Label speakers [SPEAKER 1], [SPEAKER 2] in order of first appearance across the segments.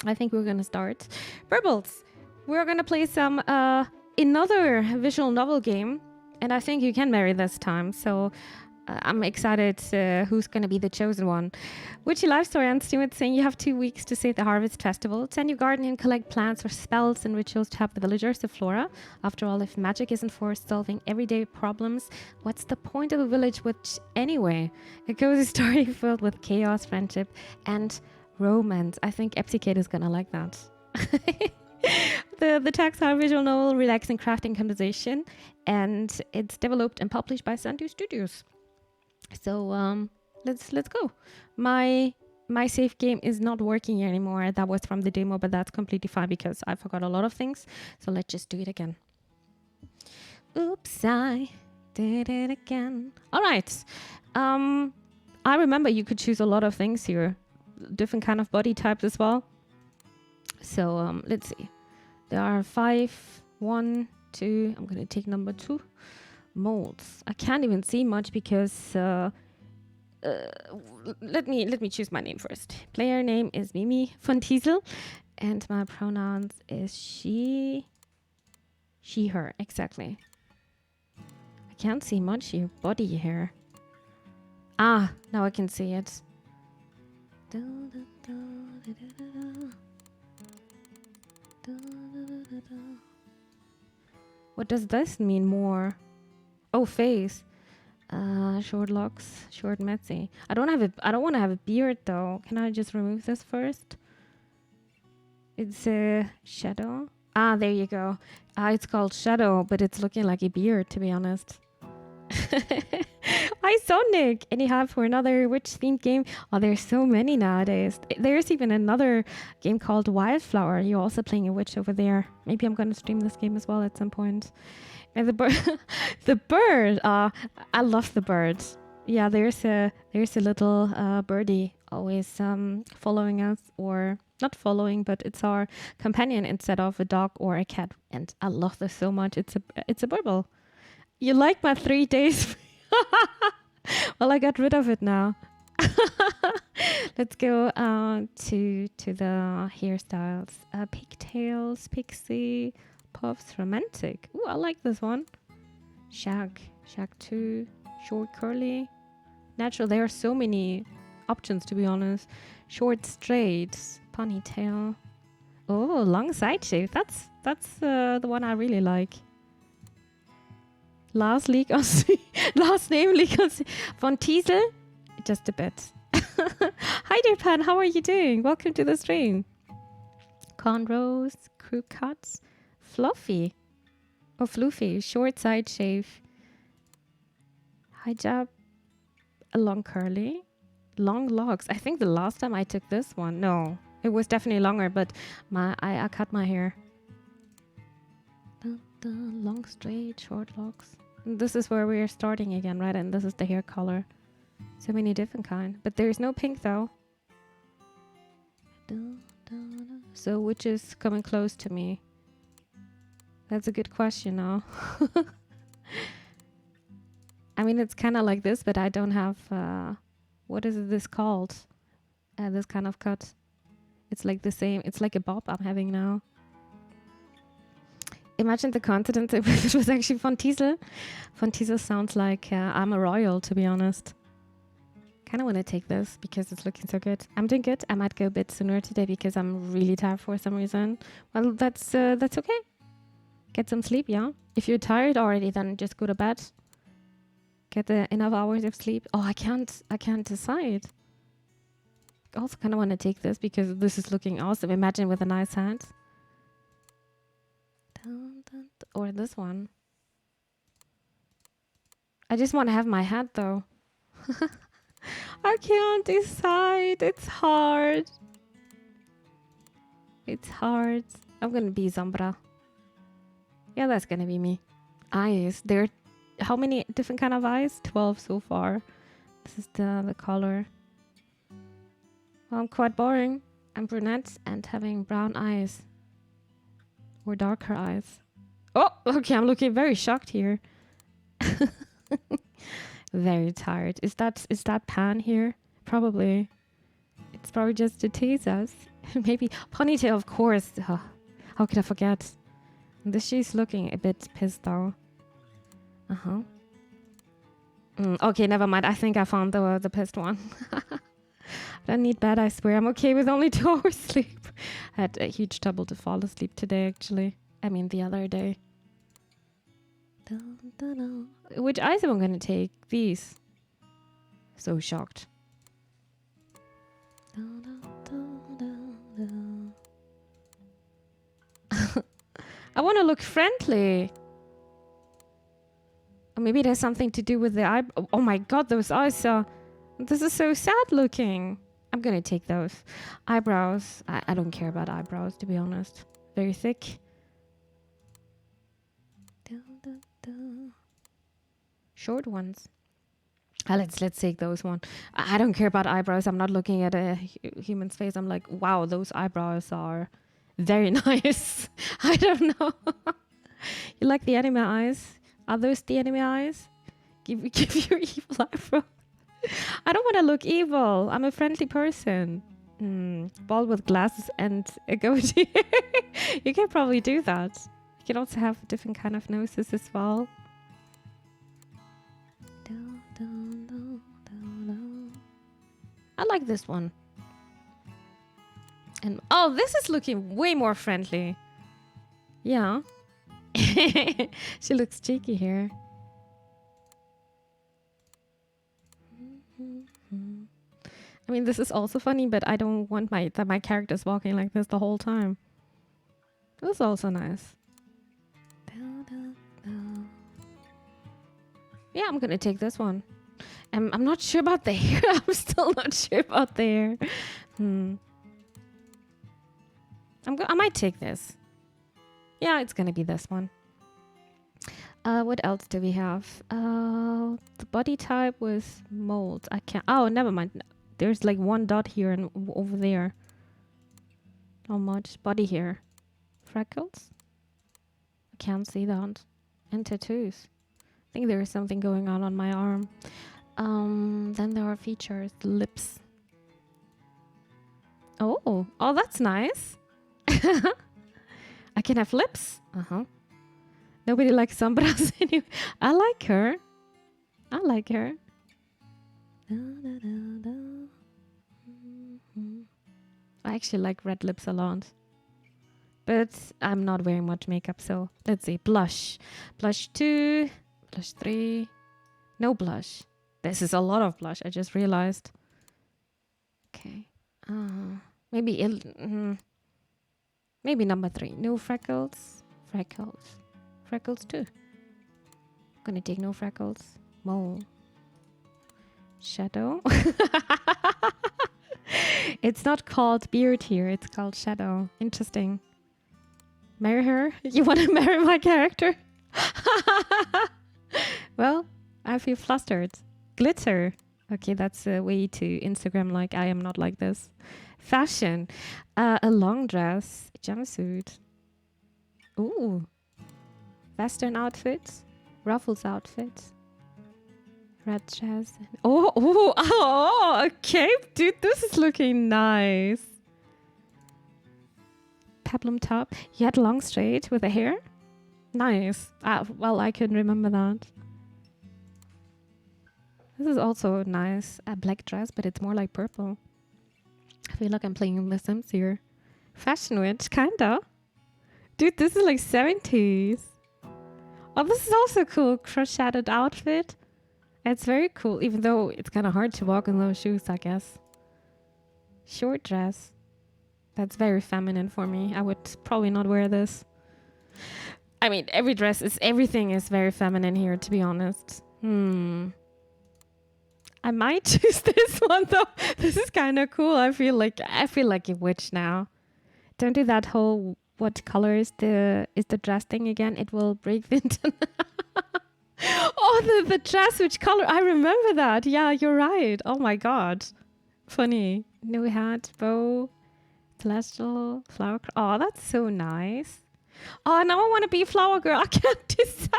[SPEAKER 1] I think we're gonna start. Burbles, we're gonna play some another visual novel game, and I think you can marry this time. So I'm excited who's gonna be the chosen one. Witchy Life Story on Steam, it's saying you have 2 weeks to save the Harvest Festival. Tend your garden and collect plants for spells and rituals to help the villagers of Flora. After all, if magic isn't for solving everyday problems, what's the point of a village witch anyway? A cozy story filled with chaos, friendship, and romance. I think Epsicate is gonna like that. The text are visual novel, relaxing crafting conversation, and it's developed and published by Sandu Studios. So let's go. My save game is not working anymore. That was from the demo, but that's completely fine because I forgot a lot of things. So let's just do it again. Oops, I did it again. All right. I remember you could choose a lot of things here, different kind of body types as well. So let's see. There are 5, 1, 2. I'm gonna take number 2. Molds. I can't even see much because let me choose my name first. Player name is Mimi von Tiesel, and my pronouns is she, her. Exactly. I can't see much here. Body here. Ah, now I can see it. What does this mean more? Oh, face. Short locks, short messy. I don't want to have a beard though. Can I just remove this first? It's a shadow. Ah, there you go. It's called shadow, but it's looking like a beard, to be honest. Hi, Sonic! Any hype for another witch-themed game? Oh, there's so many nowadays. There's even another game called Wildflower. You're also playing a witch over there. Maybe I'm gonna stream this game as well at some point. And the bird, the bird. I love the bird. Yeah, there's a little birdie always following us, or not following, but it's our companion instead of a dog or a cat. And I love this so much. It's a burble. You like my 3 days? Well, I got rid of it now. Let's go to the hairstyles. Pigtails, pixie, puffs, romantic. Ooh, I like this one. Shag 2, short curly, natural. There are so many options, to be honest. Short straight, ponytail. Oh, long side shave. That's the one I really like. Last name League von Tiesel. Just a bit. Hi there, Pan. How are you doing? Welcome to the stream. Cornrows, crew cuts, fluffy. Oh, floofy. Short side shave. Hijab. A long curly. Long locks. I think the last time I took this one. No, it was definitely longer, but I cut my hair. The long straight, short locks. This is where we are starting again, right? And this is the hair color. So many different kind. But there's no pink though. So which is coming close to me? That's a good question now. I mean, it's kind of like this, but I don't have... what is this called? This kind of cut. It's like the same. It's like a bob I'm having now. Imagine the coincidence if it was actually von Tiesel. Von Tiesel sounds like I'm a royal, to be honest. Kind of want to take this because it's looking so good. I'm doing good. I might go a bit sooner today because I'm really tired for some reason. Well, that's okay. Get some sleep, yeah? If you're tired already, then just go to bed. Get enough hours of sleep. Oh, I can't decide. I also kind of want to take this because this is looking awesome. Imagine with a nice hat. Or this one. I just want to have my hat though. I can't decide. It's hard. It's hard. I'm gonna be Zambra. Yeah, that's gonna be me. Eyes. There are how many different kind of eyes? 12 so far. This is the color. Well, I'm quite boring. I'm brunette and having brown eyes. Or darker eyes. Oh, okay, I'm looking very shocked here. Very tired. Is that Pan here? Probably. It's probably just to tease us. Maybe ponytail, of course. How could I forget? She's looking a bit pissed though. Okay, never mind. I think I found the pissed one. I don't need bed, I swear. I'm okay with only 2 hours sleep. I had a huge trouble to fall asleep today, actually. I mean, the other day. Which item I'm gonna take? These. So shocked. I want to look friendly. Or maybe there's something to do with the eye. Oh my god, those eyes are... This is so sad looking. I'm gonna take those. Eyebrows. I don't care about eyebrows, to be honest. Very thick. Short ones. Let's take those one. I don't care about eyebrows. I'm not looking at a human's face. I'm like, wow, those eyebrows are very nice. I don't know. You like the anime eyes? Are those the anime eyes? Give your evil eyebrow. I don't want to look evil. I'm a friendly person. Bald with glasses and a goatee. You can probably do that. You can also have different kind of noses as well. I like this one. And oh, this is looking way more friendly. Yeah. She looks cheeky here. I mean, this is also funny, but I don't want my character's walking like this the whole time. This is also nice. Yeah, I'm gonna take this one. I'm not sure about the hair. I'm still not sure about the hair. I might take this. Yeah, it's gonna be this one. What else do we have? The body type was mold. I can't... Oh, never mind. There's like one dot here and over there. Not much. Body hair. Freckles? I can't see that. And tattoos. I think there is something going on my arm. Then there are features. Lips. Oh, that's nice. I can have lips. Nobody likes sombras anyway. I like her. I actually like red lips a lot. But I'm not wearing much makeup, so let's see. Blush. Blush 2. Blush 3. No blush. This is a lot of blush, I just realized. Okay. Maybe number 3. No freckles. Freckles 2. Gonna take no freckles. Mole. Shadow. It's not called beard here, it's called shadow. Interesting. Marry her? You want to marry my character? Well, I feel flustered. Glitter. Okay, that's a way to Instagram like I am not like this. Fashion. A long dress. A jumpsuit. Ooh. Western outfits. Ruffles outfits. Red dress. Oh, a cape. Dude, this is looking nice. Peplum top. You had long straight with the hair? Nice. Well, I couldn't remember that. This is also nice. A black dress, but it's more like purple. I feel like I'm playing in The Sims here. Fashion witch, kinda. Dude, this is like 70s. Oh, this is also cool. Crocheted outfit. It's very cool, even though it's kind of hard to walk in those shoes, I guess. Short dress. That's very feminine for me. I would probably not wear this. I mean, everything is very feminine here, to be honest. I might choose this one though. This is kind of cool. I feel like a witch now. Don't do that whole what color is the dress thing again? It will break the internet. Oh, the dress, which color? I remember that. Yeah, you're right. Oh my god. Funny. No hat, bow, celestial, flower. Oh, that's so nice. Oh, now I want to be a flower girl. I can't decide.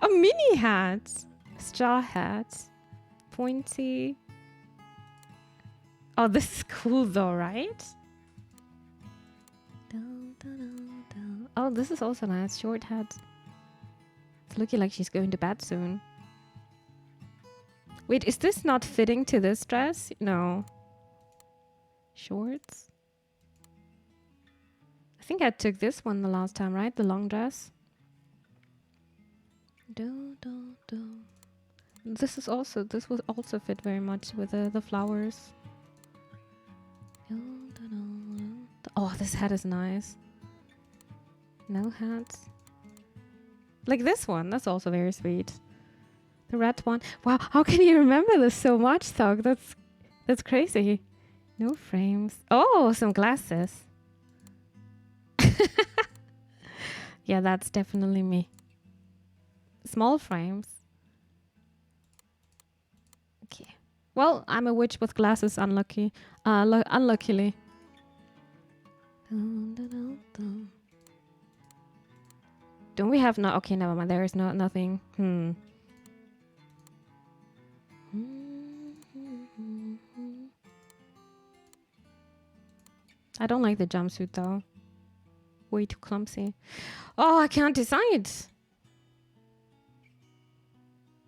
[SPEAKER 1] A mini hat. Straw hat. Pointy. Oh, this is cool though, right? Oh, this is also nice. Short hat. It's looking like she's going to bed soon. Wait, is this not fitting to this dress? No. Shorts? I think I took this one the last time, right? The long dress. This will also fit very much with the flowers. Oh, this hat is nice. No hats. Like this one, that's also very sweet. The red one. Wow, how can you remember this so much, Thug? That's crazy. No frames. Oh, some glasses. Yeah, that's definitely me. Small frames. Okay. Well, I'm a witch with glasses, unluckily. Don't we have no? Okay, never mind. There is nothing. I don't like the jumpsuit though. Way too clumsy. Oh, I can't decide.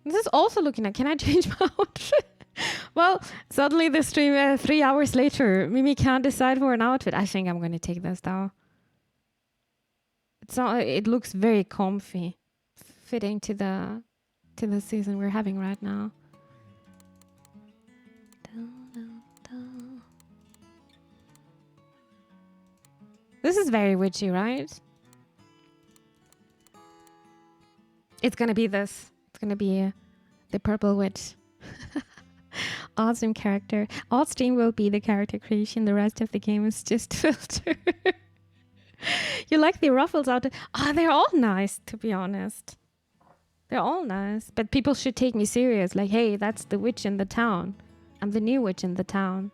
[SPEAKER 1] This is also looking at. Can I change my outfit? Well, suddenly the stream 3 hours later, Mimi can't decide for an outfit. I think I'm going to take this though. It looks very comfy, fitting to the season we're having right now. This is very witchy, right? It's gonna be this. It's gonna be the purple witch. Awesome character. All stream will be the character creation. The rest of the game is just filter. You like the ruffles out? They're all nice, to be honest. They're all nice. But people should take me serious. Like, hey, that's the witch in the town. I'm the new witch in the town.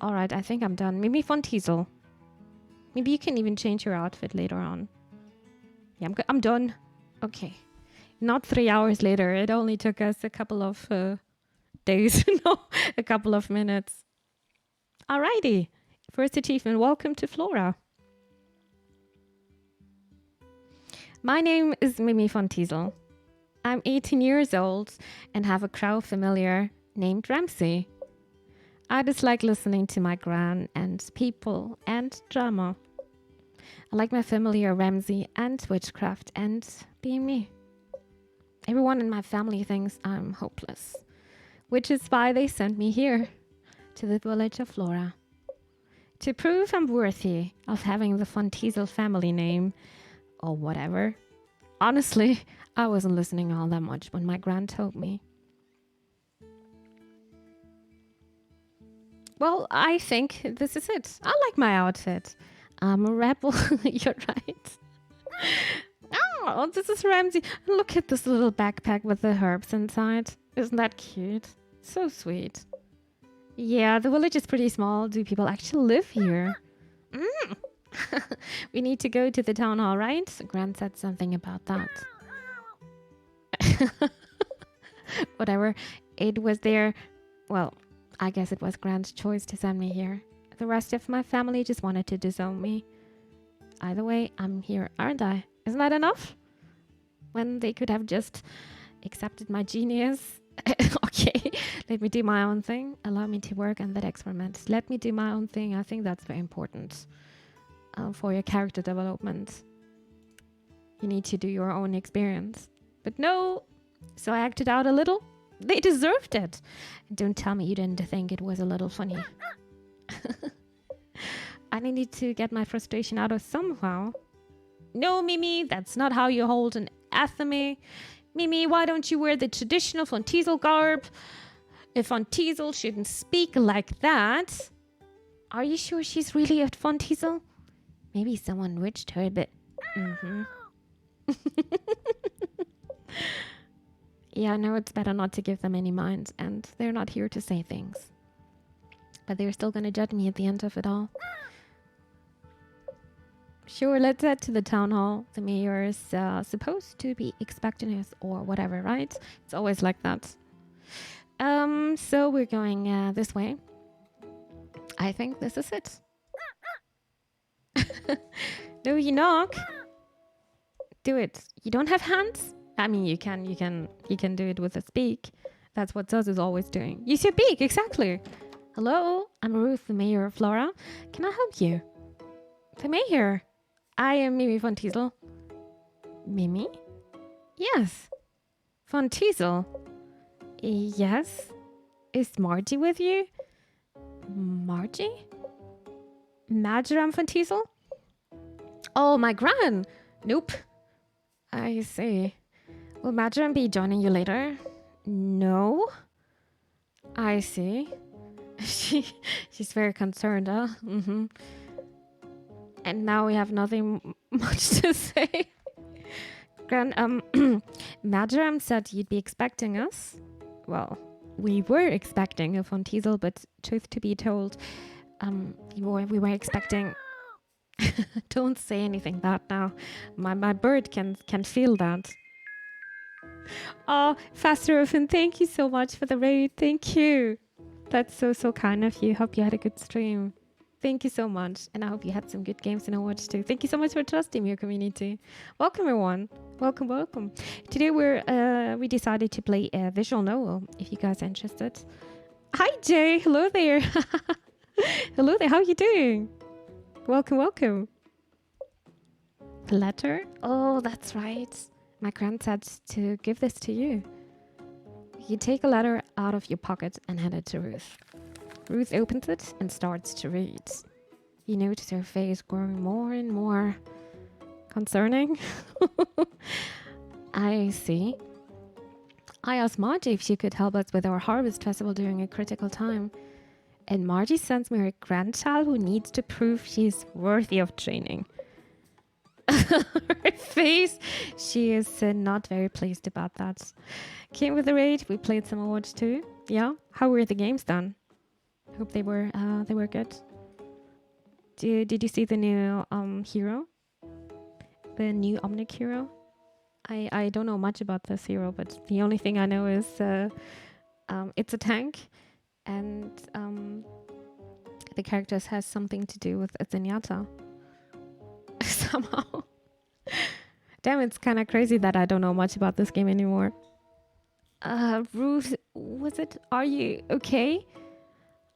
[SPEAKER 1] All right, I think I'm done. Maybe Von Teasel. Maybe you can even change your outfit later on. Yeah, I'm done. Okay. Not 3 hours later. It only took us a couple of days. No, a couple of minutes. Alrighty. First achievement. Welcome to Flora. My name is Mimi Von Teasel. I'm 18 years old and have a crow familiar named Ramsey. I dislike listening to my gran and people and drama. I like my familiar Ramsey and witchcraft and being me. Everyone in my family thinks I'm hopeless, which is why they sent me here, to the village of Flora. To prove I'm worthy of having the Von Teasel family name, or whatever. Honestly, I wasn't listening all that much when my gran told me. Well, I think this is it. I like my outfit. I'm a rebel. You're right. Oh, this is Ramsey. Look at this little backpack with the herbs inside. Isn't that cute? So sweet. Yeah, the village is pretty small. Do people actually live here? We need to go to the town hall, right? Gran said something about that. Whatever. It was their... Well, I guess it was Gran's choice to send me here. The rest of my family just wanted to disown me. Either way, I'm here, aren't I? Isn't that enough? When they could have just accepted my genius. Okay, let me do my own thing. Allow me to work on that experiment. Let me do my own thing. I think that's very important. For your character development. You need to do your own experience. But no, so I acted out a little. They deserved it. Don't tell me you didn't think it was a little funny. I need to get my frustration out of somehow. No, Mimi, that's not how you hold an athame. Mimi, why don't you wear the traditional Von Teasel garb? If Von Teasel shouldn't speak like that. Are you sure she's really a Von Teasel? Maybe someone witched her, but... Yeah, no, it's better not to give them any mind, and they're not here to say things. But they're still gonna judge me at the end of it all. Sure, let's head to the town hall. The mayor is supposed to be expecting us or whatever, right? It's always like that. So we're going this way. I think this is it. No, you knock. Do it. You don't have hands? I mean, you can do it with a beak. That's what Zuz is always doing. Use your beak, exactly. Hello, I'm Ruth, the mayor of Flora. Can I help you? The mayor. I am Mimi von Tiesel. Mimi? Yes. Von Tiesel? Yes. Is Margie with you? Margie? Madram von Tiesel? Oh, my gran. Nope. I see. Will Madram be joining you later? No. I see. She's very concerned, huh? Mm-hmm. And now we have nothing much to say. Gran, Madram said you'd be expecting us. Well, we were expecting a von Tiesel, but truth to be told, we were expecting... Don't say anything that now. My bird can feel that. Oh, Faster Ofen, thank you so much for the raid. Thank you. That's so kind of you. Hope you had a good stream. Thank you so much. And I hope you had some good games in Overwatch too. Thank you so much for trusting your community. Welcome, everyone. Welcome. Today we decided to play a visual novel, if you guys are interested. Hi, Jay. Hello there. Hello there. How are you doing? Welcome. The letter? Oh, that's right. My grand said to give this to you. You take a letter out of your pocket and hand it to Ruth. Ruth opens it and starts to read. You notice her face growing more and more concerning. I see. I asked Margie if she could help us with our harvest festival during a critical time. And Margie sends me her grandchild who needs to prove she's worthy of training. Her face, she is not very pleased about that. Came with the raid. We played some Overwatch too. Yeah, how were the games done? Hope they were good. Did you see the new hero? The new Omnic hero? I don't know much about this hero, but the only thing I know is it's a tank, and the characters has something to do with a Zenyatta. Somehow. Damn, it's kind of crazy that I don't know much about this game anymore. Ruth, was it? Are you okay?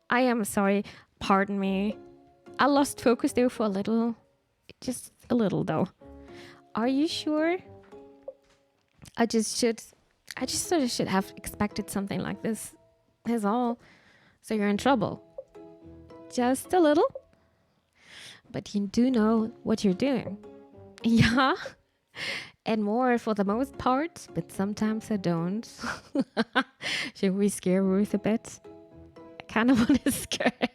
[SPEAKER 1] I am sorry. Pardon me. I lost focus there for a little. Just a little, though. Are you sure? I just sort of should have expected something like this. That's all. So you're in trouble. Just a little? But you do know what you're doing. Yeah? And more for the most part, but sometimes I don't. Should we scare Ruth a bit? I kind of want to scare her.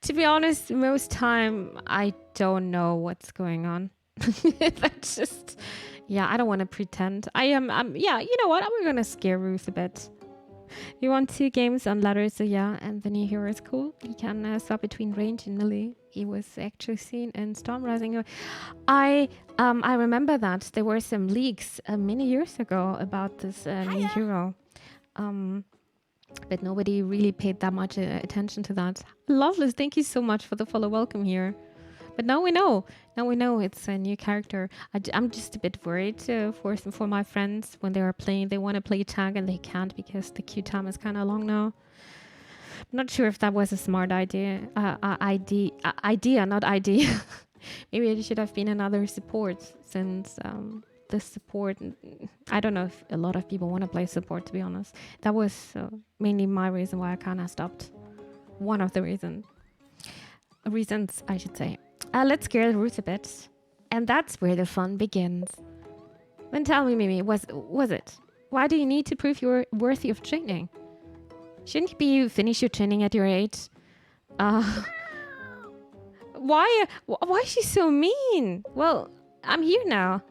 [SPEAKER 1] To be honest, most time I don't know what's going on. That's just, yeah, I don't want to pretend. Yeah, you know what? We're going to scare Ruth a bit. You want 2 games on ladders, so yeah, and the new hero is cool. He can swap between range and melee. He was actually seen in Storm Rising. I remember that there were some leaks many years ago about this new hero. But nobody really paid that much attention to that. Loveless, thank you so much for the follow. Welcome here. But now we know. Now we know it's a new character. I'm just a bit worried for my friends when they are playing. They want to play tag and they can't because the queue time is kind of long now. I'm not sure if that was a smart idea. Idea, not idea. Maybe it should have been another support since the support. I don't know if a lot of people want to play support, to be honest. That was mainly my reason why I kind of stopped. One of the reasons, I should say. Let's scare Ruth a bit. And that's where the fun begins. Then tell me, Mimi, was it? Why do you need to prove you're worthy of training? Shouldn't you finish your training at your age? Why is she so mean? Well, I'm here now.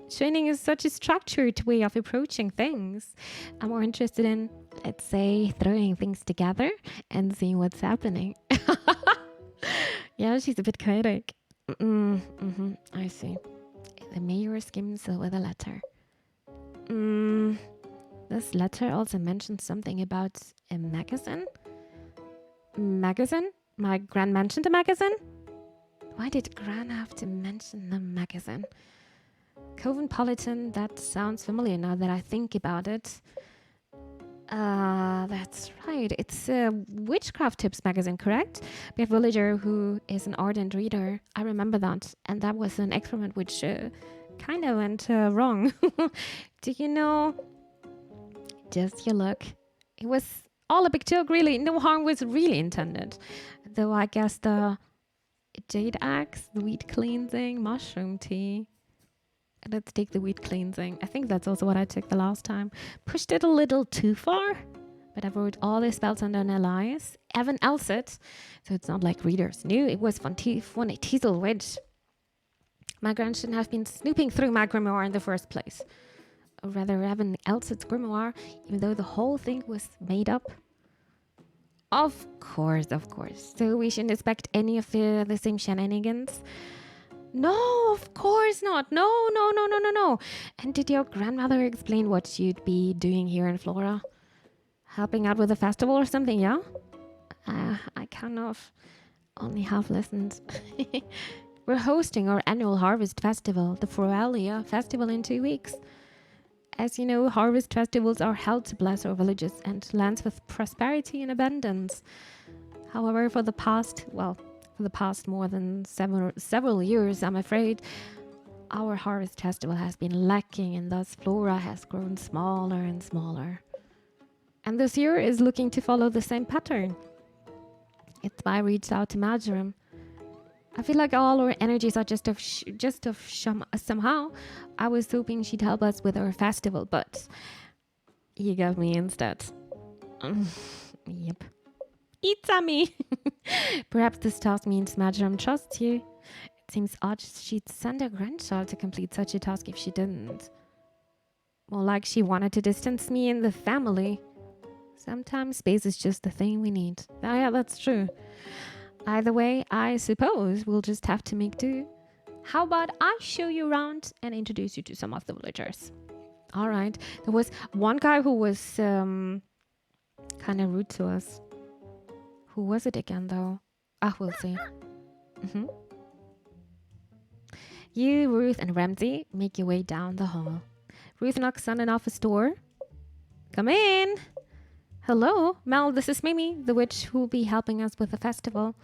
[SPEAKER 1] Training is such a structured way of approaching things. I'm more interested in, let's say, throwing things together and seeing what's happening. Yeah, she's a bit chaotic. I see. The mayor skims over the letter. This letter also mentions something about a magazine. Magazine? My Gran mentioned the magazine? Why did Gran have to mention the magazine? Coventpolitan, that sounds familiar now that I think about it. That's right. It's a Witchcraft Tips magazine, correct? We have a villager who is an ardent reader. I remember that. And that was an experiment which kind of went wrong. Do you know? Just you look. It was all a big joke, really. No harm was really intended. Though I guess the jade axe, the wheat cleansing, mushroom tea. Let's take the wheat cleansing. I think that's also what I took the last time. Pushed it a little too far, but I wrote all the spells under an alias. Evan Elsit. So it's not like readers knew it was von a Teasel Witch. My Gran shouldn't have been snooping through my grimoire in the first place. Or rather, Evan Elsit's grimoire, even though the whole thing was made up. Of course. So we shouldn't expect any of the same shenanigans. No, of course not. No. And did your grandmother explain what you'd be doing here in Flora? Helping out with a festival or something, yeah? I kind of only half listened. We're hosting our annual harvest festival, the Floralia Festival, in 2 weeks. As you know, harvest festivals are held to bless our villages and lands with prosperity and abundance. However, for the past more than several years, I'm afraid, our harvest festival has been lacking, and thus Flora has grown smaller and smaller. And this year is looking to follow the same pattern. It's why I reached out to Majorum. I feel like all our energies are somehow. I was hoping she'd help us with our festival, but you got me instead. Yep. It's-a-me. Perhaps this task means Majorum trusts you. It seems odd she'd send her grandchild to complete such a task if she didn't. More like she wanted to distance me and the family. Sometimes space is just the thing we need. Oh, yeah, that's true. Either way, I suppose we'll just have to make do. How about I show you around and introduce you to some of the villagers? All right. There was one guy who was kind of rude to us. Who was it again, though? We'll see. You, Ruth, and Ramsey make your way down the hall. Ruth knocks on an office door. Come in. Hello, Mel, this is Mimi, the witch who will be helping us with the festival.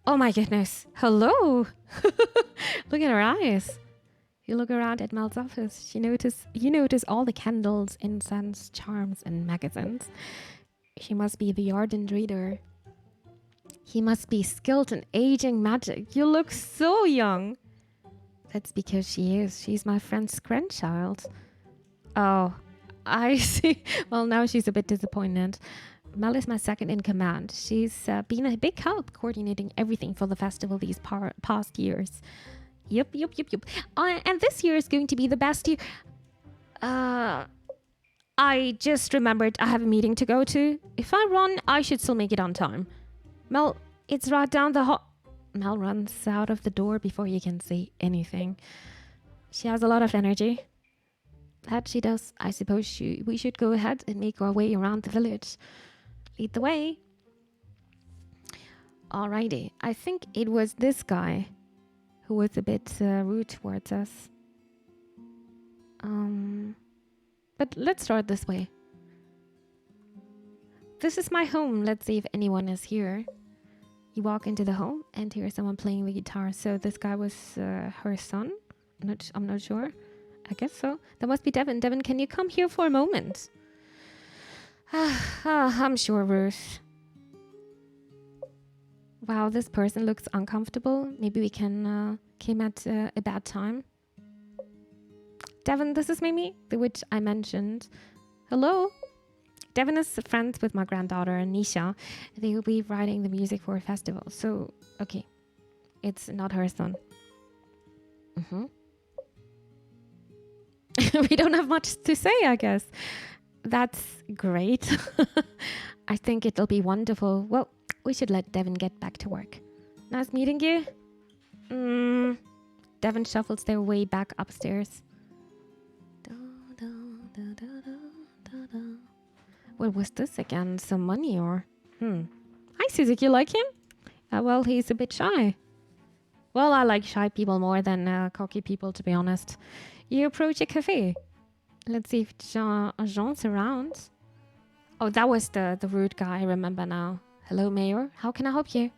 [SPEAKER 1] Oh my goodness. Hello. Look at her eyes. You look around at Mel's office. You notice all the candles, incense, charms, and magazines. She must be the ardent reader. He must be skilled in aging magic. You look so young. That's because she is. She's my friend's grandchild. Oh, I see. Well, now she's a bit disappointed. Mel is my second in command. She's been a big help coordinating everything for the festival these past years. Yep. And this year is going to be the best year. I just remembered I have a meeting to go to. If I run, I should still make it on time. Mel, it's right down the hall. Mel runs out of the door before you can say anything. She has a lot of energy. That she does. I suppose we should go ahead and make our way around the village. Lead the way. Alrighty. I think it was this guy who was a bit rude towards us. But let's start this way. This is my home. Let's see if anyone is here. You walk into the home and hear someone playing the guitar. So this guy was her son. I'm not sure. I guess so. That must be Devin. Devin, can you come here for a moment? I'm sure, Ruth. Wow, this person looks uncomfortable. Maybe we came at a bad time. Devin, this is Mimi, the witch I mentioned. Hello. Devin is friends with my granddaughter, Nisha. They will be writing the music for a festival. So, okay. It's not her son. We don't have much to say, I guess. That's great. I think it'll be wonderful. Well, we should let Devin get back to work. Nice meeting you. Devin shuffles their way back upstairs. What was this again? Some money or? Hi, Suzuki, you like him? Well, he's a bit shy. Well, I like shy people more than cocky people, to be honest. You approach a cafe. Let's see if Jean's around. Oh, that was the rude guy, I remember now. Hello, Mayor. How can I help you?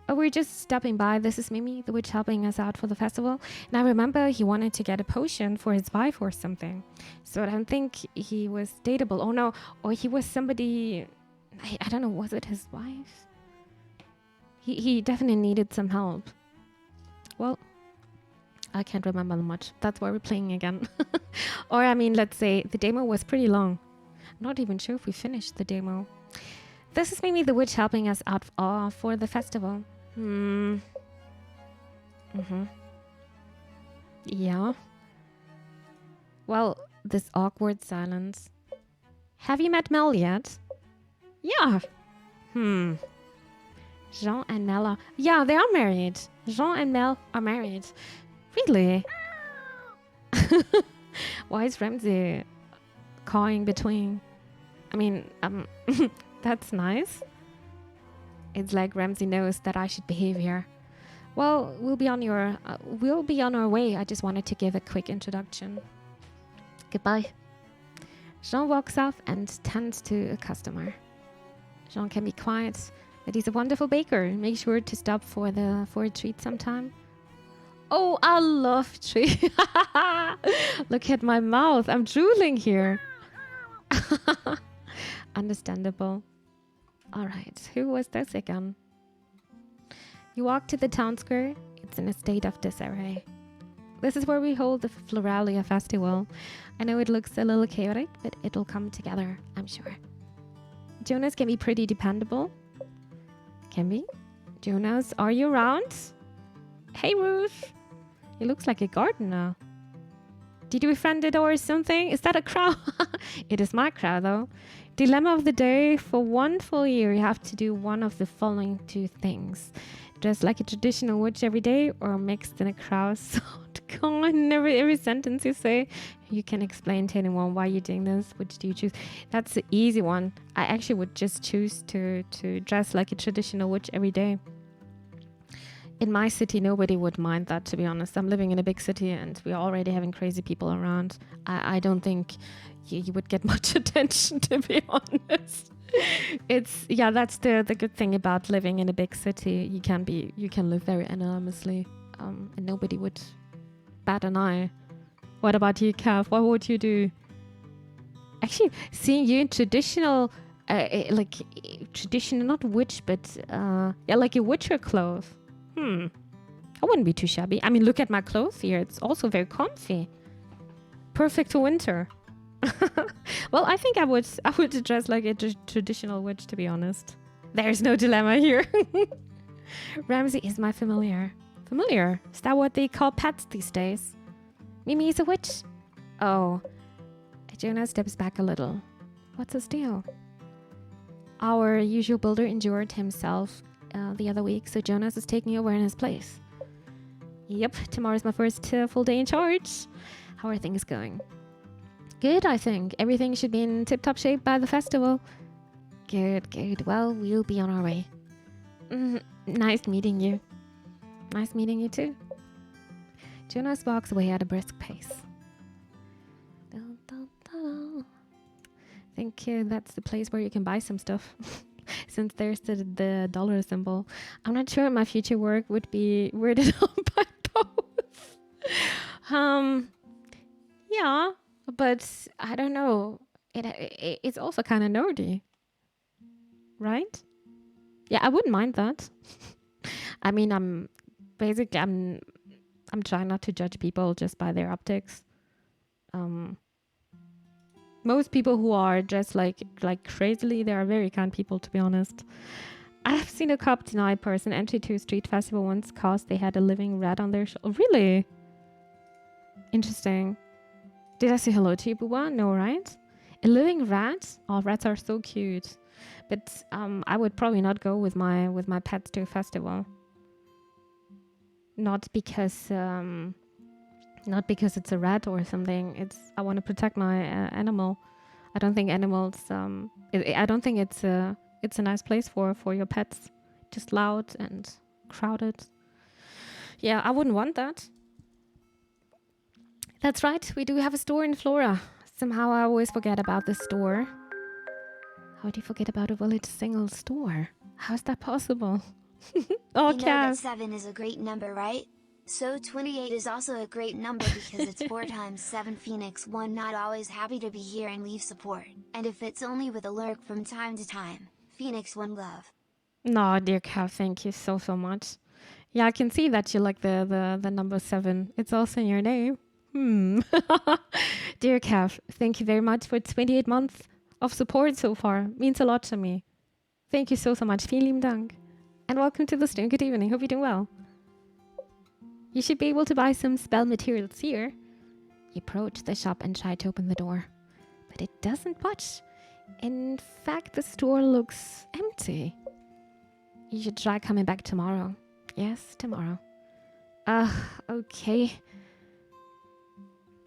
[SPEAKER 1] Oh, we're just stopping by. This is Mimi, the witch helping us out for the festival. And I remember he wanted to get a potion for his wife or something. So I don't think he was dateable. Oh, no. Or he was somebody... I don't know. Was it his wife? He definitely needed some help. Well, I can't remember much. That's why we're playing again. Or, I mean, let's say the demo was pretty long. I'm not even sure if we finished the demo. This is Mimi the Witch helping us out for the festival. Yeah. Well, this awkward silence. Have you met Mel yet? Yeah. Jean and Mel are... Yeah, they are married. Jean and Mel are married. Really? Why is Ramsey cawing between? I mean, that's nice. It's like Ramsey knows that I should behave here. Well, we'll be on our way. I just wanted to give a quick introduction. Goodbye. Jean walks off and tends to a customer. Jean can be quiet, but he's a wonderful baker. Make sure to stop for a treat sometime. Oh, I love treats. Look at my mouth. I'm drooling here. Understandable. All right, who was this again? You walk to the town square. It's in a state of disarray. This is where we hold the Floralia Festival. I know it looks a little chaotic, but it'll come together, I'm sure. Jonas can be pretty dependable. Can be. Jonas, are you around? Hey, Ruth. He looks like a gardener. Did you befriend it or something? Is that a crow? It is my crow, though. Dilemma of the day. For one full year, you have to do one of the following two things. Dress like a traditional witch every day or mixed in a crow suit. Come on, every sentence you say, you can explain to anyone why you're doing this. Which do you choose? That's the easy one. I actually would just choose to dress like a traditional witch every day. In my city, nobody would mind that, to be honest. I'm living in a big city and we're already having crazy people around. I don't think you would get much attention, to be honest. That's the good thing about living in a big city. You can live very anonymously, and nobody would bat an eye. What about you, Kav? What would you do? Actually, seeing you in traditional, traditional, not witch, but like a witcher clothes. I wouldn't be too shabby. I mean, look at my clothes here. It's also very comfy. Perfect for winter. Well, I think I would dress like a traditional witch, to be honest. There's no dilemma here. Ramsey is my familiar. Familiar? Is that what they call pets these days? Mimi is a witch? Oh. Jonah steps back a little. What's his deal? Our usual builder injured himself the other week, so Jonas is taking over in his place. Yep, tomorrow's my first full day in charge. How are things going? Good, I think. Everything should be in tip-top shape by the festival. Good. Well, we'll be on our way. Nice meeting you. Nice meeting you too. Jonas walks away at a brisk pace. I think that's the place where you can buy some stuff. Since there's the dollar symbol. I'm not sure my future work would be worded up by both. Yeah, but I don't know. It's also kind of nerdy, right? Yeah, I wouldn't mind that. I mean, I'm trying not to judge people just by their optics. Most people who are dressed like crazily, they are very kind people, to be honest. I've seen a cop deny a person entry to a street festival once cause they had a living rat on their shoulder. Oh, really? Interesting. Did I say hello to you, Booba? No, right? A living rat? Oh, rats are so cute. But I would probably not go with my pets to a festival. Not because it's a rat or something. I want to protect my animal. I don't think animals. I don't think it's a nice place for your pets just loud and crowded. Yeah, I wouldn't want that. That's right, we do have a store in Flora. Somehow I always forget about the store. How do you forget about a village single store? How is that possible? Oh,
[SPEAKER 2] you know that
[SPEAKER 1] Cav.
[SPEAKER 2] 7 is a great number, right? So 28 is also a great number because it's 4 times 7. Phoenix 1 not always happy to be here and leave support. And if it's only with a lurk from time to time, Phoenix 1 love.
[SPEAKER 1] No, dear Cav, thank you so much. Yeah, I can see that you like the number 7. It's also in your name. Dear Cav, thank you very much for 28 months of support so far. Means a lot to me. Thank you so much. Vielen lieben Dank. And welcome to the stream. Good evening. Hope you're doing well. You should be able to buy some spell materials here. You approach the shop and try to open the door, but it doesn't budge. In fact, the store looks empty. You should try coming back tomorrow. Yes, tomorrow. Okay.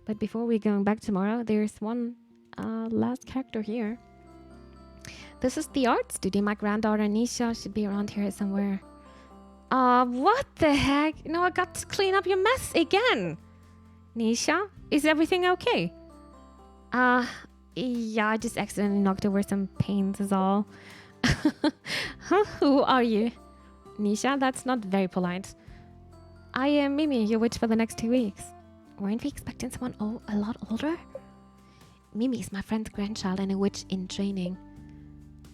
[SPEAKER 1] But before we go back tomorrow, there's one last character here. This is the art studio. My granddaughter Nisha should be around here somewhere. What the heck? No, I got to clean up your mess again. Nisha, is everything okay? Yeah, I just accidentally knocked over some paints is all. Huh? Who are you? Nisha, that's not very polite. I am Mimi, your witch for the next 2 weeks. Weren't we expecting someone a lot older? Mimi is my friend's grandchild and a witch in training.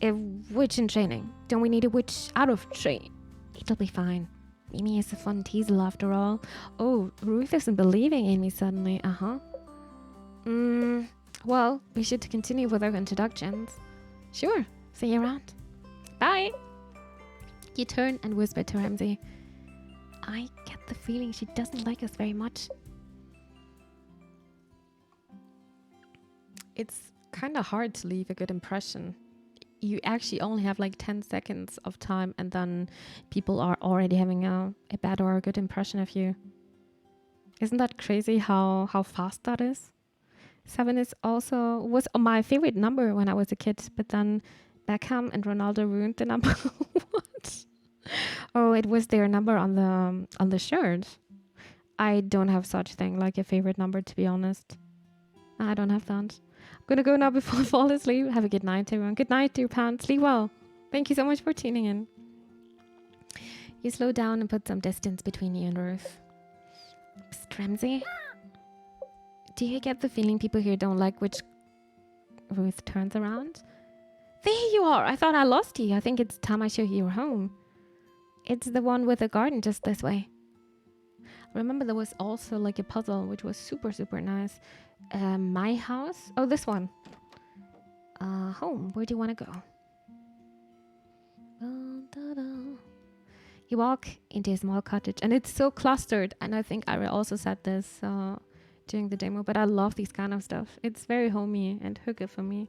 [SPEAKER 1] A witch in training? Don't we need a witch out of training? It'll be fine. Mimi is a fun teasel after all. Oh, Ruth isn't believing in me suddenly. Well, we should continue with our introductions. Sure. See you around. Bye. You turn and whisper to Ramsey. I get the feeling she doesn't like us very much. It's kind of hard to leave a good impression. You actually only have like 10 seconds of time and then people are already having a bad or a good impression of you. Isn't that crazy how fast that is? 7 was my favorite number when I was a kid, but then Beckham and Ronaldo ruined the number. What? Oh, it was their number on the shirt. I don't have such thing like a favorite number, to be honest. I don't have that. I'm gonna go now before I fall asleep. Have a good night, everyone. Good night, dear pants. Sleep well. Thank you so much for tuning in. You slow down and put some distance between you and Ruth. Psst, Ramsey. Do you get the feeling people here don't like which Ruth turns around? There you are. I thought I lost you. I think it's time I show you your home. It's the one with the garden just this way. Remember there was also like a puzzle which was super nice. My house. Oh, this one. Home. Where do you want to go? You walk into a small cottage and it's so clustered. And I think I also said this during the demo, but I love these kind of stuff. It's very homey and hygge for me.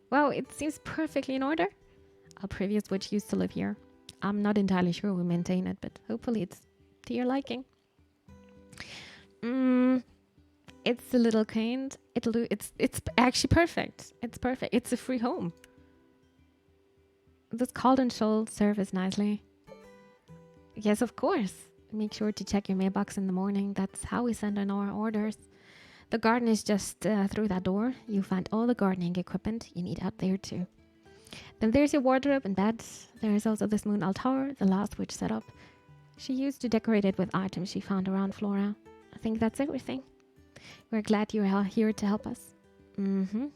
[SPEAKER 1] Well, it seems perfectly in order. Our previous witch used to live here. I'm not entirely sure we maintain it, but hopefully it's to your liking. It's a little quaint. It's actually perfect. It's perfect. It's a free home. This cauldron shall serve us nicely. Yes, of course. Make sure to check your mailbox in the morning. That's how we send in our orders. The garden is just through that door. You find all the gardening equipment you need out there too. Then there's your wardrobe and bed. There is also this moon altar, the last witch set up. She used to decorate it with items she found around Flora. I think that's everything. We're glad you're here to help us. I'm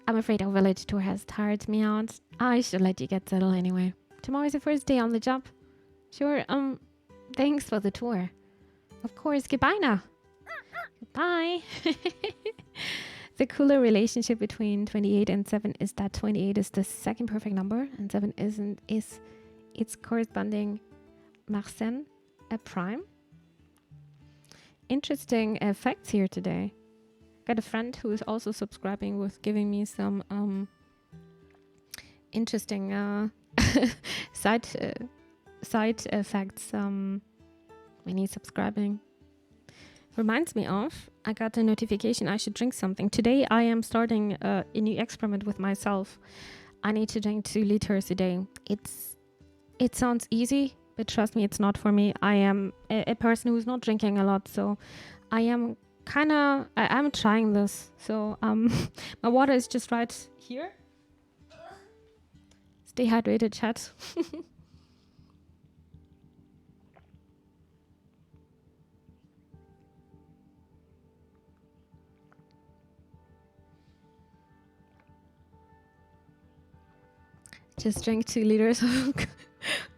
[SPEAKER 1] afraid our village tour has tired me out. I should let you get settled anyway. Tomorrow's the first day on the job. Sure, thanks for the tour. Of course, goodbye now. Goodbye. The cooler relationship between 28 and 7 is that 28 is the second perfect number and 7 is its corresponding Mersenne, a prime. Interesting facts here today. Got a friend who is also subscribing with giving me some interesting side facts when he's subscribing. Reminds me of, I got a notification I should drink something. Today I am starting a new experiment with myself. I need to drink 2 liters a day. It's It sounds easy, but trust me, it's not for me. I am a person who's not drinking a lot, so I am I'm trying this. So my water is just right here. Stay hydrated, chat. Just drink 2 liters of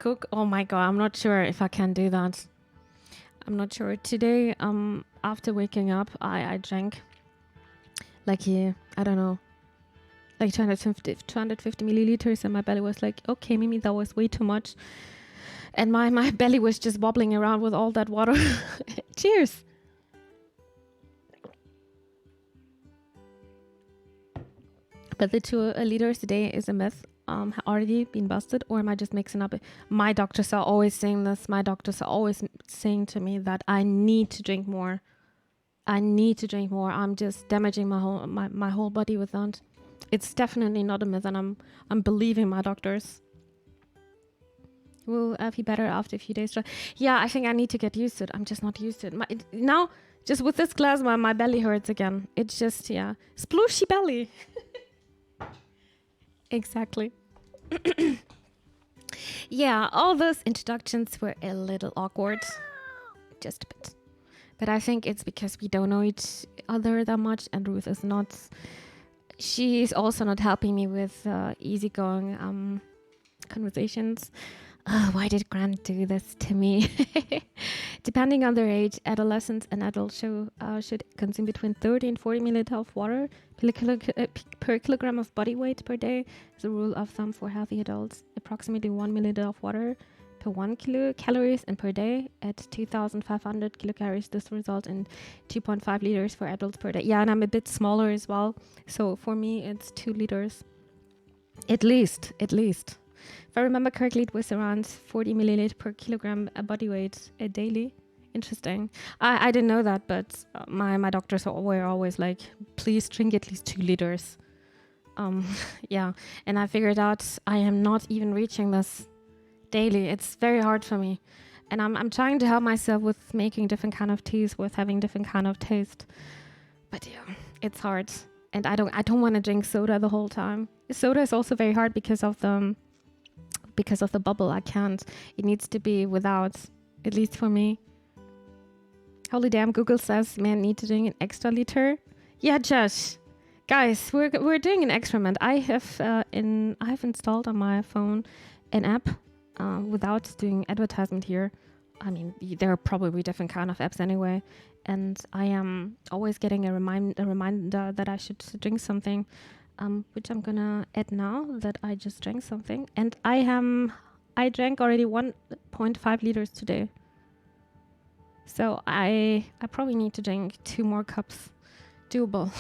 [SPEAKER 1] Coke. Oh my god, I'm not sure if I can do that. I'm not sure. Today, after waking up, I drank like I don't know, like 250 milliliters, and my belly was like, okay, Mimi, that was way too much. And my belly was just wobbling around with all that water. Cheers. But the 2 liters a day is a myth. Already been busted, or am I just mixing up? My doctors are always saying this. My doctors are always saying to me that I need to drink more. I need to drink more. I'm just damaging my whole body with that. It's definitely not a myth, and I'm believing my doctors. Will I be better after a few days? Yeah, I think I need to get used to it. I'm just not used to it. Now, just with this glass, my belly hurts again. It's just, yeah, splooshy belly. Exactly. Yeah, all those introductions were a little awkward. Just a bit. But I think it's because we don't know each other that much, and Ruth is not. She is also not helping me with easygoing conversations. Why did Grant do this to me? Depending on their age, adolescents and adults should consume between 30 and 40 milliliters of water per kilogram of body weight per day. Is a rule of thumb for healthy adults. Approximately 1 milliliter of water per 1 kilocalories and per day at 2,500 kilocalories. This results in 2.5 liters for adults per day. Yeah, and I'm a bit smaller as well. So for me, it's 2 liters. At least. If I remember correctly, it was around 40 milliliters per kilogram body weight daily. Interesting. I didn't know that, but my doctors were always like, please drink at least 2 liters. Yeah, and I figured out I am not even reaching this daily. It's very hard for me. And I'm trying to help myself with making different kind of teas, with having different kind of taste. But yeah, it's hard. And I don't want to drink soda the whole time. Soda is also very hard because of the bubble. I can't. It needs to be without, at least for me. Holy damn, Google says man need to drink an extra liter. Yeah, Josh. Guys, we're doing an experiment. I have installed on my phone an app without doing advertisement here. I mean, there are probably different kind of apps anyway. And I am always getting a reminder that I should drink something, which I'm gonna add now that I just drank something. And I drank already 1.5 liters today. So I probably need to drink 2 more cups. Doable.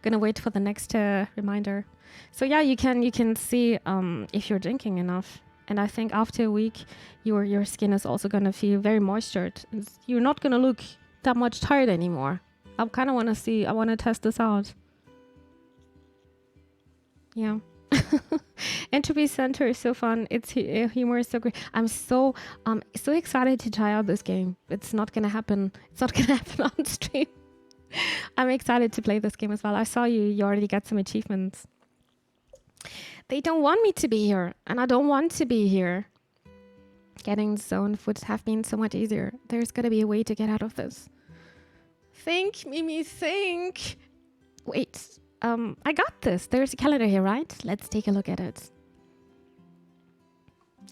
[SPEAKER 1] Gonna wait for the next reminder. So yeah, you can see if you're drinking enough. And I think after a week, your skin is also gonna feel very moistured. You're not gonna look that much tired anymore. I kind of want to see. I want to test this out. Yeah. Entropy Center is so fun. It's humor is so great. I'm so excited to try out this game. It's not gonna happen. It's not gonna happen on stream. I'm excited to play this game as well. I saw you already got some achievements. They don't want me to be here, and I don't want to be here. Getting zoned would have been so much easier. There's gotta be a way to get out of this. Think, Mimi, think. Wait, I got this. There's a calendar here, right? Let's take a look at it.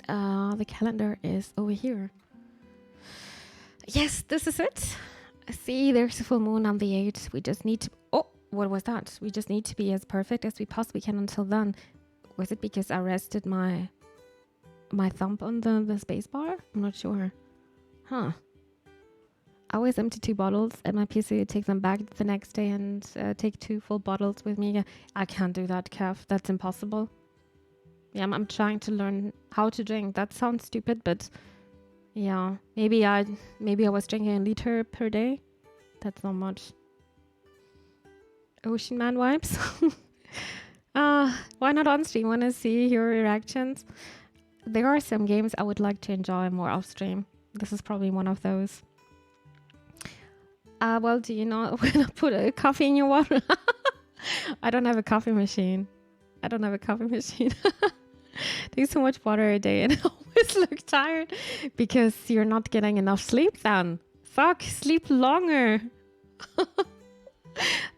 [SPEAKER 1] The calendar is over here. Yes, this is it. See, there's a full moon on the 8th. We just need to... Oh, what was that? We just need to be as perfect as we possibly can until then. Was it because I rested my thumb on the space bar? I'm not sure. Huh. I always empty 2 bottles at my PC, take them back the next day and take 2 full bottles with me. I can't do that, Kev. That's impossible. Yeah, I'm trying to learn how to drink. That sounds stupid, but yeah, maybe I was drinking a liter per day. That's not much. Ocean Man vibes. Why not on stream? Want to see your reactions? there are some games I would like to enjoy more off stream. This is probably one of those. Well, do you know when I put a coffee in your water? I don't have a coffee machine. Drink so much water a day and I always look tired because you're not getting enough sleep then. Fuck, sleep longer.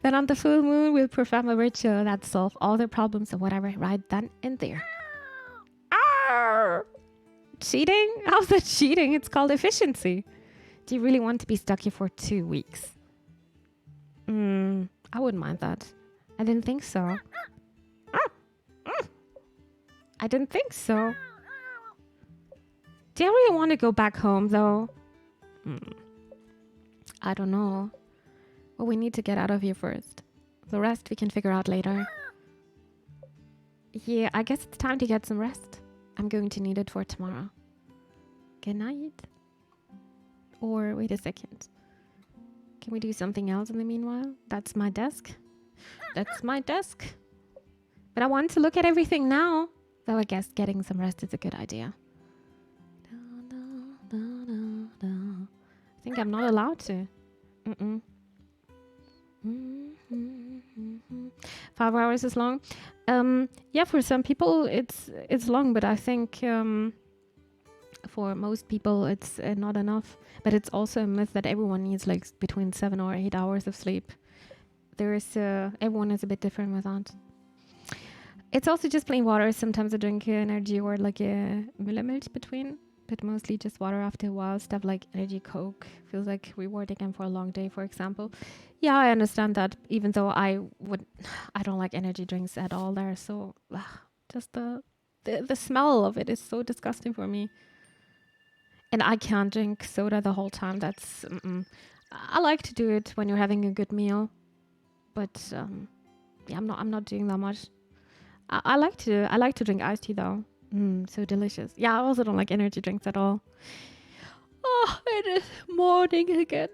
[SPEAKER 1] Then on the full moon, we'll perform a ritual that solve all their problems or whatever right then and there. Arr! Cheating? How's that cheating? It's called efficiency. Do you really want to be stuck here for 2 weeks? I wouldn't mind that. I didn't think so. I didn't think so. Do I really want to go back home though? I don't know. Well, we need to get out of here first. The rest we can figure out later. Yeah, I guess it's time to get some rest. I'm going to need it for tomorrow. Good night. Or wait a second. Can we do something else in the meanwhile? That's my desk. That's my desk. But I want to look at everything now. Though I guess getting some rest is a good idea. I think I'm not allowed to. 5 hours is long. Yeah, for some people it's long, but I think for most people it's not enough. But it's also a myth that everyone needs like between 7 or 8 hours of sleep. Everyone is a bit different with that. It's also just plain water. Sometimes I drink energy or like a millimilk between, but mostly just water after a while. Stuff like energy Coke feels like rewarding and for a long day, for example. Yeah, I understand that. Even though I don't like energy drinks at all. They're so just the smell of it is so disgusting for me. And I can't drink soda the whole time. That's I like to do it when you're having a good meal, but yeah, I'm not doing that much. I like to drink iced tea though. So delicious. Yeah, I also don't like energy drinks at all. Oh, it is morning again.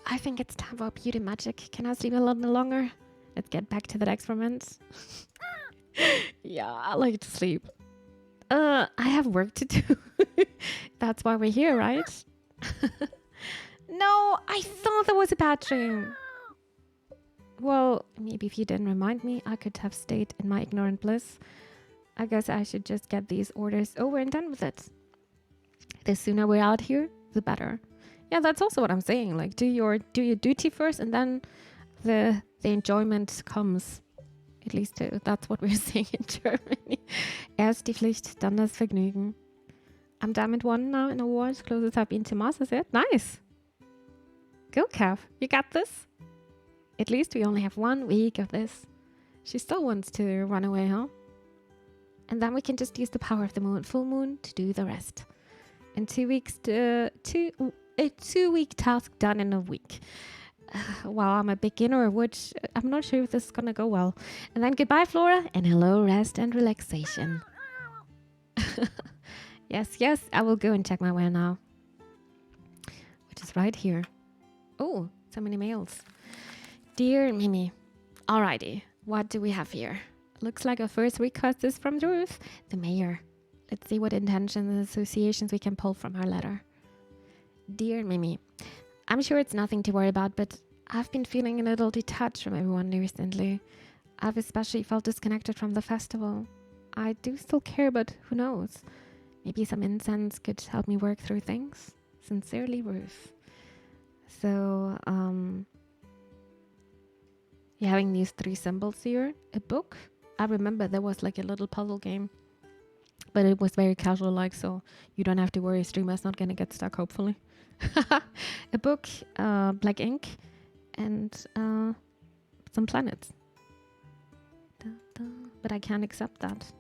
[SPEAKER 1] I think it's time for beauty magic. Can I sleep a little longer? Let's get back to that experiment. Yeah, I like to sleep. I have work to do. That's why we're here, right? No, I thought there was a bathroom. Well, maybe if you didn't remind me, I could have stayed in my ignorant bliss. I guess I should just get these orders over and done with it. The sooner we're out here, the better. Yeah, that's also what I'm saying. Like, do your duty first, and then the enjoyment comes. At least that's what we're saying in Germany. Erst die Pflicht, dann das Vergnügen. I'm Diamond 1 now in awards. Closest have been to Masters yet. Nice. Go, Cav. You got this. At least we only have 1 week of this. She still wants to run away, huh? And then we can just use the power of the moon, full moon, to do the rest. In 2 weeks, a 2-week task done in a week. Wow, I'm a beginner, which I'm not sure if this is gonna go well. And then goodbye, Flora, and hello, rest and relaxation. Yes, I will go and check my where now. Which is right here. Oh, so many mails. Dear Mimi. Alrighty, what do we have here? Looks like our first request is from Ruth, the mayor. Let's see what intentions and associations we can pull from her letter. Dear Mimi, I'm sure it's nothing to worry about, but I've been feeling a little detached from everyone recently. I've especially felt disconnected from the festival. I do still care, but who knows? Maybe some incense could help me work through things. Sincerely, Ruth. So, you're having these 3 symbols here. A book. I remember there was like a little puzzle game, but it was very casual like, so you don't have to worry. Streamer's not gonna get stuck, hopefully. A book, black ink, and some planets. But I can't accept that.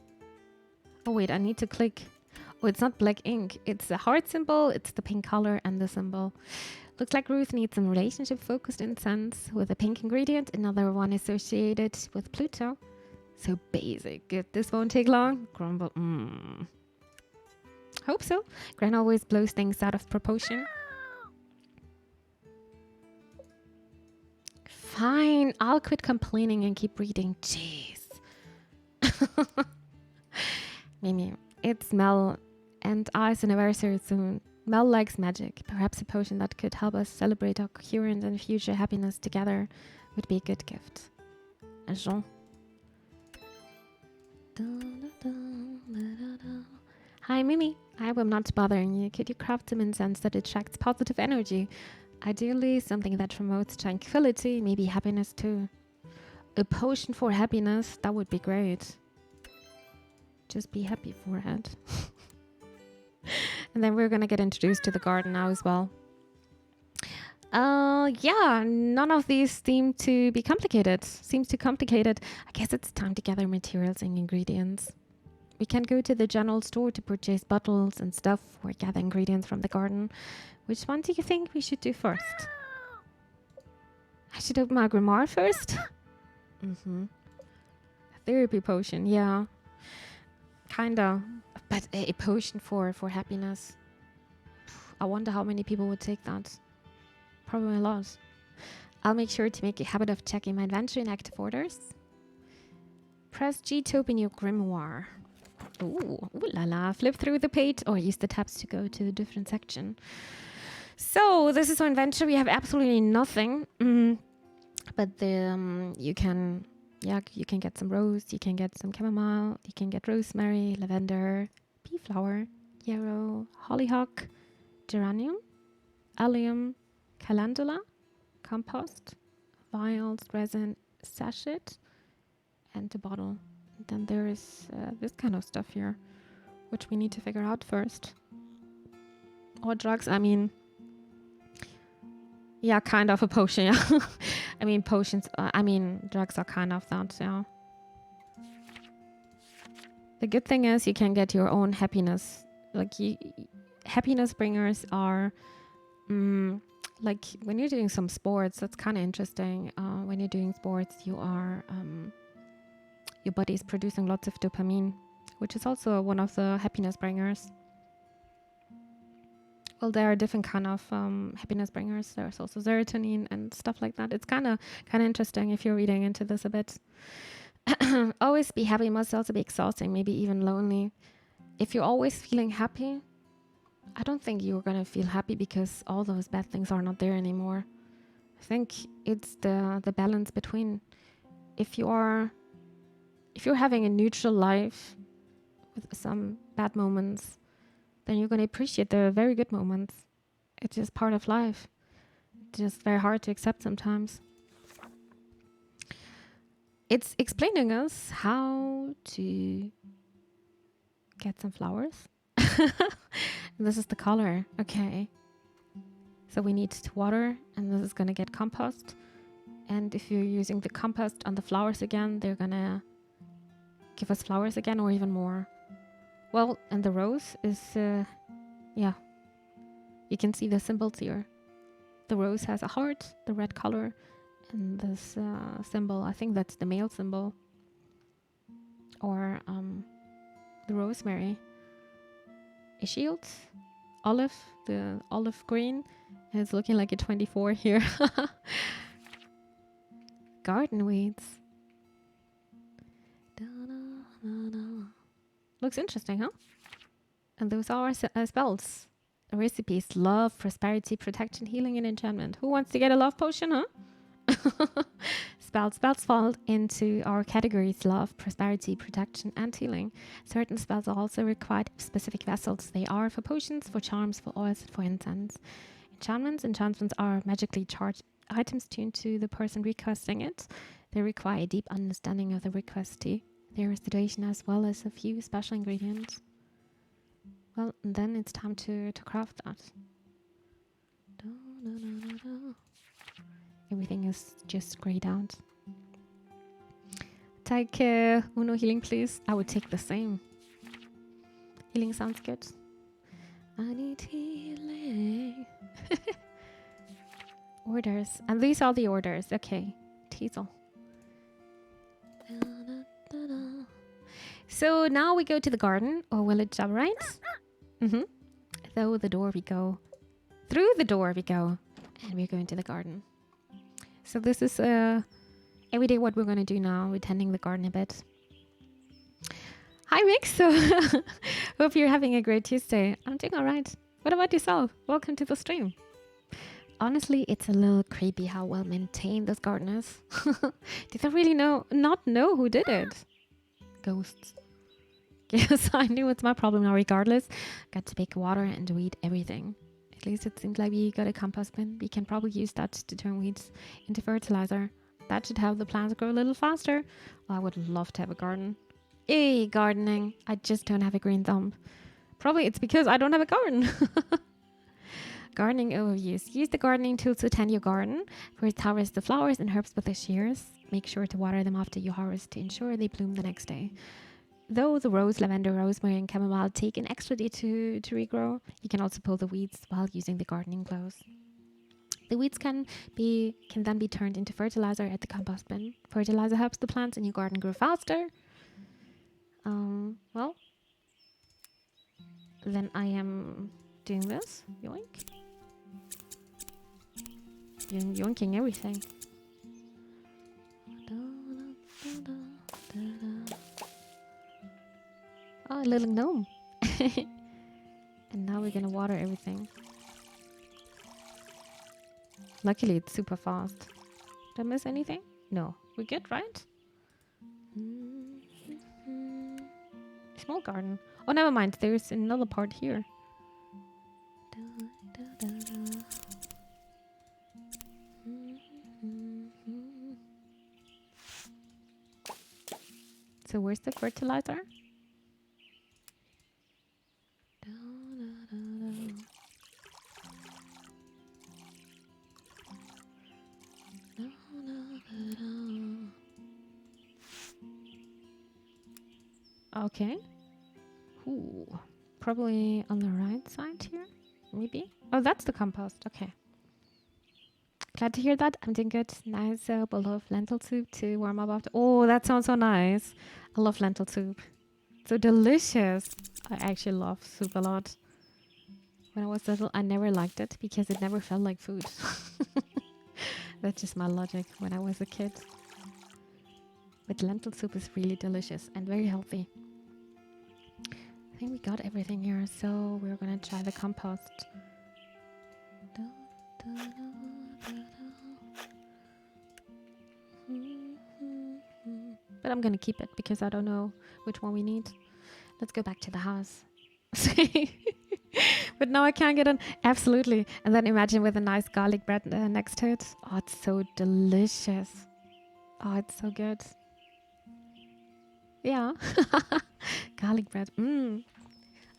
[SPEAKER 1] Oh wait, I need to click. Oh, it's not black ink. It's a heart symbol, it's the pink color and the symbol. Looks like Ruth needs some relationship-focused incense with a pink ingredient, another one associated with Pluto. So basic. Good. This won't take long. Grumble. Hope so. Gran always blows things out of proportion. Fine. I'll quit complaining and keep reading. Jeez. Mimi, It's Mel and I's anniversary soon. Mel likes magic. Perhaps a potion that could help us celebrate our current and future happiness together would be a good gift. Jean. Hi, Mimi. I will not bothering you. Could you craft some incense that attracts positive energy? Ideally, something that promotes tranquility, maybe happiness too. A potion for happiness, that would be great. Just be happy for it. And then we're gonna get introduced to the garden now as well. Yeah, none of these seem to be complicated. Seems too complicated. I guess it's time to gather materials and ingredients. We can go to the general store to purchase bottles and stuff or gather ingredients from the garden. Which one do you think we should do first? I should open my grimoire first? Mm-hmm. Therapy potion, yeah. Kinda. But a potion for happiness. I wonder how many people would take that. Probably a lot. I'll make sure to make a habit of checking my inventory and active orders. Press G to open your grimoire. Ooh la la. Flip through the page or use the tabs to go to the different section. So this is our inventory. We have absolutely nothing. But you can get some rose, you can get some chamomile, you can get rosemary, lavender, pea flower, yarrow, hollyhock, geranium, allium, calendula, compost, vials, resin, sachet, and a bottle. And then there is this kind of stuff here, which we need to figure out first. Or drugs, I mean, yeah, kind of a potion, yeah. I mean, drugs are kind of that, yeah. The good thing is you can get your own happiness. Like, happiness bringers are, like, when you're doing some sports, that's kind of interesting. When you're doing sports, you are, your body is producing lots of dopamine, which is also one of the happiness bringers. Well, there are different kind of happiness bringers. There's also serotonin and stuff like that. It's kind of interesting if you're reading into this a bit. Always be happy must also be exhausting, maybe even lonely. If you're always feeling happy, I don't think you're gonna feel happy because all those bad things are not there anymore. I think it's the balance between if you're having a neutral life with some bad moments, then you're going to appreciate the very good moments. It's just part of life. It's just very hard to accept sometimes. It's explaining us how to get some flowers. This is the color. Okay. So we need to water, and this is going to get compost. And if you're using the compost on the flowers again, they're going to give us flowers again or even more. Well, and the rose is, yeah, you can see the symbols here. The rose has a heart, the red color, and this symbol, I think that's the male symbol. Or the rosemary. A shield, olive, the olive green. And it's looking like a 24 here. Garden weeds. Looks interesting, huh? And those are spells. Recipes: love, prosperity, protection, healing, and enchantment. Who wants to get a love potion, huh? Spells fall into our categories: love, prosperity, protection, and healing. Certain spells also require specific vessels. They are for potions, for charms, for oils, and for incense. Enchantments are magically charged items tuned to the person requesting it. They require a deep understanding of the requestee, their situation, as well as a few special ingredients. Well, and then it's time to craft that. Everything is just grayed out. Take Uno healing, please. I would take the same. Healing sounds good. I need healing. Orders. And these are the orders. Okay. Teasel. So now we go to the garden, or village, right? Mm-hmm. Through the door we go. Through the door we go. And we're going to the garden. So this is every day what we're going to do now. We're tending the garden a bit. Hi, Rick. So Hope you're having a great Tuesday. I'm doing all right. What about yourself? Welcome to the stream. Honestly, it's a little creepy how well maintained this garden is. Did I really not know who did it? Ghosts. Yes, I knew it's my problem now regardless. Got to pick water and weed everything. At least it seems like we got a compost bin. We can probably use that to turn weeds into fertilizer. That should help the plants grow a little faster. Oh, I would love to have a garden. Yay, gardening. I just don't have a green thumb. Probably it's because I don't have a garden. Gardening overviews. Use the gardening tools to tend your garden. First, harvest the flowers and herbs with the shears. Make sure to water them after you harvest to ensure they bloom the next day. Though the rose, lavender, rosemary, and chamomile take an extra day to regrow, you can also pull the weeds while using the gardening gloves. The weeds can then be turned into fertilizer at the compost bin. Fertilizer helps the plants in your garden grow faster. Well, then I am doing this. Yoink. Yoinking everything. Oh, a little gnome. And now we're gonna water everything. Luckily, it's super fast. Did I miss anything? No. We're good, right? Small garden. Oh, never mind. There's another part here. So where's the fertilizer? Okay. Ooh. Probably on the right side here. Maybe. Oh, that's the compost. Okay. Glad to hear that. I'm doing good. Nice bowl of lentil soup to warm up after. Oh, that sounds so nice. I love lentil soup. So delicious. I actually love soup a lot. When I was little, I never liked it because it never felt like food. That's just my logic when I was a kid. But lentil soup is really delicious and very healthy. I think we got everything here, so we're gonna try the compost. But I'm gonna keep it because I don't know which one we need. Let's go back to the house. But now I can't get on. Absolutely. And then imagine with a nice garlic bread next to it. Oh, it's so delicious. Oh, it's so good. Yeah. Garlic bread.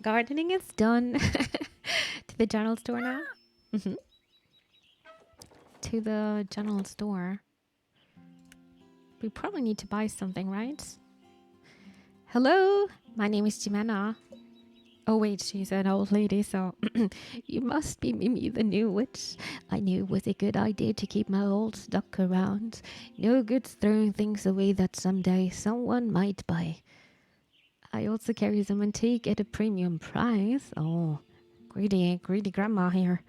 [SPEAKER 1] Gardening is done. To the general store now. To the general store. We probably need to buy something, right? Hello, my name is Jimena. Oh wait, she's an old lady, so you must be Mimi the new witch. I knew it was a good idea to keep my old duck around. No good throwing things away that someday someone might buy. I also carry some antique at a premium price. Oh, greedy grandma here.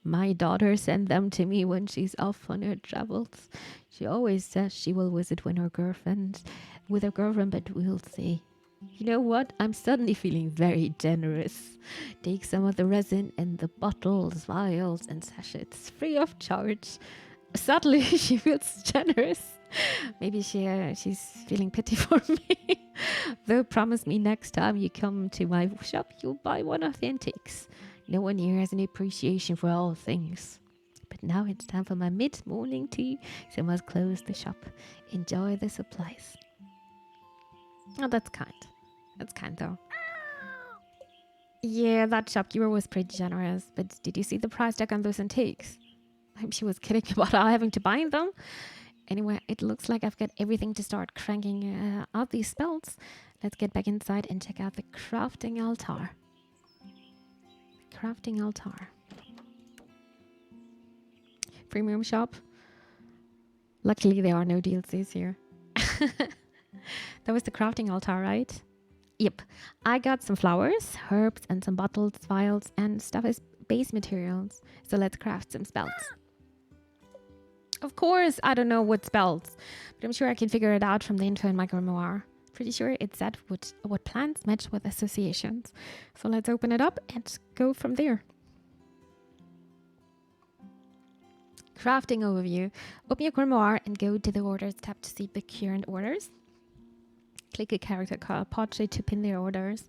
[SPEAKER 1] My daughter sent them to me when she's off on her travels. She always says she will visit with her girlfriend, but we'll see. You know what? I'm suddenly feeling very generous. Take some of the resin and the bottles, vials, and sachets free of charge. Suddenly, she feels generous. Maybe she's feeling pity for me. Though promise me next time you come to my shop, you'll buy one of the antiques. No one here has an appreciation for all things. But now it's time for my mid-morning tea, so I must close the shop. Enjoy the supplies. Oh, that's kind. That's kind, though. Yeah, that shopkeeper was pretty generous. But did you see the price tag on those antiques? I hope she was kidding about having to buy them. Anyway, it looks like I've got everything to start cranking out these spells. Let's get back inside and check out the crafting altar. Crafting altar. Premium shop. Luckily, there are no DLCs here. That was the crafting altar, right? Yep. I got some flowers, herbs, and some bottles, vials, and stuff as base materials. So let's craft some spells. Of course, I don't know what spells, but I'm sure I can figure it out from the info in my grimoire. Pretty sure it said what plants match with associations. So let's open it up and go from there. Crafting overview. Open your grimoire and go to the orders tab to see the current orders. Click a character called portrait to pin their orders.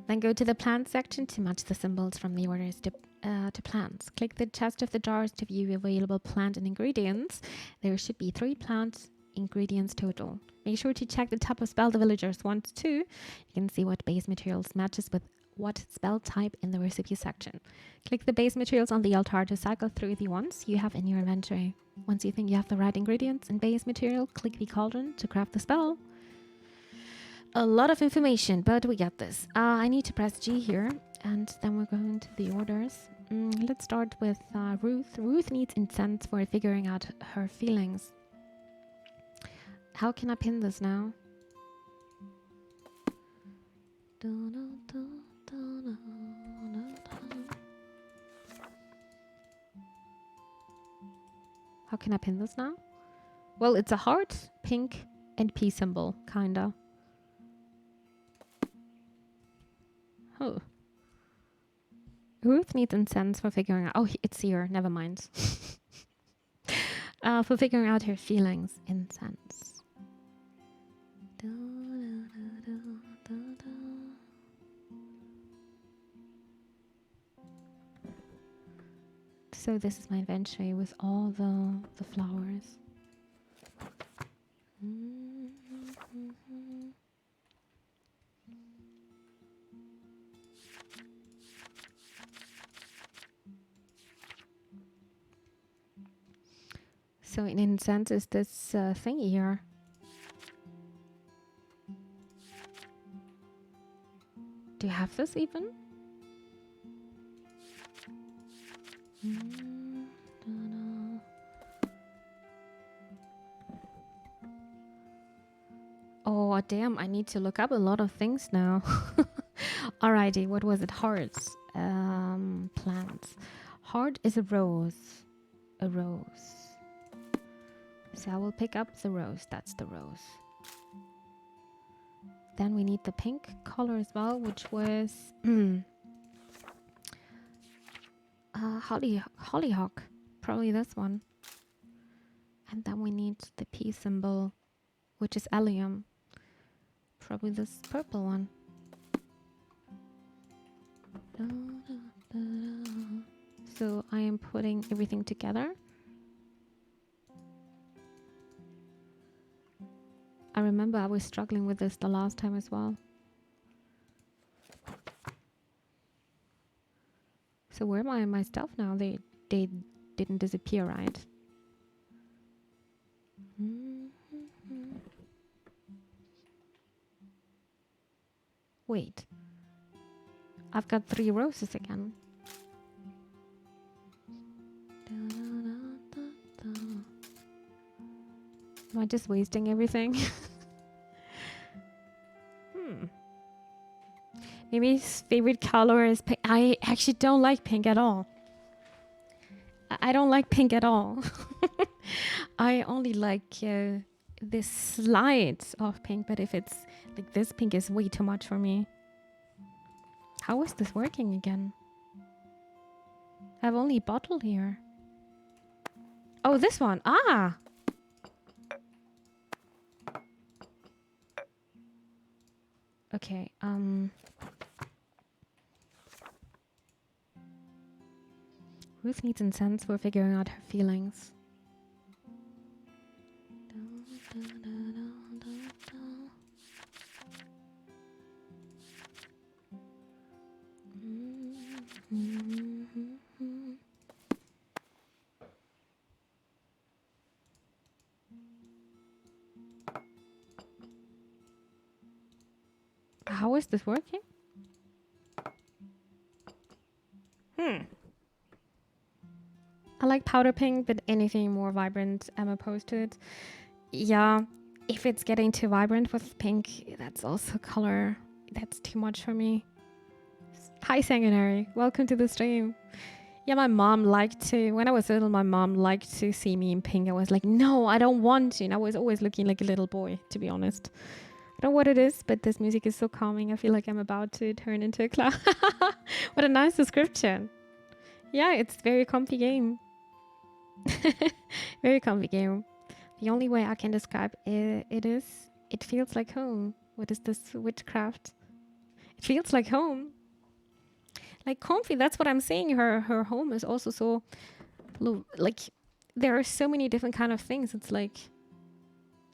[SPEAKER 1] Then go to the plant section to match the symbols from the orders to plants. Click the chest of the jars to view available plant and ingredients. There should be 3 plant ingredients total. Make sure to check the tab of spell the villagers 1 to 2. You can see what base materials matches with what spell type in the recipe section. Click the base materials on the altar to cycle through the ones you have in your inventory. Once you think you have the right ingredients and base material, click the cauldron to craft the spell. A lot of information, but we got this. I need to press G here, and then we're going to the orders. Let's start with Ruth. Ruth needs incense for figuring out her feelings. How can I pin this now? How can I pin this now? Well, it's a heart, pink, and P symbol, kinda. Oh. Ruth needs incense for figuring out... Oh, it's here. Never mind. For figuring out her feelings. Incense. So this is my inventory with all the flowers. So in incense is this thing here. Do you have this even? Oh damn, I need to look up a lot of things now. Alrighty, what was it? Hearts. Plants. Heart is a rose. A rose. So I will pick up the rose. That's the rose. Then we need the pink color as well, which was hollyhock. Probably this one. And then we need the P symbol, which is allium. Probably this purple one. So I am putting everything together. I remember I was struggling with this the last time as well. So where am my stuff now? They didn't disappear, right? Wait. I've got 3 roses again. Am I just wasting everything? Maybe his favorite color is pink. I actually don't like pink at all. I don't like pink at all. I only like this slide of pink, but if it's like this pink is way too much for me. How is this working again? I have only a bottle here. Oh, this one. Ah! Okay, Ruth needs incense for figuring out her feelings. How is this working? I like powder pink, but anything more vibrant, I'm opposed to it. Yeah, if it's getting too vibrant with pink, that's also color. That's too much for me. Hi, Sanguinary. Welcome to the stream. Yeah, my mom liked to, when I was little, my mom liked to see me in pink. I was like, no, I don't want to. And I was always looking like a little boy, to be honest. I don't know what it is, but this music is so calming. I feel like I'm about to turn into a clown. What a nice description. Yeah, it's very comfy game. Very comfy game. The only way I can describe it is, it feels like home. What is this witchcraft? It feels like home. Like comfy, that's what I'm saying. Her home is also so, like, there are so many different kind of things. It's like,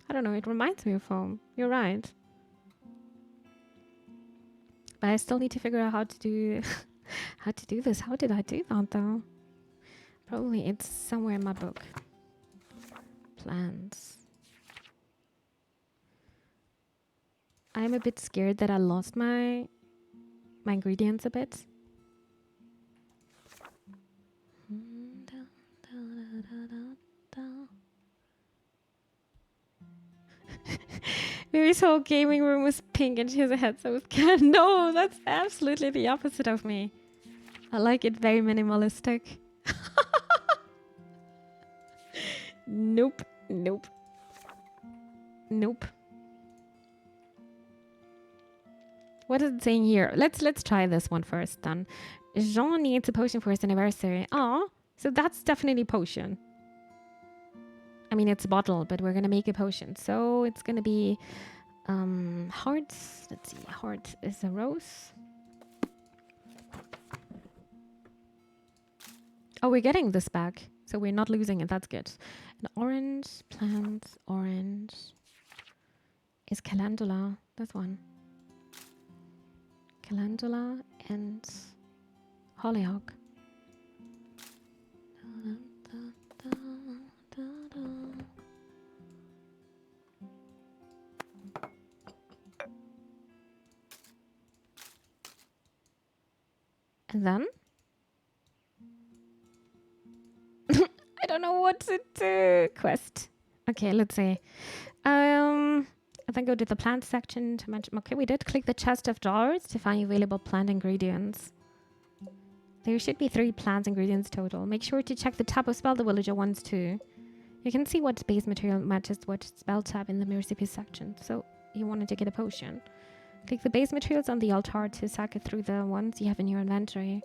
[SPEAKER 1] I don't know, it reminds me of home. You're right. But I still need to figure out how to do how to do this. How did I do that though? Probably it's somewhere in my book. Plants. I'm a bit scared that I lost my ingredients a bit. Mary's whole gaming room was pink and she has a headset with cat. No, that's absolutely the opposite of me. I like it very minimalistic. Nope. Nope. Nope. What is it saying here? Let's try this one first then. Jean needs a potion for his anniversary. Oh, so that's definitely potion. I mean, it's a bottle, but we're gonna make a potion. So it's gonna be hearts. Let's see. Heart is a rose. Oh, we're getting this back. So we're not losing it. That's good. An orange, plant, orange. Is calendula. That's one. Calendula and hollyhock. And then I don't know what to do. Quest. Okay, let's see. I then go to the plant section to mention. Okay, we did click the chest of drawers to find available plant ingredients. There should be 3 plant ingredients total. Make sure to check the tab of spell the villager ones too. You can see what base material matches what spell tab in the recipe section. So you wanted to get a potion. Click the base materials on the altar to cycle through the ones you have in your inventory.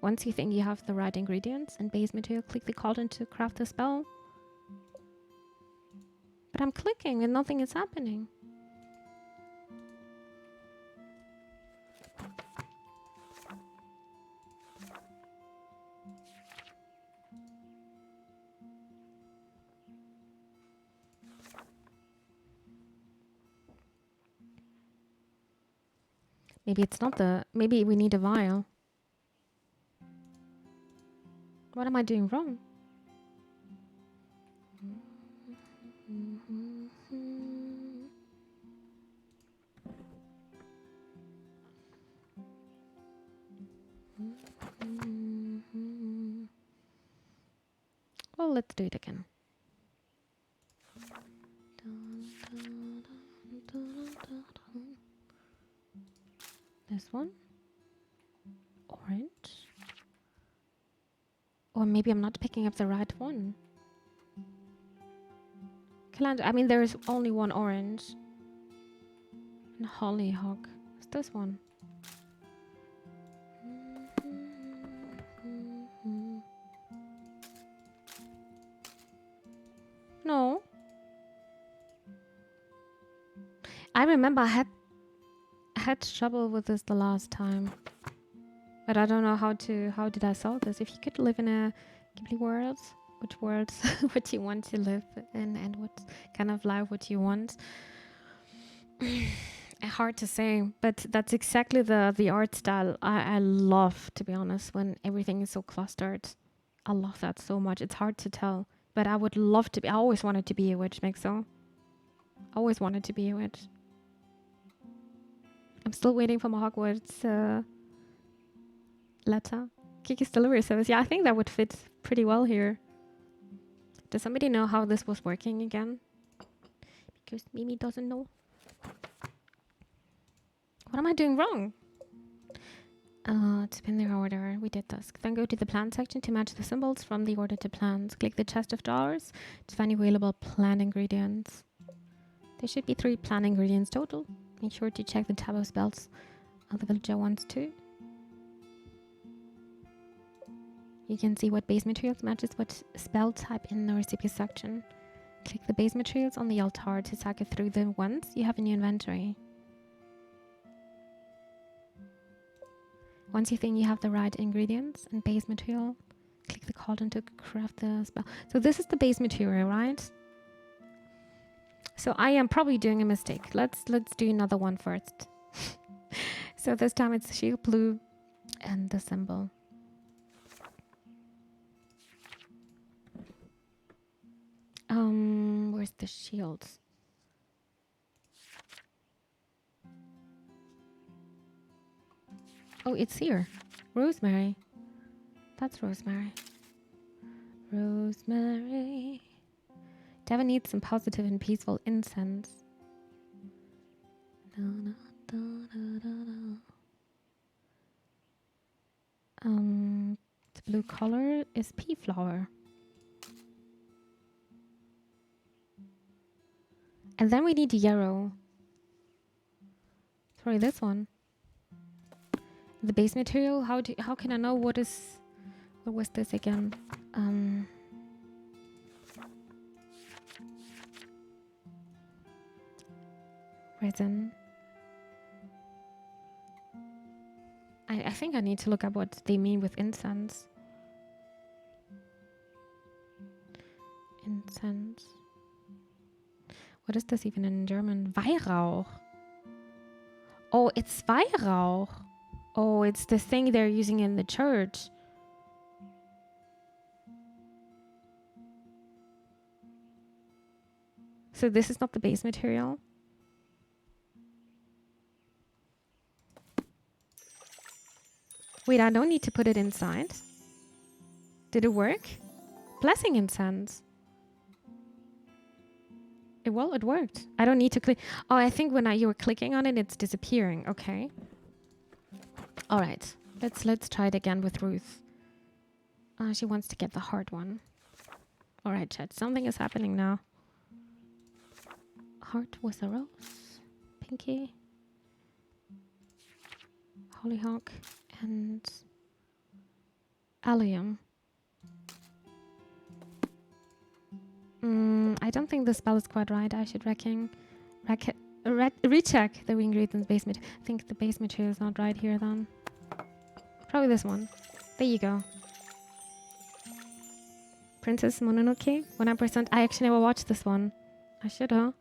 [SPEAKER 1] Once you think you have the right ingredients and base material, click the cauldron to craft the spell. But I'm clicking and nothing is happening. Maybe it's not maybe we need a vial. What am I doing wrong? Well, let's do it again. This one. Orange. Or maybe I'm not picking up the right one. I mean, there is only one orange. And hollyhock. It's this one. No. I remember I had trouble with this the last time. But I don't know how did I solve this? If you could live in a Ghibli world, which worlds would you want to live in and what kind of life would you want? Hard to say, but that's exactly the art style I love, to be honest, when everything is so clustered. I love that so much. It's hard to tell, but I would love to be. I always wanted to be a witch, Mixo. Always wanted to be a witch. I'm still waiting for my Hogwarts letter. Kiki's delivery service. Yeah, I think that would fit pretty well here. Does somebody know how this was working again? Because Mimi doesn't know. What am I doing wrong? To pin the order, we did this. Then go to the plant section to match the symbols from the order to plants. Click the chest of drawers to find available plant ingredients. There should be 3 plant ingredients total. Make sure to check the tab of spells of the villager wants too. You can see what base materials matches what spell type in the recipe section. Click the base materials on the altar to cycle through the ones you have in your inventory. Once you think you have the right ingredients and base material, click the cauldron to craft the spell. So this is the base material, right? So I am probably doing a mistake. Let's do another one first. So this time it's shield blue and the symbol. Where's the shield? Oh, it's here. Rosemary. That's rosemary. Rosemary. Devin needs some positive and peaceful incense. The blue color is pea flower. And then we need yarrow. Sorry, this one. The base material. How can I know what was this again? Resin. I think I need to look up what they mean with incense. Incense. What is this even in German? Weihrauch. Oh, it's Weihrauch. Oh, it's the thing they're using in the church. So this is not the base material. Wait, I don't need to put it inside. Did it work? Blessing incense. It worked. I don't need to click. Oh, I think when you were clicking on it, it's disappearing. Okay. All right. Let's try it again with Ruth. She wants to get the hard one. All right, chat. Something is happening now. Heart with a rose. Pinky. Hollyhock. And allium. I don't think the spell is quite right. I should recheck the ingredients base material. I think the base material is not right here then. Probably this one. There you go. Princess Mononoke, 100%. I actually never watched this one. I should, huh?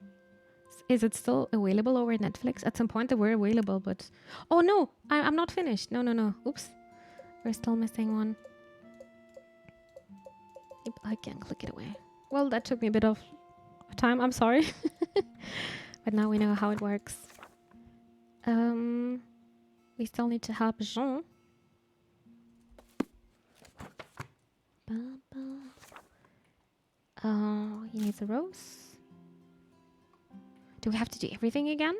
[SPEAKER 1] Is it still available over Netflix? At some point they were available, but... Oh no! I'm not finished. No. Oops. We're still missing one. Yep, I can't click it away. Well, that took me a bit of time. I'm sorry. But now we know how it works. We still need to help Jean. He needs a rose. Do we have to do everything again?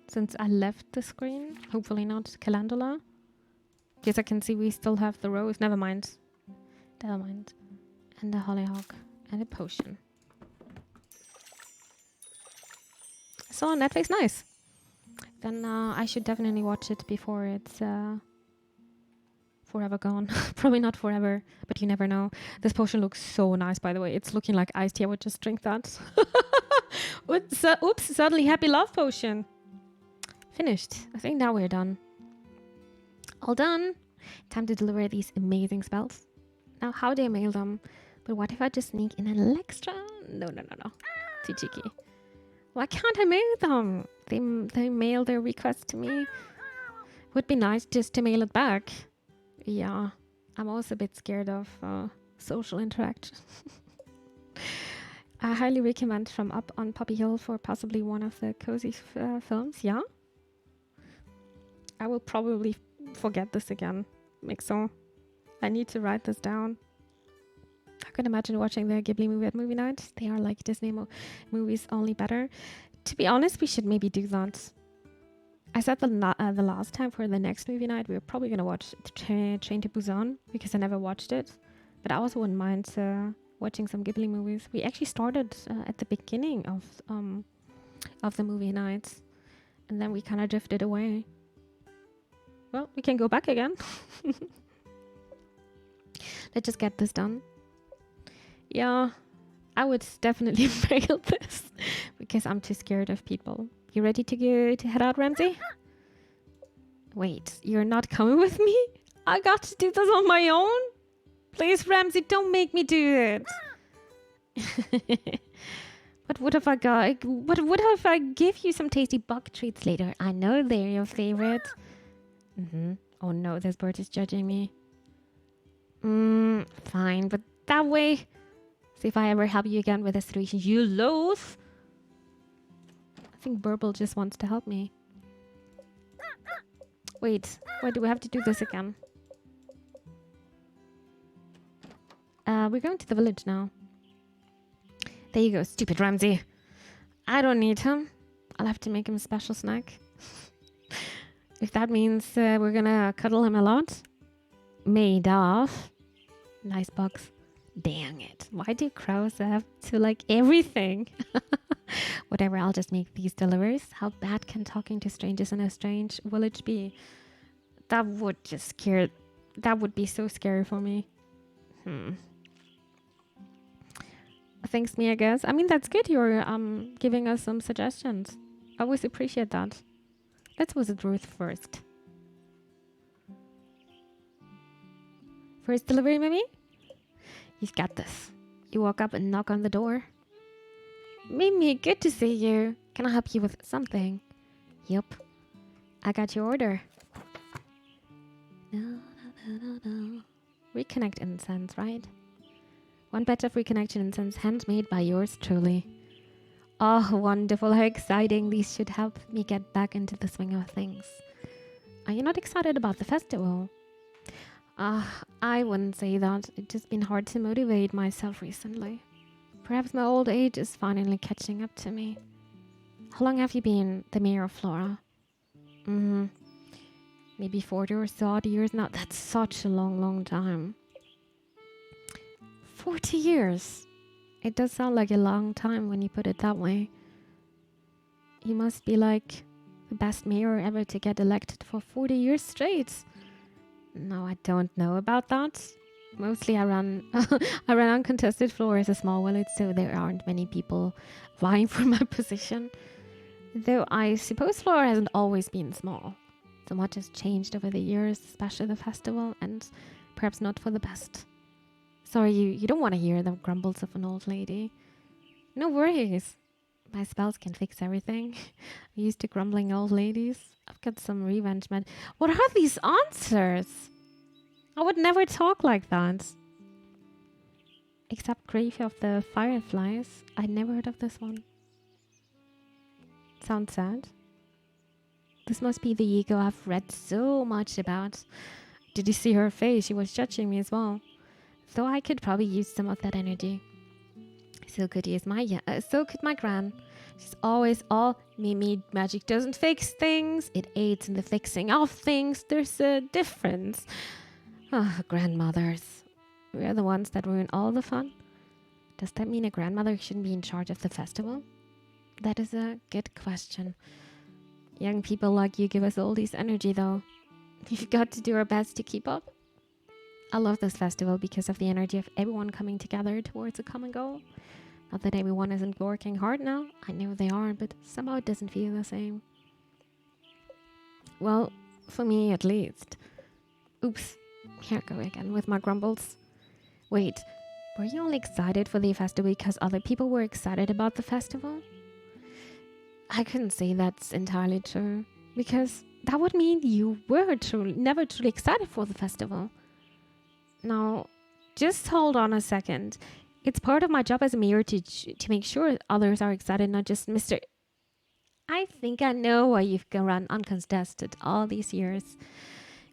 [SPEAKER 1] Since I left the screen. Hopefully not calendula. Yes, I can see we still have the rose. Never mind. And a hollyhock. And a potion. So on Netflix, nice. Then I should definitely watch it before it's forever gone. Probably not forever, but you never know. This potion looks so nice, by the way. It's looking like iced tea. I would just drink that. Oops, suddenly happy love potion. Finished. I think now we're done. All done. Time to deliver these amazing spells. Now, how do I mail them? But what if I just sneak in an extra? No. Too cheeky. Why can't I mail them? They mail their request to me. Would be nice just to mail it back. Yeah, I'm also a bit scared of social interaction. I highly recommend From Up on Poppy Hill for possibly one of the cozy films. Yeah, I will probably forget this again. So I need to write this down. I can imagine watching the Ghibli movie at movie night. They are like Disney movies, only better. To be honest, we should maybe do that. I said the last time for the next movie night, we were probably going to watch Train to Busan because I never watched it. But I also wouldn't mind watching some Ghibli movies. We actually started at the beginning of the movie nights, and then we kind of drifted away. Well, we can go back again. Let's just get this done. Yeah, I would definitely fail this because I'm too scared of people. You ready to head out, Ramsey? Wait, you're not coming with me? I got to do this on my own? Please, Ramsey, don't make me do it. But what if I give you some tasty bug treats later? I know they're your favorite. Oh no, this bird is judging me. Fine, but that way, so if I ever help you again with a situation you loathe, I think Burble just wants to help me. Wait, why do we have to do this again? We're going to the village now. There you go, stupid Ramsey. I don't need him. I'll have to make him a special snack. If that means we're gonna cuddle him a lot. Made of nice bugs. Dang it. Why do crows have to like everything? Whatever, I'll just make these deliveries. How bad can talking to strangers in a strange village be? That would be so scary for me. Thanks, me, I guess. I mean, that's good you're giving us some suggestions. I always appreciate that. Let's visit Ruth first. First delivery, Mimi? You've got this. You walk up and knock on the door. Mimi, good to see you. Can I help you with something? Yup. I got your order. No. Reconnect incense, right? One batch of reconnection incense handmade by yours truly. Oh, wonderful. How exciting. These should help me get back into the swing of things. Are you not excited about the festival? I wouldn't say that. It's just been hard to motivate myself recently. Perhaps my old age is finally catching up to me. How long have you been the mayor of Flora? Maybe 40 or so odd years now. That's such a long time. 40 years. It does sound like a long time when you put it that way. You must be like the best mayor ever to get elected for 40 years straight. No, I don't know about that. Mostly I run uncontested. Flora is a small village, so there aren't many people vying for my position. Though I suppose Flora hasn't always been small. So much has changed over the years, especially the festival, and perhaps not for the best. Sorry, you don't want to hear the grumbles of an old lady. No worries. My spells can fix everything. I'm used to grumbling old ladies. I've got some revenge, man. What are these answers? I would never talk like that. Except Grave of the Fireflies. I'd never heard of this one. Sounds sad. This must be the ego I've read so much about. Did you see her face? She was judging me as well. Though I could probably use some of that energy. So could my gran. She's always all Mimi. Magic doesn't fix things. It aids in the fixing of things. There's a difference. Grandmothers. We're the ones that ruin all the fun. Does that mean a grandmother shouldn't be in charge of the festival? That is a good question. Young people like you give us all this energy though. We've got to do our best to keep up. I love this festival because of the energy of everyone coming together towards a common goal. Not that everyone isn't working hard now. I know they are, but somehow it doesn't feel the same. Well, for me at least. Oops, here I go again with my grumbles. Wait, were you only excited for the festival because other people were excited about the festival? I couldn't say that's entirely true, because that would mean you were never truly excited for the festival. Now, just hold on a second. It's part of my job as a mayor to make sure others are excited, not just Mr. I think I know why you've run uncontested all these years.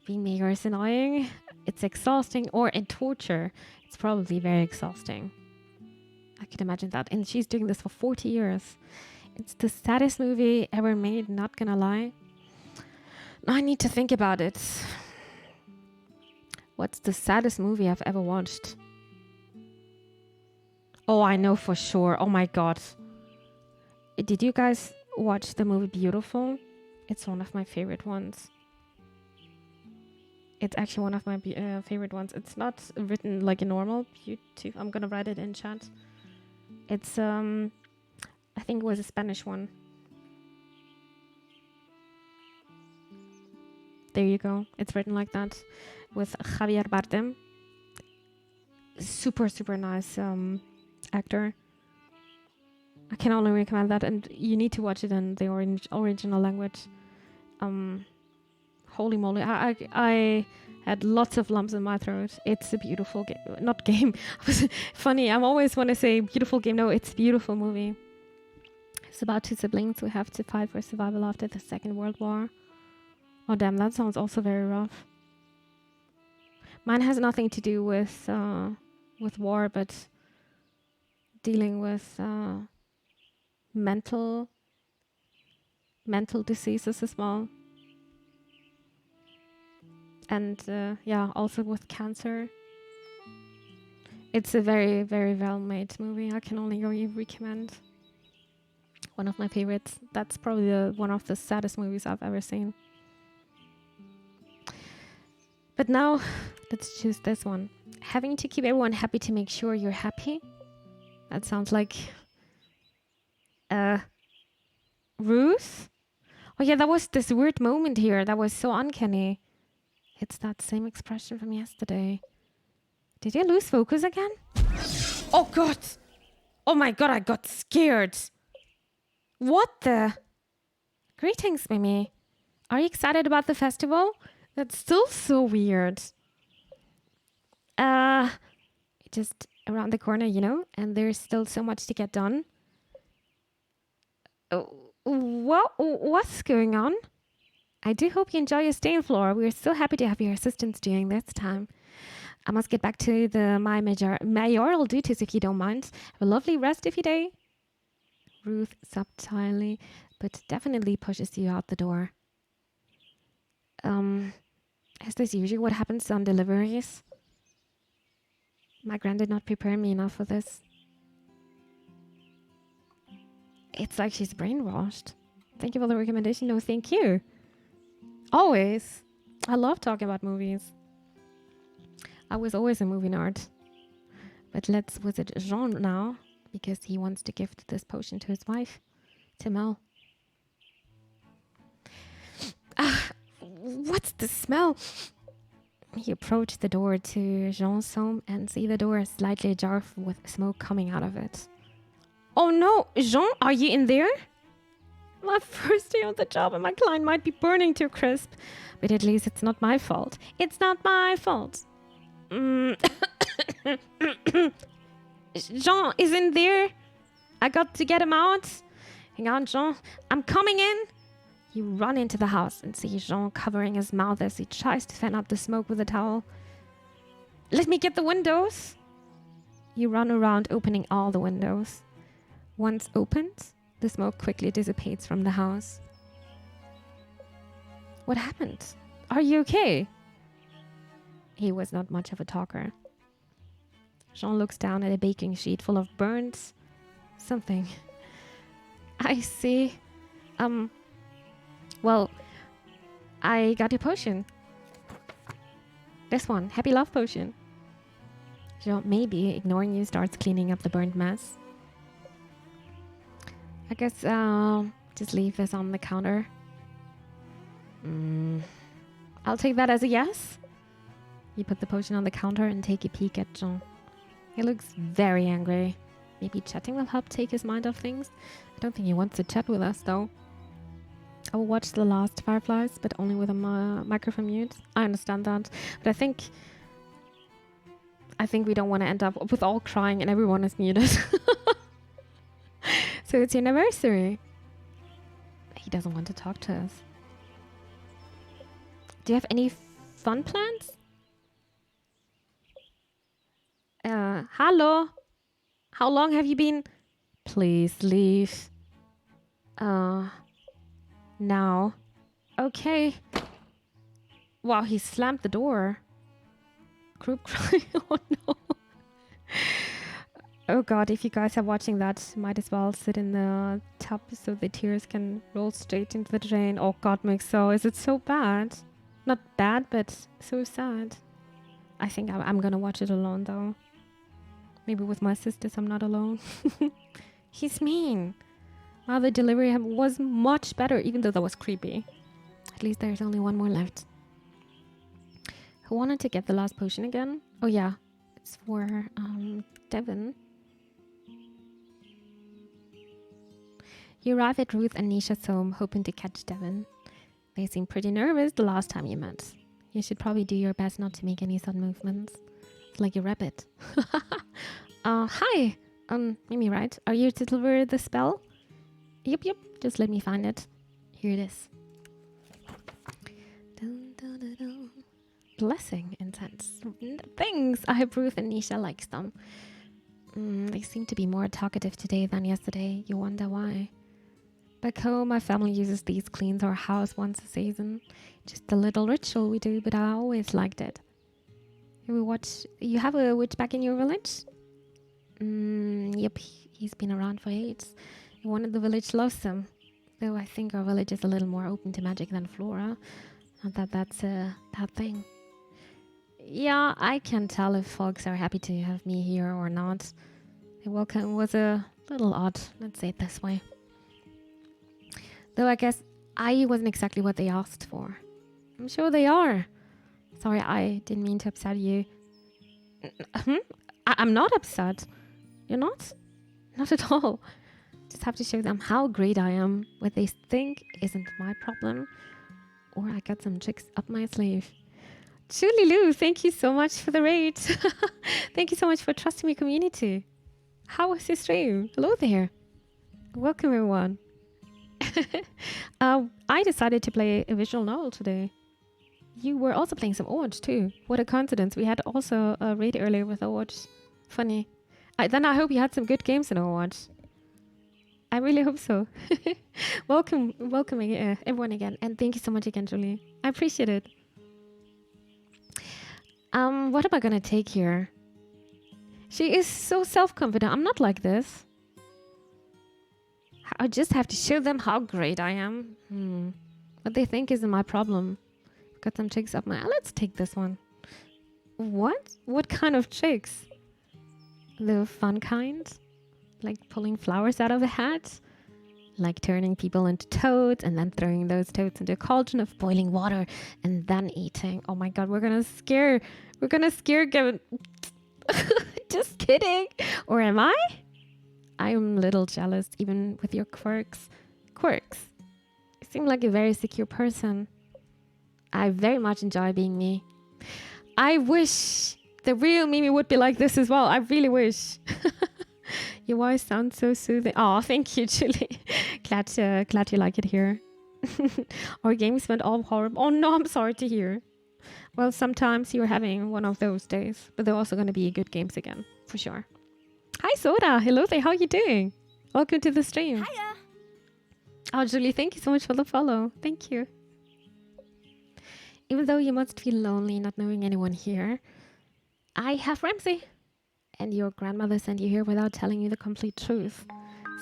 [SPEAKER 1] Being mayor is annoying. It's exhausting, or in torture. It's probably very exhausting. I could imagine that. And she's doing this for 40 years. It's the saddest movie ever made, not gonna lie. I need to think about it. What's the saddest movie I've ever watched? Oh, I know for sure. Oh my god. Did you guys watch the movie Beautiful? It's one of my favorite ones. It's actually one of my favorite ones. It's not written like a normal beauty. I'm gonna write it in chat. It's I think it was a Spanish one. There you go. It's written like that with Javier Bardem. Super, super nice actor. I can only recommend that, and you need to watch it in the original language. Holy moly! I had lots of lumps in my throat. It's a beautiful game, not game. Funny. I always want to say beautiful game. No, it's a beautiful movie. It's about two siblings who have to fight for survival after the Second World War. Oh damn, that sounds also very rough. Mine has nothing to do with war, but dealing with mental diseases as well. And yeah, also with cancer. It's a very, very well-made movie. I can only really recommend. One of my favorites. That's probably one of the saddest movies I've ever seen. But now, let's choose this one. Having to keep everyone happy to make sure you're happy. That sounds like Ruth? Oh yeah, that was this weird moment here. That was so uncanny. It's that same expression from yesterday. Did you lose focus again? Oh god! Oh my god, I got scared. What the? Greetings, Mimi. Are you excited about the festival? That's still so weird. Just around the corner, you know, and there's still so much to get done. What's going on? I do hope you enjoy your stay in Flora. We're so happy to have your assistance during this time. I must get back to my mayoral duties if you don't mind. Have a lovely rest of your day. Ruth subtly, but definitely pushes you out the door. Is this usually what happens on deliveries? My grand did not prepare me enough for this. It's like she's brainwashed. Thank you for the recommendation. No, thank you. Always. I love talking about movies. I was always a movie nerd. But let's visit Jean now, because he wants to gift this potion to his wife, to Mel. What's the smell? He approached the door to Jean's home and see the door slightly ajar with smoke coming out of it. Oh no, Jean, are you in there? My first day on the job and my client might be burning to a crisp. But at least it's not my fault. It's not my fault. Jean is in there. I got to get him out. Hang on, Jean. I'm coming in. You run into the house and see Jean covering his mouth as he tries to fan out the smoke with a towel. Let me get the windows. You run around opening all the windows. Once opened, the smoke quickly dissipates from the house. What happened? Are you okay? He was not much of a talker. Jean looks down at a baking sheet full of burnt something. I see. Well, I got a potion. This one, Happy Love Potion. Jean, maybe, ignoring you, starts cleaning up the burnt mess. I guess I'll just leave this on the counter. I'll take that as a yes. You put the potion on the counter and take a peek at Jean. He looks very angry. Maybe chatting will help take his mind off things. I don't think he wants to chat with us, though. I will watch the last Fireflies, but only with a microphone mute. I understand that. But I think we don't want to end up with all crying and everyone is muted. So it's your anniversary. He doesn't want to talk to us. Do you have any fun plans? Hello? How long have you been? Please leave. Now. Okay. Wow, he slammed the door. Group cry. Oh no. Oh god, if you guys are watching that, might as well sit in the tub so the tears can roll straight into the drain. Oh god, Mixo, is it so bad? Not bad, but so sad. I think I'm gonna watch it alone though. Maybe with my sisters, I'm not alone. He's mean. Wow, the delivery was much better, even though that was creepy. At least there's only one more left. Who wanted to get the last potion again? Oh yeah, it's for Devin. You arrive at Ruth and Nisha's home, hoping to catch Devin. They seemed pretty nervous the last time you met. You should probably do your best not to make any sudden movements. It's like a rabbit. Hi. Mimi, right? Are you to deliver the spell? Yep. Just let me find it. Here it is. Dun, dun, dun, dun. Blessing incense. Thanks. I hope Ruth and Nisha likes them. They seem to be more talkative today than yesterday. You wonder why. Back home, my family uses these, cleans our house once a season. Just a little ritual we do, but I always liked it. You have a witch back in your village? Yep, he's been around for ages. One in the village loves him. Though I think our village is a little more open to magic than Flora. Not that that's a bad thing. Yeah, I can tell if folks are happy to have me here or not. The welcome was a little odd, let's say it this way. Though I guess I wasn't exactly what they asked for. I'm sure they are. Sorry, I didn't mean to upset you. I'm not upset. You're not? Not at all. Just have to show them how great I am. What they think isn't my problem. Or I got some tricks up my sleeve. Julie Lou, thank you so much for the raid. Thank you so much for trusting me, community. How was your stream? Hello there. Welcome, everyone. I decided to play a visual novel today. You were also playing some Overwatch too. What a coincidence. We had also a raid earlier with Overwatch. Funny. Then I hope you had some good games in Overwatch. I really hope so. welcome everyone again. And thank you so much again, Julie. I appreciate it. What am I gonna take here? She is so self-confident. I'm not like this. I just have to show them how great I am. What they think isn't my problem. Got some tricks up my... Let's take this one. What? What kind of tricks? The fun kind? Like pulling flowers out of a hat? Like turning people into toads and then throwing those toads into a cauldron of boiling water and then eating. Oh my god, we're gonna scare Gavin. Just kidding. Or am I? I'm a little jealous, even with your quirks. Quirks. You seem like a very secure person. I very much enjoy being me. I wish the real Mimi would be like this as well. I really wish. Your voice sounds so soothing. Oh, thank you, Julie. Glad you like it here. Our games went all horrible. Oh no, I'm sorry to hear. Well, sometimes you're having one of those days, but they're also going to be good games again, for sure. Hi, Soda. Hello there. How are you doing? Welcome to the stream.
[SPEAKER 3] Hiya.
[SPEAKER 1] Oh, Julie, thank you so much for the follow. Thank you. Even though you must feel lonely not knowing anyone here, I have Ramsey. And your grandmother sent you here without telling you the complete truth.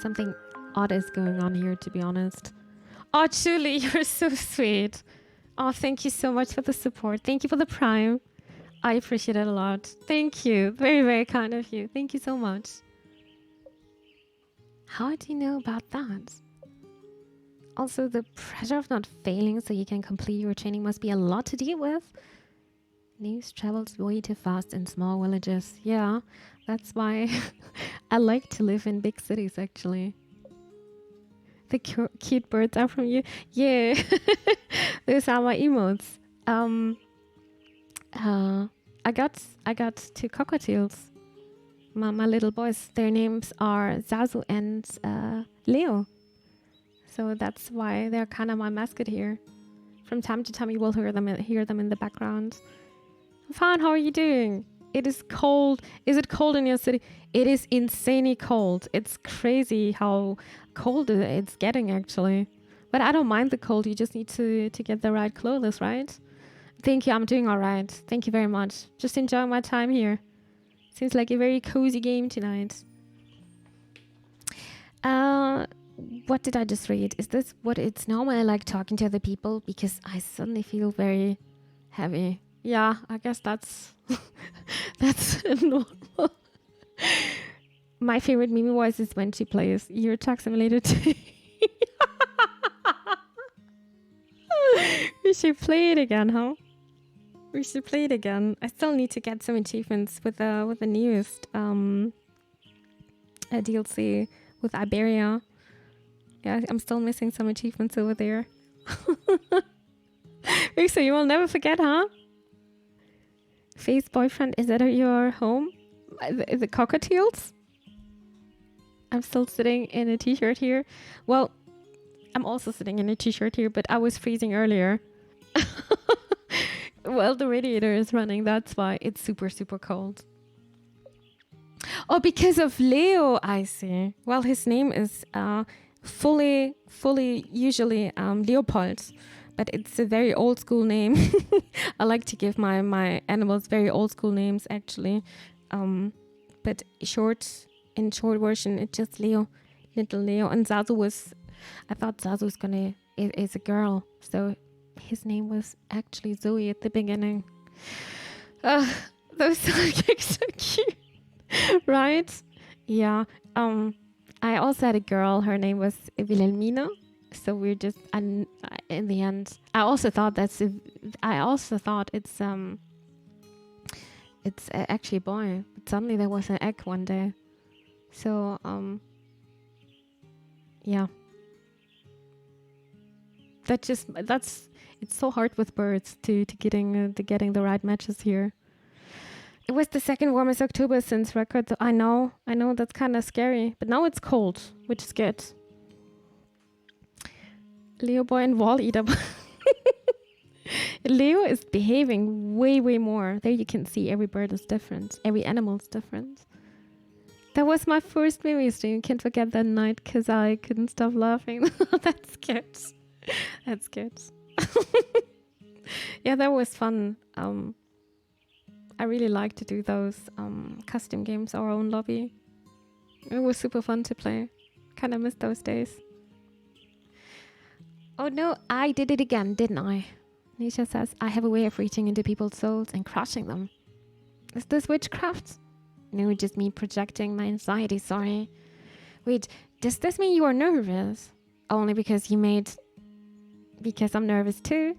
[SPEAKER 1] Something odd is going on here, to be honest. Oh, Julie, you're so sweet. Oh, thank you so much for the support. Thank you for the prime. I appreciate it a lot. Thank you. Very, very kind of you. Thank you so much. How do you know about that? Also, the pressure of not failing so you can complete your training must be a lot to deal with. News travels way too fast in small villages. Yeah, that's why I like to live in big cities, actually. The cute birds are from you. Yeah, those are my emotes. I got two cockatiels. My little boys. Their names are Zazu and Leo. So that's why they're kind of my mascot here. From time to time, you will hear them in the background. Fine, how are you doing? It is cold. Is it cold in your city? It is insanely cold. It's crazy how cold it's getting, actually. But I don't mind the cold. You just need to get the right clothes, right? Thank you. I'm doing all right. Thank you very much. Just enjoying my time here. Seems like a very cozy game tonight. Uh, what did I just read? Is this what it's normally like talking to other people? Because I suddenly feel very heavy. Yeah, I guess that's that's normal. My favorite meme voice is when she plays Euro Truck Simulator 2. We should play it again, huh? We should play it again. I still need to get some achievements with the newest DLC with Iberia. Yeah, I'm still missing some achievements over there. So you will never forget, huh? Face boyfriend, is that your home? The cockatiels? I'm still sitting in a t-shirt here. Well, I'm also sitting in a t-shirt here, but I was freezing earlier. Well, the radiator is running. That's why it's super, super cold. Oh, because of Leo, I see. Well, his name is fully usually Leopold, but it's a very old school name. I like to give my animals very old school names, actually. But in short version, it's just Leo, little Leo. And I thought Zazu is a girl, so his name was actually Zoe at the beginning. Those are like so cute. Right? Yeah. I also had a girl. Her name was Wilhelmina. So we're just in the end. I also thought it's actually a boy. But suddenly there was an egg one day. So yeah. It's so hard with birds to getting the right matches here. It was the second warmest October since record. I know, that's kind of scary. But now it's cold, which is good. Leo boy and wall eater. Leo is behaving way, way more. There you can see every bird is different. Every animal is different. That was my first memory stream. Can't forget that night because I couldn't stop laughing. That's good. That's good. Yeah, that was fun. I really like to do those custom games, our own lobby. It was super fun to play. Kind of miss those days. Oh no, I did it again, didn't I? Nisha says, I have a way of reaching into people's souls and crushing them. Is this witchcraft? No, just me projecting my anxiety, sorry. Wait, does this mean you are nervous? Only because I'm nervous too?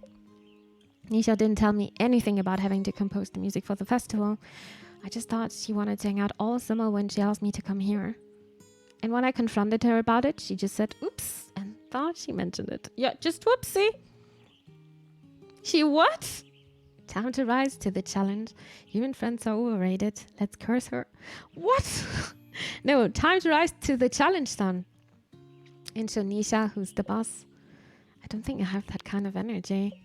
[SPEAKER 1] Nisha didn't tell me anything about having to compose the music for the festival. I just thought she wanted to hang out all summer when she asked me to come here. And when I confronted her about it, she just said, oops, and thought she mentioned it. Yeah, just whoopsie. She what? Time to rise to the challenge. Human friends are overrated. Let's curse her. What? No, time to rise to the challenge, son. And show Nisha who's the boss. I don't think I have that kind of energy.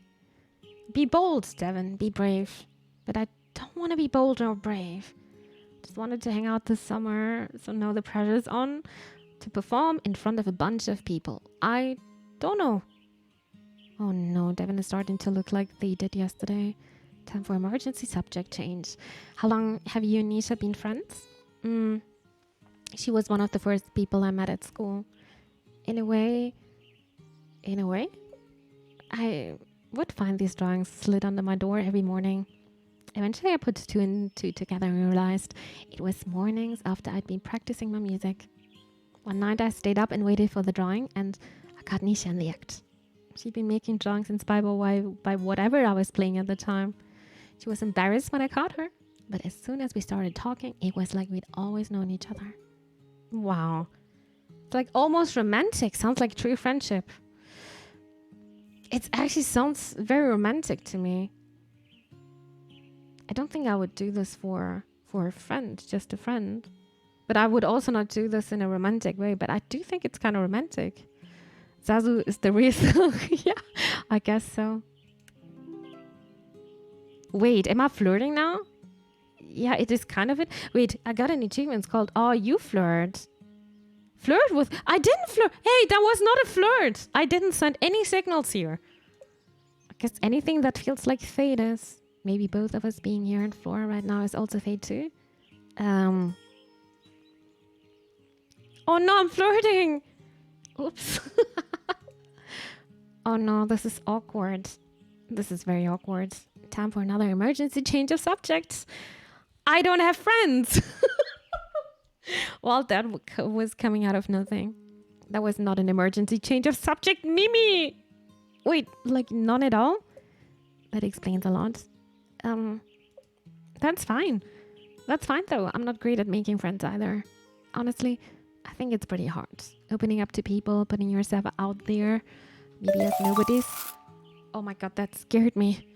[SPEAKER 1] Be bold, Devin. Be brave. But I don't want to be bold or brave. Just wanted to hang out this summer, so now the pressure's on to perform in front of a bunch of people. I don't know. Oh no, Devin is starting to look like they did yesterday. Time for emergency subject change. How long have you and Nisha been friends? She was one of the first people I met at school. In a way, I would find these drawings slid under my door every morning. Eventually I put two and two together and realized it was mornings after I'd been practicing my music. One night I stayed up and waited for the drawing, and I caught Nisha in the act. She'd been making drawings inspired by whatever I was playing at the time. She was embarrassed when I caught her, but as soon as we started talking, it was like we'd always known each other. Wow. It's like almost romantic. Sounds like true friendship. It actually sounds very romantic to me. I don't think I would do this for a friend, just a friend. But I would also not do this in a romantic way, but I do think it's kind of romantic. Zazu is the real yeah, I guess so. Wait, am I flirting now? Yeah, it is kind of it. Wait, I got an achievement. It's called, oh, you flirt. Flirt with... I didn't flirt. Hey, that was not a flirt. I didn't send any signals here. I guess anything that feels like fate is. Maybe both of us being here in Flora right now is also fate too. Oh, Oh no, I'm flirting. Oops. Oh no, this is awkward. This is very awkward. Time for another emergency change of subjects. I don't have friends. Well, that was coming out of nothing. That was not an emergency change of subject, Mimi. Wait, like none at all? That explains a lot. That's fine. That's fine though. I'm not great at making friends either. Honestly, I think it's pretty hard. Opening up to people, putting yourself out there, maybe as nobodies. Oh my god, that scared me.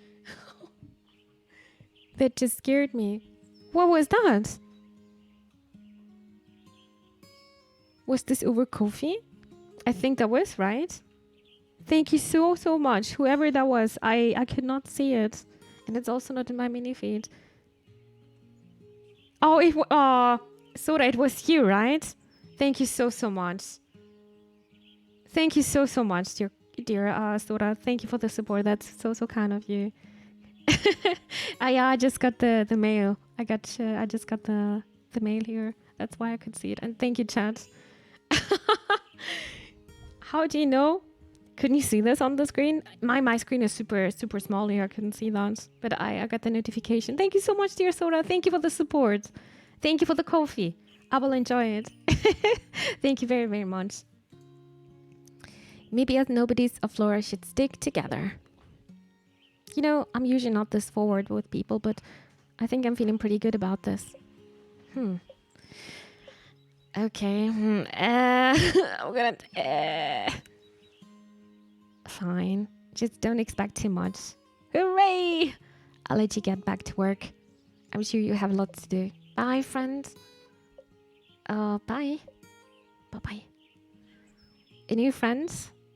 [SPEAKER 1] That just scared me. What was that? Was this over coffee? I think that was, right? Thank you so much. Whoever that was, I could not see it. And it's also not in my mini feed. Oh, Soda, it was you, right? Thank you so much. Thank you so much, dear Soda. Thank you for the support. That's so kind of you. Yeah, I just got the mail. I just got the mail here. That's why I could see it. And thank you, chat. How do you know? Couldn't you see this on the screen? My screen is super small here. I couldn't see that. But I got the notification. Thank you so much, dear Soda. Thank you for the support. Thank you for the coffee. I will enjoy it. Thank you very much. Maybe as nobodies of Flora should stick together. You know, I'm usually not this forward with people, but I think I'm feeling pretty good about this. Okay. I'm gonna... Fine. Just don't expect too much. Hooray! I'll let you get back to work. I'm sure you have lots to do. Bye, friends. Bye. Bye-bye. A new friend?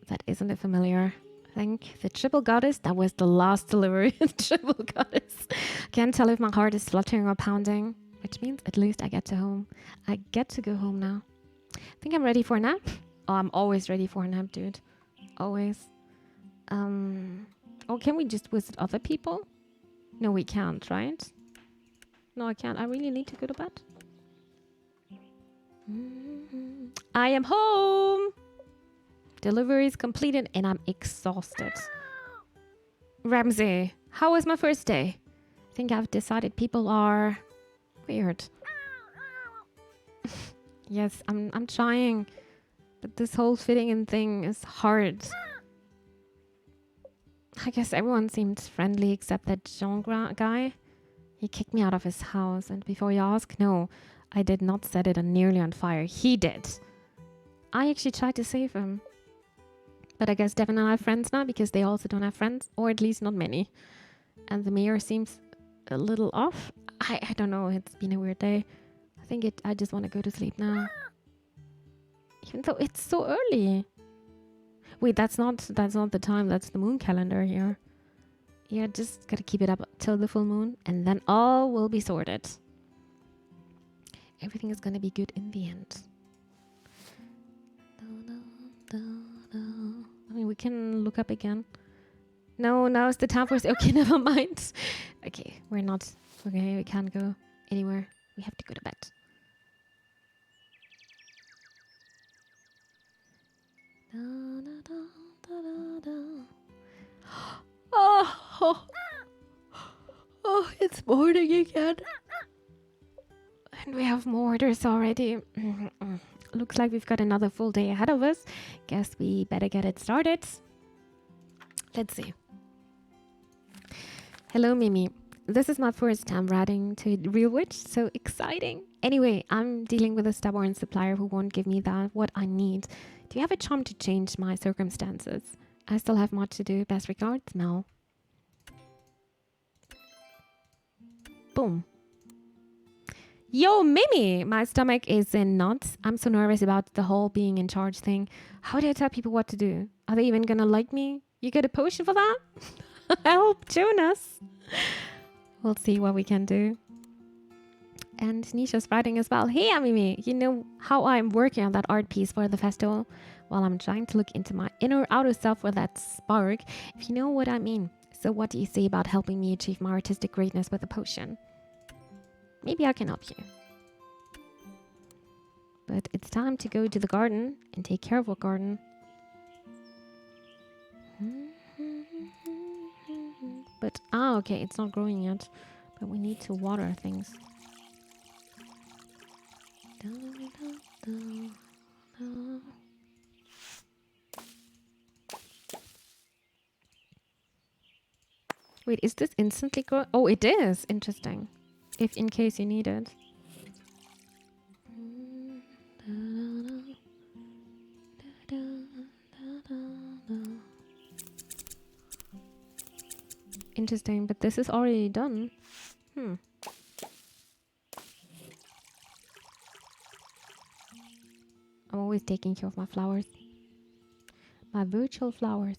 [SPEAKER 1] That isn't a familiar. I think the triple goddess, that was the last delivery. Triple goddess. Can't tell if my heart is fluttering or pounding. Which means at least I get to home. I get to go home now. I think I'm ready for a nap. Oh, I'm always ready for a nap, dude. Always. Oh, can we just visit other people? No, we can't, right? No, I can't. I really need to go to bed. I am home. Delivery is completed and I'm exhausted. Ramsey, how was my first day? I think I've decided people are weird. Yes, I'm trying. But this whole fitting in thing is hard. I guess everyone seemed friendly except that Jean guy. He kicked me out of his house, and before you ask, no, I did not set it nearly on fire. He did. I actually tried to save him. But I guess Devin and I are friends now because they also don't have friends, or at least not many. And the mayor seems a little off. I don't know, it's been a weird day. I just want to go to sleep now. Even though it's so early. Wait, that's not the time, that's the moon calendar here. Yeah, just gotta keep it up till the full moon and then all will be sorted. Everything is gonna be good in the end. I mean, we can look up again. No, now it's the time for... Okay, never mind. Okay, we're not... Okay, we can't go anywhere. We have to go to bed. Oh, it's morning again. And we have more orders already. Looks like we've got another full day ahead of us. Guess we better get it started. Let's see. Hello, Mimi. This is my first time writing to Real Witch, so exciting. Anyway, I'm dealing with a stubborn supplier who won't give me what I need. Do you have a charm to change my circumstances? I still have much to do. Best regards, Mel. Boom. Yo, Mimi! My stomach is in knots. I'm so nervous about the whole being in charge thing. How do I tell people what to do? Are they even gonna like me? You get a potion for that? Help, Jonas! We'll see what we can do. And Nisha's writing as well. Hey, Mimi! You know how I'm working on that art piece for the festival? Well, I'm trying to look into my inner outer self for that spark, if you know what I mean. So what do you say about helping me achieve my artistic greatness with a potion? Maybe I can help you. But it's time to go to the garden and take care of our garden. But, okay, it's not growing yet. But we need to water things. Wait, is this instantly grow? Oh, it is. Interesting. If in case you need it. Interesting, but this is already done. I'm always taking care of my flowers. My virtual flowers.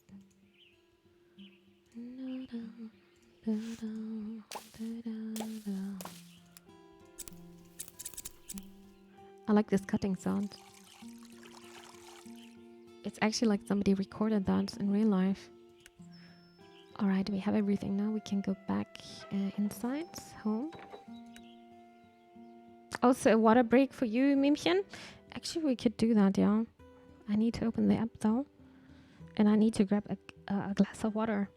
[SPEAKER 1] I like this cutting sound. It's actually like somebody recorded that in real life. Alright, we have everything now. We can go back inside, home. Also, a water break for you, Mimchen. Actually, we could do that, yeah. I need to open the app though. And I need to grab a glass of water.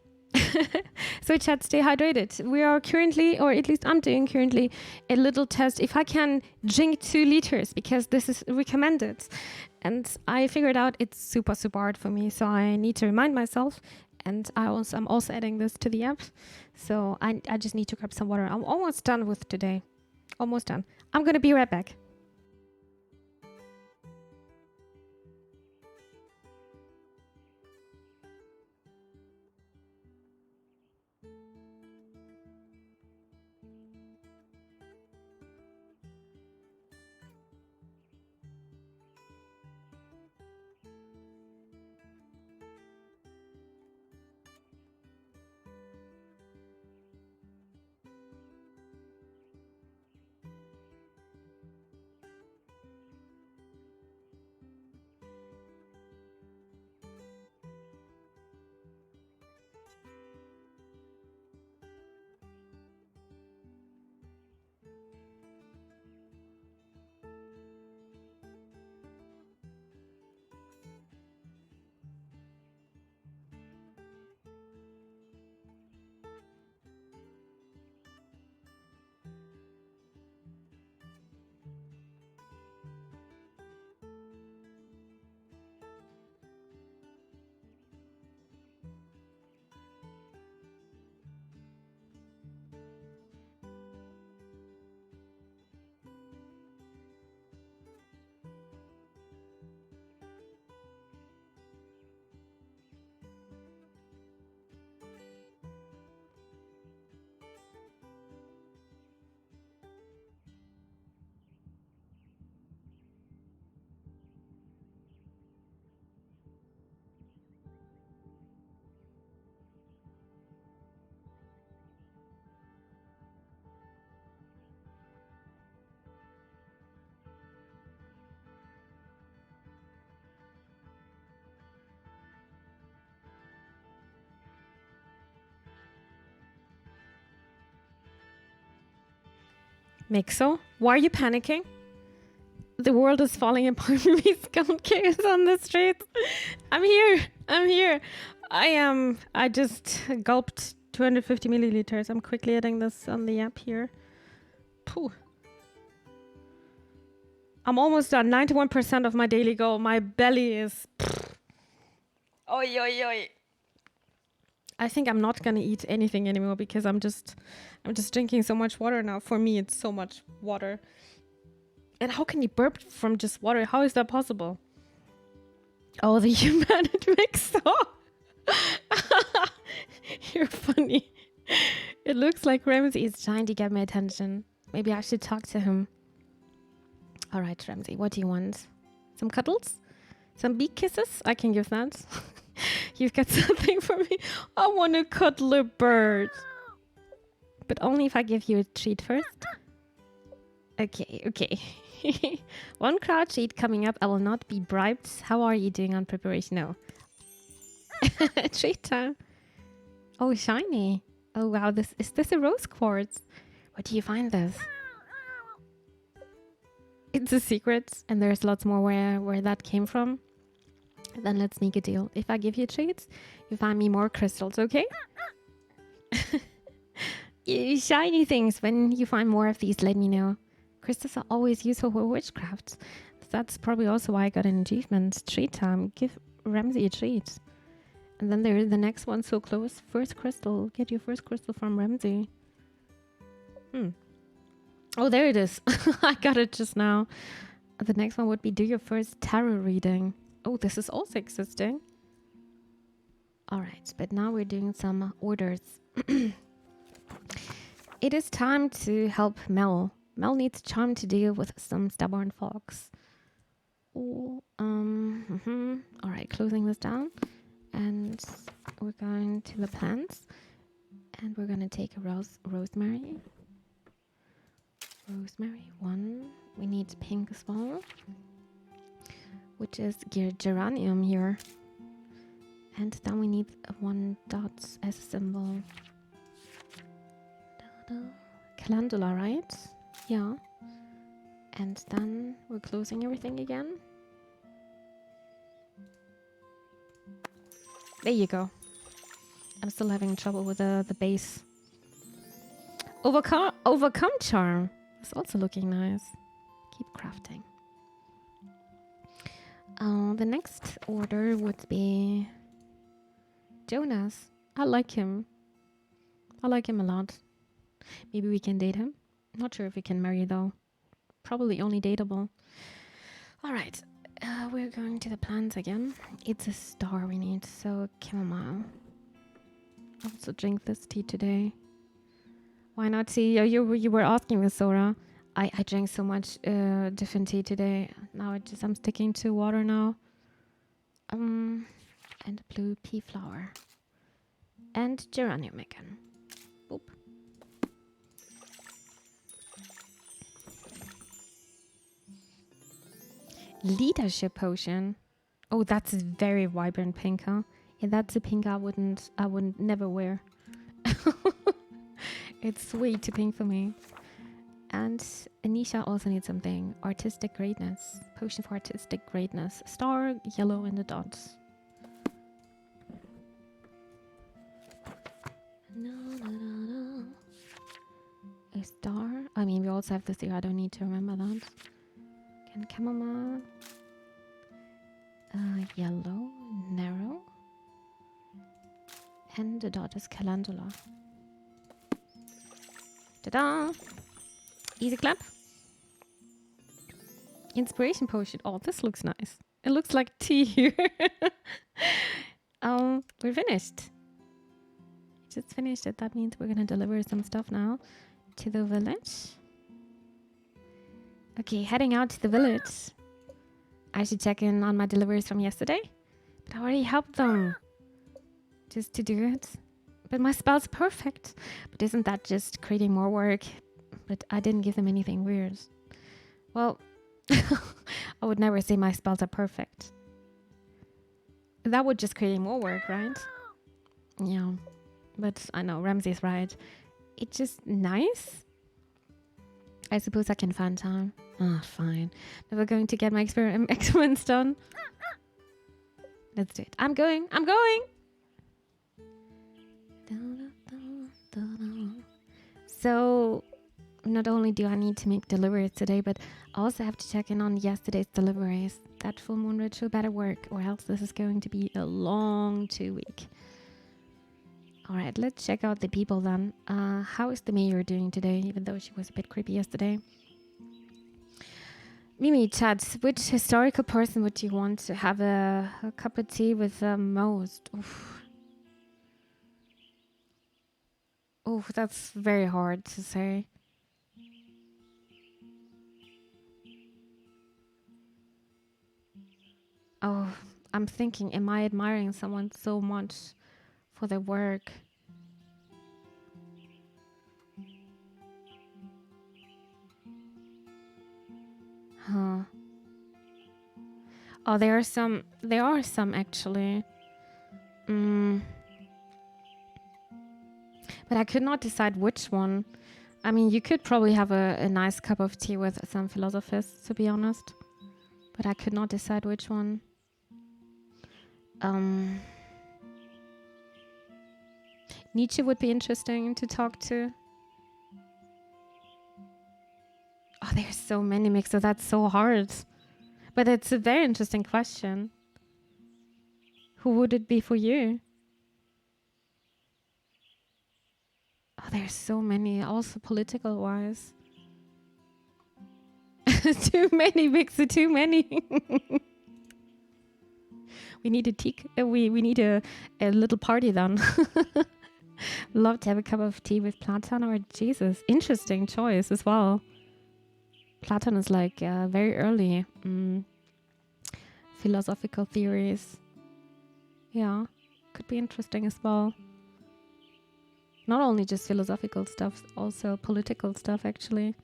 [SPEAKER 1] So chat, stay hydrated. We are currently, or at least I'm doing currently, a little test if I can drink 2 liters because this is recommended. And I figured out it's super, super hard for me. So I need to remind myself. And I'm also adding this to the app. So I just need to grab some water. I'm almost done with today. Almost done. I'm going to be right back. Mixo, why are you panicking? The world is falling apart. Please don't chaos on the streets. I'm here. I just gulped 250 milliliters. I'm quickly adding this on the app here. Pooh. I'm almost done. 91% of my daily goal. My belly is... Oi, oi, oi. I think I'm not gonna eat anything anymore because I'm just drinking so much water now. For me, it's so much water. And how can you burp from just water? How is that possible? Oh, the humanity mix. You're funny. It looks like Ramsey is trying to get my attention. Maybe I should talk to him. All right, Ramsey, what do you want? Some cuddles? Some beak kisses? I can give that. You've got something for me. I want to cuddle a bird. But only if I give you a treat first. Okay. One crowd treat coming up. I will not be bribed. How are you doing on preparation? No. Treat time. Oh, shiny. Oh, wow. Is this a rose quartz? Where do you find this? it's a secret and there's lots more where that came from, then let's make a deal. If I give you treats, you find me more crystals, okay? You shiny things, when you find more of these, let me know. Crystals are always useful for witchcraft. That's probably also why I got an achievement. Treat time. Give Ramsey a treat. And then there's the next one so close. First crystal. Get your first crystal from Ramsey. Oh, there it is. I got it just now. The next one would be do your first tarot reading. Oh, this is also existing. All right, but now we're doing some orders. It is time to help Mel. Mel needs charm to deal with some stubborn fox. Oh, All right, closing this down. And we're going to the plants. And we're going to take a rosemary. Rosemary, 1. We need pink as well, which is geranium here. And then we need 1 dot as a symbol. Calendula, right? Yeah. And then we're closing everything again. There you go. I'm still having trouble with the base. Overcome charm. It's also looking nice. Keep crafting. The next order would be Jonas. I like him. I like him a lot. Maybe we can date him. Not sure if we can marry though. Probably only dateable. All right. We're going to the plants again. It's a star we need. So chamomile. Also drink this tea today. Why not tea? You were asking this, Sora. I drank so much different tea today. Now I'm sticking to water now. And blue pea flower. And geranium again. Boop. Leadership potion. Oh, that's very vibrant pink, huh? Yeah, that's a pink I wouldn't never wear. It's way too pink for me. And Anisha also needs something. Artistic greatness. Potion for artistic greatness. Star, yellow, and the dots. A star. I mean, we also have this here. I don't need to remember that. Again, chamomile. Yellow, narrow. And the dot is calendula. Ta-da! Easy clap. Inspiration potion. Oh, this looks nice. It looks like tea here. We're finished. Just finished it. That means we're gonna deliver some stuff now to the village. Okay, heading out to the village. I should check in on my deliveries from yesterday, but I already helped them just to do it. But my spell's perfect. But isn't that just creating more work? But I didn't give them anything weird. Well, I would never say my spells are perfect. That would just create more work, right? Yeah, but I know Ramsey's right. It's just nice. I suppose I can find time. Ah, fine. Never going to get my experiments done. Let's do it. I'm going. So, not only do I need to make deliveries today, but I also have to check in on yesterday's deliveries. That full moon ritual better work, or else this is going to be a long 2 week. Alright, let's check out the people then. How is the mayor doing today, even though she was a bit creepy yesterday? Mimi, chat, which historical person would you want to have a cup of tea with most? Oof. Oh, that's very hard to say. Oh, I'm thinking, am I admiring someone so much for their work? Huh. Oh, there are some actually. But I could not decide which one. I mean, you could probably have a nice cup of tea with some philosophers, to be honest. But I could not decide which one. Nietzsche would be interesting to talk to. Oh, there's so many mixers. That's so hard. But it's a very interesting question. Who would it be for you? Oh, there's so many, also political wise. Too many, Mixer, too many. We need a tea. We need a little party then. Love to have a cup of tea with Platon or Jesus. Interesting choice as well. Platon is like very early philosophical theories. Yeah, could be interesting as well. Not only just philosophical stuff, also political stuff actually.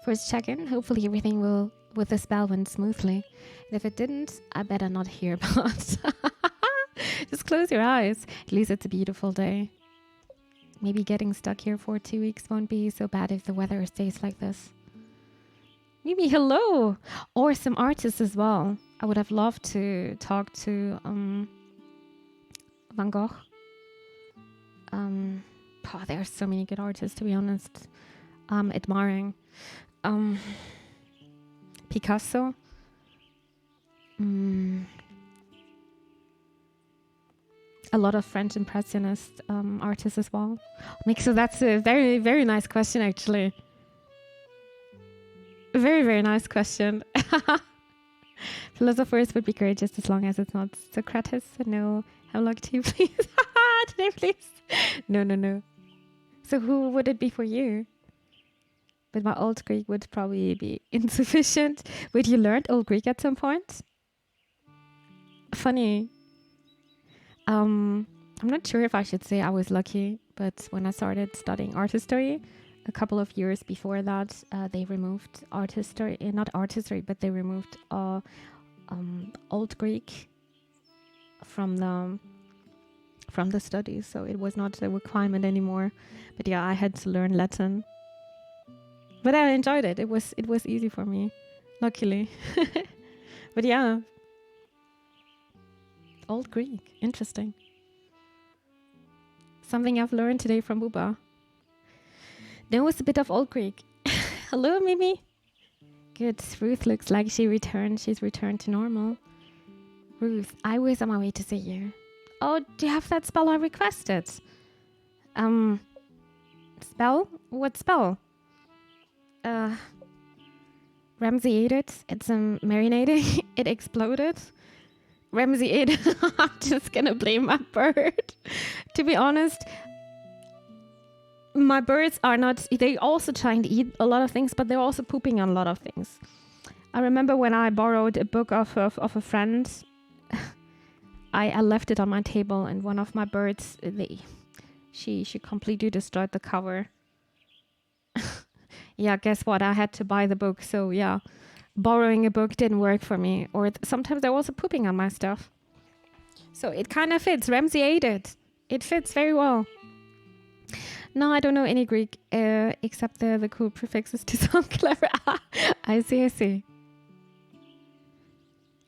[SPEAKER 1] First check-in, hopefully everything will with the spell went smoothly. And if it didn't, I better not hear about. Just close your eyes. At least it's a beautiful day. Maybe getting stuck here for 2 weeks won't be so bad if the weather stays like this. Maybe hello! Or some artists as well. I would have loved to talk to Van Gogh. There are so many good artists, to be honest. Admiring. Picasso. A lot of French Impressionist artists as well. So that's a very, very nice question, actually. Very, very nice question. Philosophers would be great just as long as it's not Socrates. No, Hemlock tea, please. Today, please. No. So who would it be for you? But my Old Greek would probably be insufficient. Would you learn Old Greek at some point? Funny. I'm not sure if I should say I was lucky, but when I started studying art history, a couple of years before that, they removed art history, not art history, but they removed Old Greek from the studies, so it was not a requirement anymore. But yeah, I had to learn Latin. But I enjoyed it. It was easy for me, luckily. But yeah, Old Greek, interesting. Something I've learned today from Buba. There was a bit of Old Greek. Hello, Mimi. Good. Ruth looks like she returned. She's returned to normal. Ruth, I was on my way to see you. Oh, do you have that spell I requested? Spell? What spell? Ramsey ate it. It's marinating. It exploded. Ramsey ate it. I'm just gonna blame my bird. To be honest, my birds are not, they also trying to eat a lot of things, but they're also pooping on a lot of things. I remember when I borrowed a book of a friend, I left it on my table, and one of my birds, she completely destroyed the cover. Yeah, guess what? I had to buy the book. So yeah, borrowing a book didn't work for me. Or sometimes they're also pooping on my stuff. So it kind of fits. Ramsey ate it. It fits very well. No, I don't know any Greek except the cool prefixes to sound clever. I see.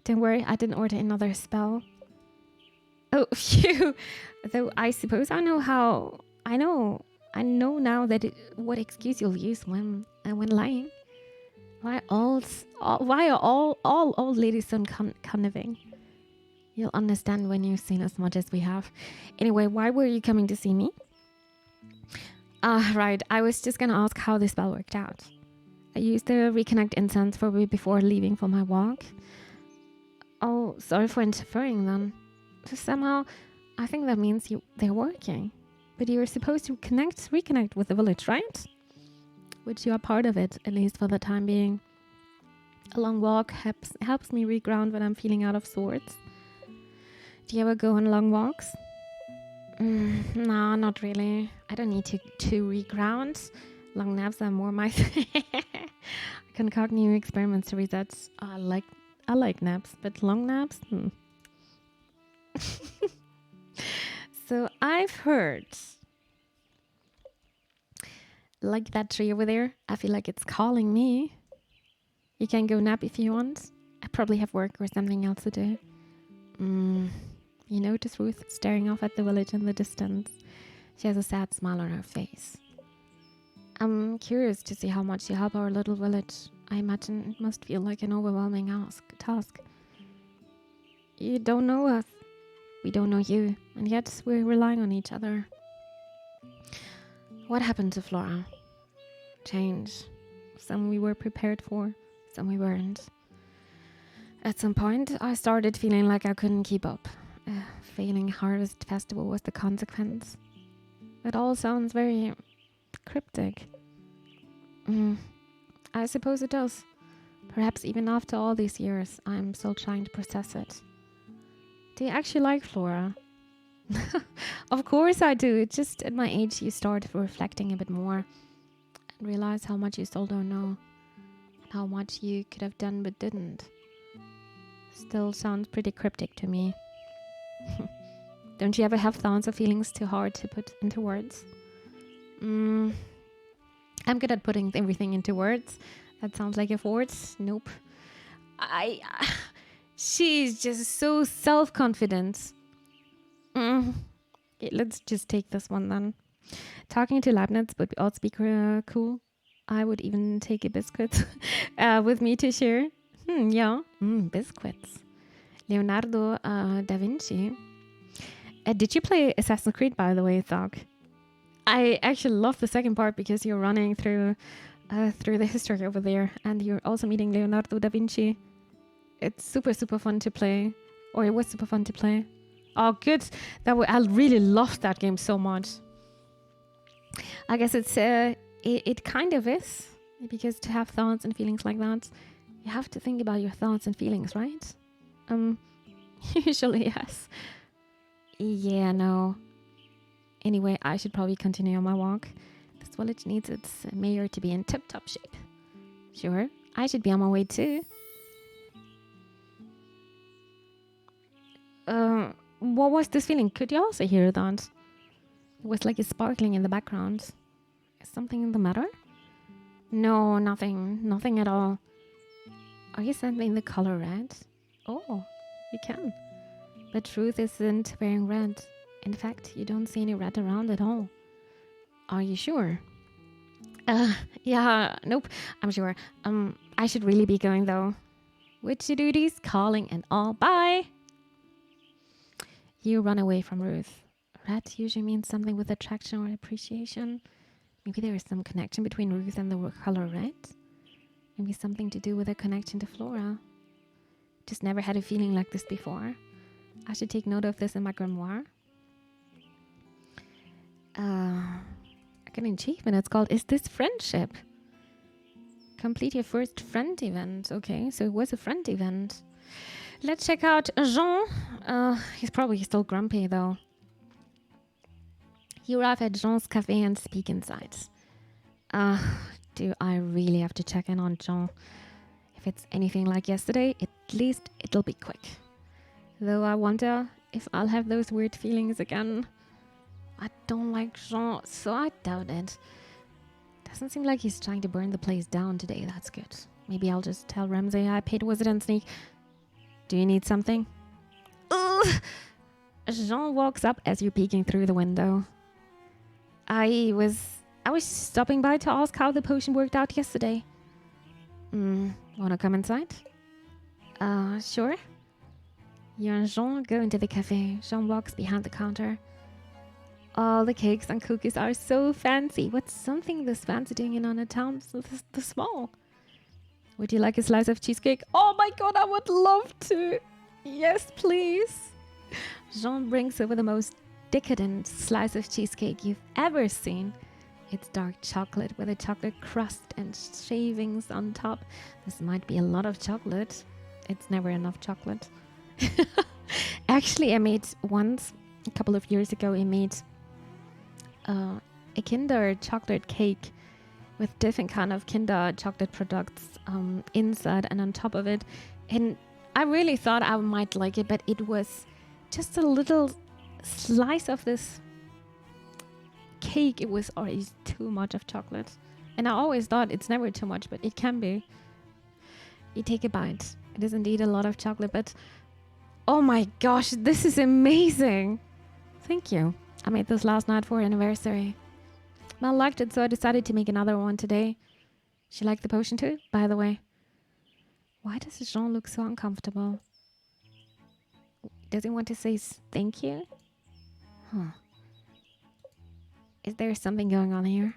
[SPEAKER 1] Don't worry, I didn't order another spell. Oh, phew. Though I suppose I know how. I know now that what excuse you'll use when lying. Why are all old ladies so conniving? You'll understand when you've seen as much as we have. Anyway, why were you coming to see me? Right. I was just gonna ask how this spell worked out. I used the reconnect incense before leaving for my walk. Oh, sorry for interfering then. So somehow, I think that means they're working. But you're supposed to reconnect with the village, right? Which you are part of it, at least for the time being. A long walk helps me reground when I'm feeling out of sorts. Do you ever go on long walks? No, not really. I don't need to reground. Long naps are more my thing. I concoct new experiments to reset. I like naps, but long naps? So I've heard Like that tree over there, I feel like it's calling me. You can go nap if you want. I probably have work or something else to do. You notice Ruth staring off at the village in the distance. She has a sad smile on her face. I'm curious to see how much you help our little village. I imagine it must feel like an overwhelming task. You don't know us. We don't know you. And yet we're relying on each other. What happened to Flora? Change. Some we were prepared for, some we weren't. At some point, I started feeling like I couldn't keep up. Failing Harvest Festival was the consequence. It all sounds very cryptic. I suppose it does. Perhaps even after all these years, I'm still trying to process it. Do you actually like Flora? Of course I do. It's just at my age you start reflecting a bit more and realize how much you still don't know and how much you could have done but didn't. Still sounds pretty cryptic to me. Don't you ever have thoughts or feelings too hard to put into words? I'm good at putting everything into words. That sounds like a fort. Nope. She's just so self-confident. Okay, let's just take this one then. Talking to Leibniz would also be cool. I would even take a biscuit with me to share. Yeah, biscuits. Leonardo da Vinci. Did you play Assassin's Creed, by the way, Thog? I actually love the second part because you're running through the history over there, and you're also meeting Leonardo da Vinci. It's super, super fun to play, or it was super fun to play. Oh, good. I really loved that game so much. I guess it kind of is, because to have thoughts and feelings like that, you have to think about your thoughts and feelings, right? Usually, yes. Yeah, no. Anyway, I should probably continue on my walk. This village needs its mayor to be in tip-top shape. Sure, I should be on my way too. What was this feeling? Could you also hear that? It was like a sparkling in the background. Is something the matter? No, nothing. Nothing at all. Are you sensing the color red? Oh, you can. But Truth isn't wearing red. In fact, you don't see any red around at all. Are you sure? Yeah, nope, I'm sure. I should really be going though. Witchy duties, calling and all. Bye! You run away from Ruth. Red usually means something with attraction or appreciation. Maybe there is some connection between Ruth and the color red. Maybe something to do with a connection to Flora. Just never had a feeling like this before. I should take note of this in my grimoire. I got an achievement. It's called Is This Friendship? Complete your first friend event. Okay, so it was a friend event. Let's check out Jean. He's probably still grumpy though. You arrive at Jean's cafe and speak inside. Do I really have to check in on Jean? If it's anything like yesterday, at least it'll be quick. Though I wonder if I'll have those weird feelings again. I don't like Jean, so I doubt it. Doesn't seem like he's trying to burn the place down today. That's good. Maybe I'll just tell Ramsay I paid Wizard and Sneak. Do you need something? Ugh! Jean walks up as you're peeking through the window. I was stopping by to ask how the potion worked out yesterday. Wanna come inside? Sure. You and Jean go into the cafe. Jean walks behind the counter. All the cakes and cookies are so fancy. What's something this fancy doing in on a town this small? Would you like a slice of cheesecake? Oh my god, I would love to. Yes, please. Jean brings over the most decadent slice of cheesecake you've ever seen. It's dark chocolate with a chocolate crust and shavings on top. This might be a lot of chocolate. It's never enough chocolate. Actually, I made once, a couple of years ago, I made a Kinder chocolate cake with different kind of Kinder chocolate products inside and on top of it. And I really thought I might like it, but it was just a little slice of this cake, it was already too much of chocolate. And I always thought it's never too much, but it can be. You take a bite. It is indeed a lot of chocolate, but oh my gosh, this is amazing. Thank you. I made this last night for our anniversary. Mel liked it, so I decided to make another one today. She liked the potion too, by the way. Why does Jean look so uncomfortable? Does he want to say thank you? Huh. Is there something going on here?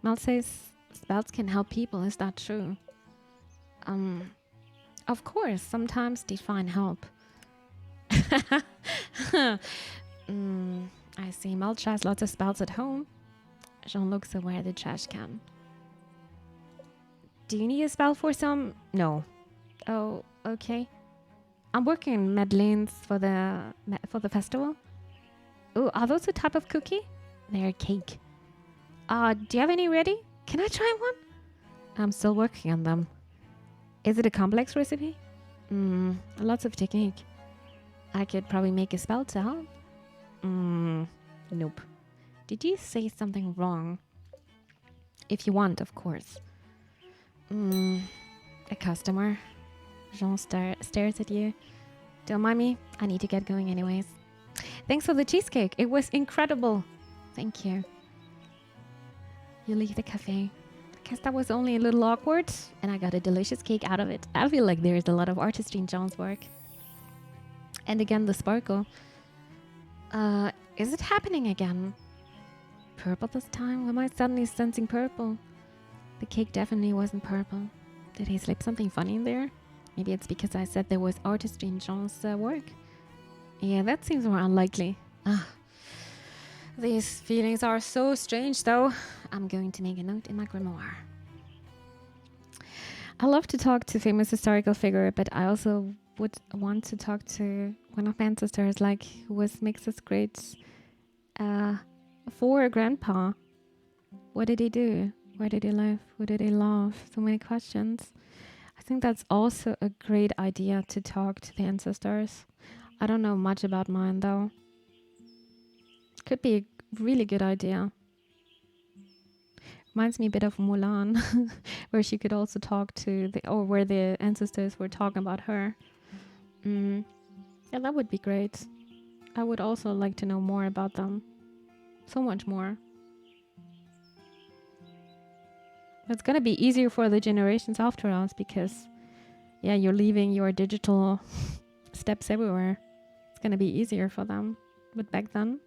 [SPEAKER 1] Mel says spells can help people. Is that true? Of course, sometimes they find help. I see. Mel tries lots of spells at home. Jean looks away at the trash can. Do you need a spell for some? No. Oh, okay. I'm working on Madeleines for the festival. Oh, are those a type of cookie? They're a cake. Do you have any ready? Can I try one? I'm still working on them. Is it a complex recipe? Lots of technique. I could probably make a spell to help. Nope. Did you say something wrong? If you want, of course. A customer. Jean stares at you. Don't mind me. I need to get going anyways. Thanks for the cheesecake. It was incredible. Thank you. You leave the cafe. I guess that was only a little awkward, and I got a delicious cake out of it. I feel like there's a lot of artistry in Jean's work. And again, the sparkle. Is it happening again? Purple this time? Why am I suddenly sensing purple? The cake definitely wasn't purple. Did he slip something funny in there? Maybe it's because I said there was artistry in Jean's work. Yeah, that seems more unlikely. These feelings are so strange, though. I'm going to make a note in my grimoire. I love to talk to famous historical figure, but I also would want to talk to one of my ancestors, like who was Mix's great for grandpa. What did he do? Where did he live? Who did he love? So many questions. I think that's also a great idea to talk to the ancestors. I don't know much about mine, though. Could be a really good idea. Reminds me a bit of Mulan, where she could also talk to where the ancestors were talking about her. Yeah, that would be great. I would also like to know more about them. So much more. It's gonna be easier for the generations after us because, yeah, you're leaving your digital steps everywhere. It's gonna be easier for them. But back then,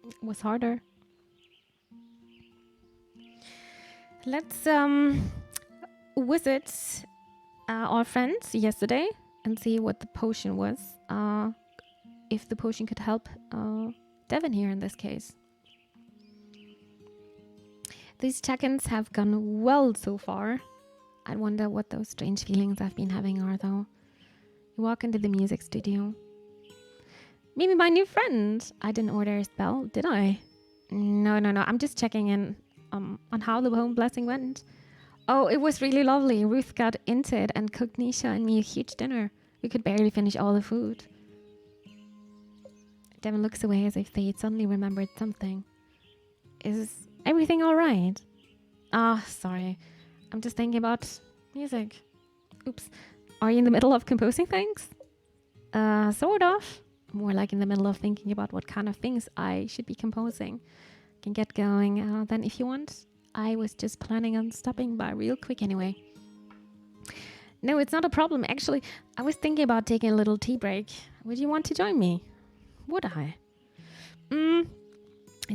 [SPEAKER 1] it was harder. Let's visit our friends yesterday and see what the potion was. If the potion could help Devin here in this case. These check-ins have gone well so far. I wonder what those strange feelings I've been having are, though. You walk into the music studio. Maybe my new friend. I didn't order a spell, did I? No. I'm just checking in on how the home blessing went. Oh, it was really lovely. Ruth got into it and cooked Nisha and me a huge dinner. We could barely finish all the food. Devin looks away as if they had suddenly remembered something. Is everything all right? Sorry. I'm just thinking about music. Oops. Are you in the middle of composing things? Sort of. More like in the middle of thinking about what kind of things I should be composing. Can get going then if you want. I was just planning on stopping by real quick anyway. No, it's not a problem. Actually, I was thinking about taking a little tea break. Would you want to join me? Would I?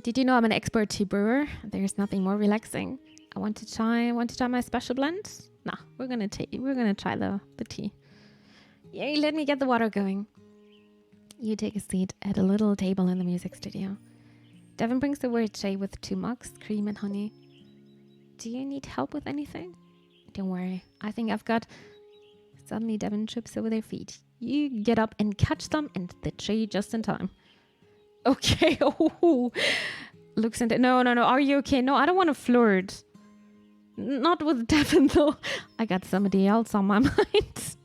[SPEAKER 1] Did you know I'm an expert tea brewer? There's nothing more relaxing. I want to try my special blend. Nah, we're gonna try the tea. Yay, let me get the water going. You take a seat at a little table in the music studio. Devin brings over a tray with 2 mugs, cream and honey. Do you need help with anything? Don't worry, I think I've got... Suddenly Devin trips over their feet. You get up and catch them and the tray just in time. Okay, looks into... No, are you okay? No, I don't want to flirt. Not with Devin though. I got somebody else on my mind.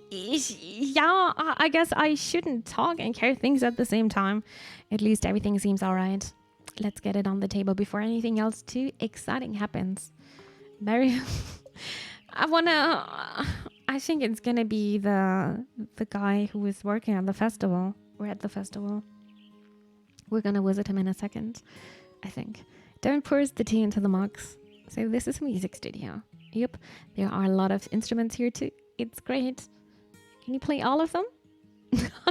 [SPEAKER 1] Yeah, I guess I shouldn't talk and carry things at the same time. At least everything seems alright. Let's get it on the table before anything else too exciting happens. Mary, I think it's gonna be the guy who is working on the festival. We're at the festival. We're gonna visit him in a second, I think. Devin pours the tea into the mugs. So this is a music studio. Yep, there are a lot of instruments here too. It's great. Can you play all of them?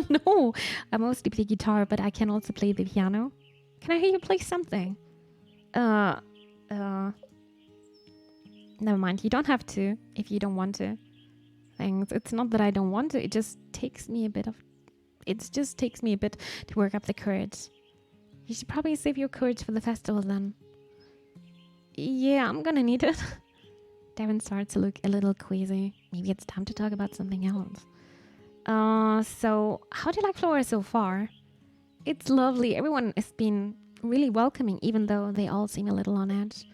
[SPEAKER 1] No, I mostly play guitar, but I can also play the piano. Can I hear you play something? Never mind. You don't have to if you don't want to. Thanks. It's not that I don't want to. It just takes me a bit to work up the courage. You should probably save your courage for the festival then. Yeah, I'm gonna need it. Devin starts to look a little queasy. Maybe it's time to talk about something else. So how do you like Flora so far? It's lovely. Everyone has been really welcoming, even though they all seem a little on edge.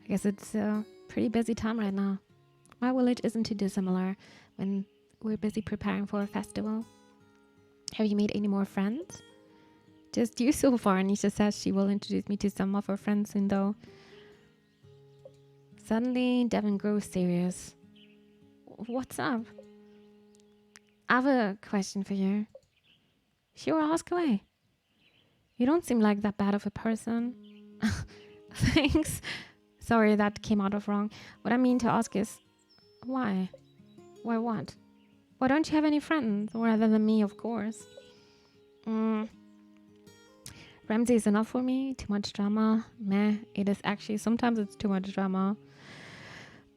[SPEAKER 1] I guess it's a pretty busy time right now. My village isn't too dissimilar when we're busy preparing for a festival. Have you made any more friends? Just you so far. Nisha says she will introduce me to some of her friends soon though. Suddenly, Devin grows serious. What's up? I have a question for you. Sure, ask away. You don't seem like that bad of a person. Thanks. Sorry, that came out of wrong. What I mean to ask is, why? Why what? Why don't you have any friends? Rather than me, of course. Ramsey is enough for me. Too much drama. Meh. It is actually, sometimes it's too much drama.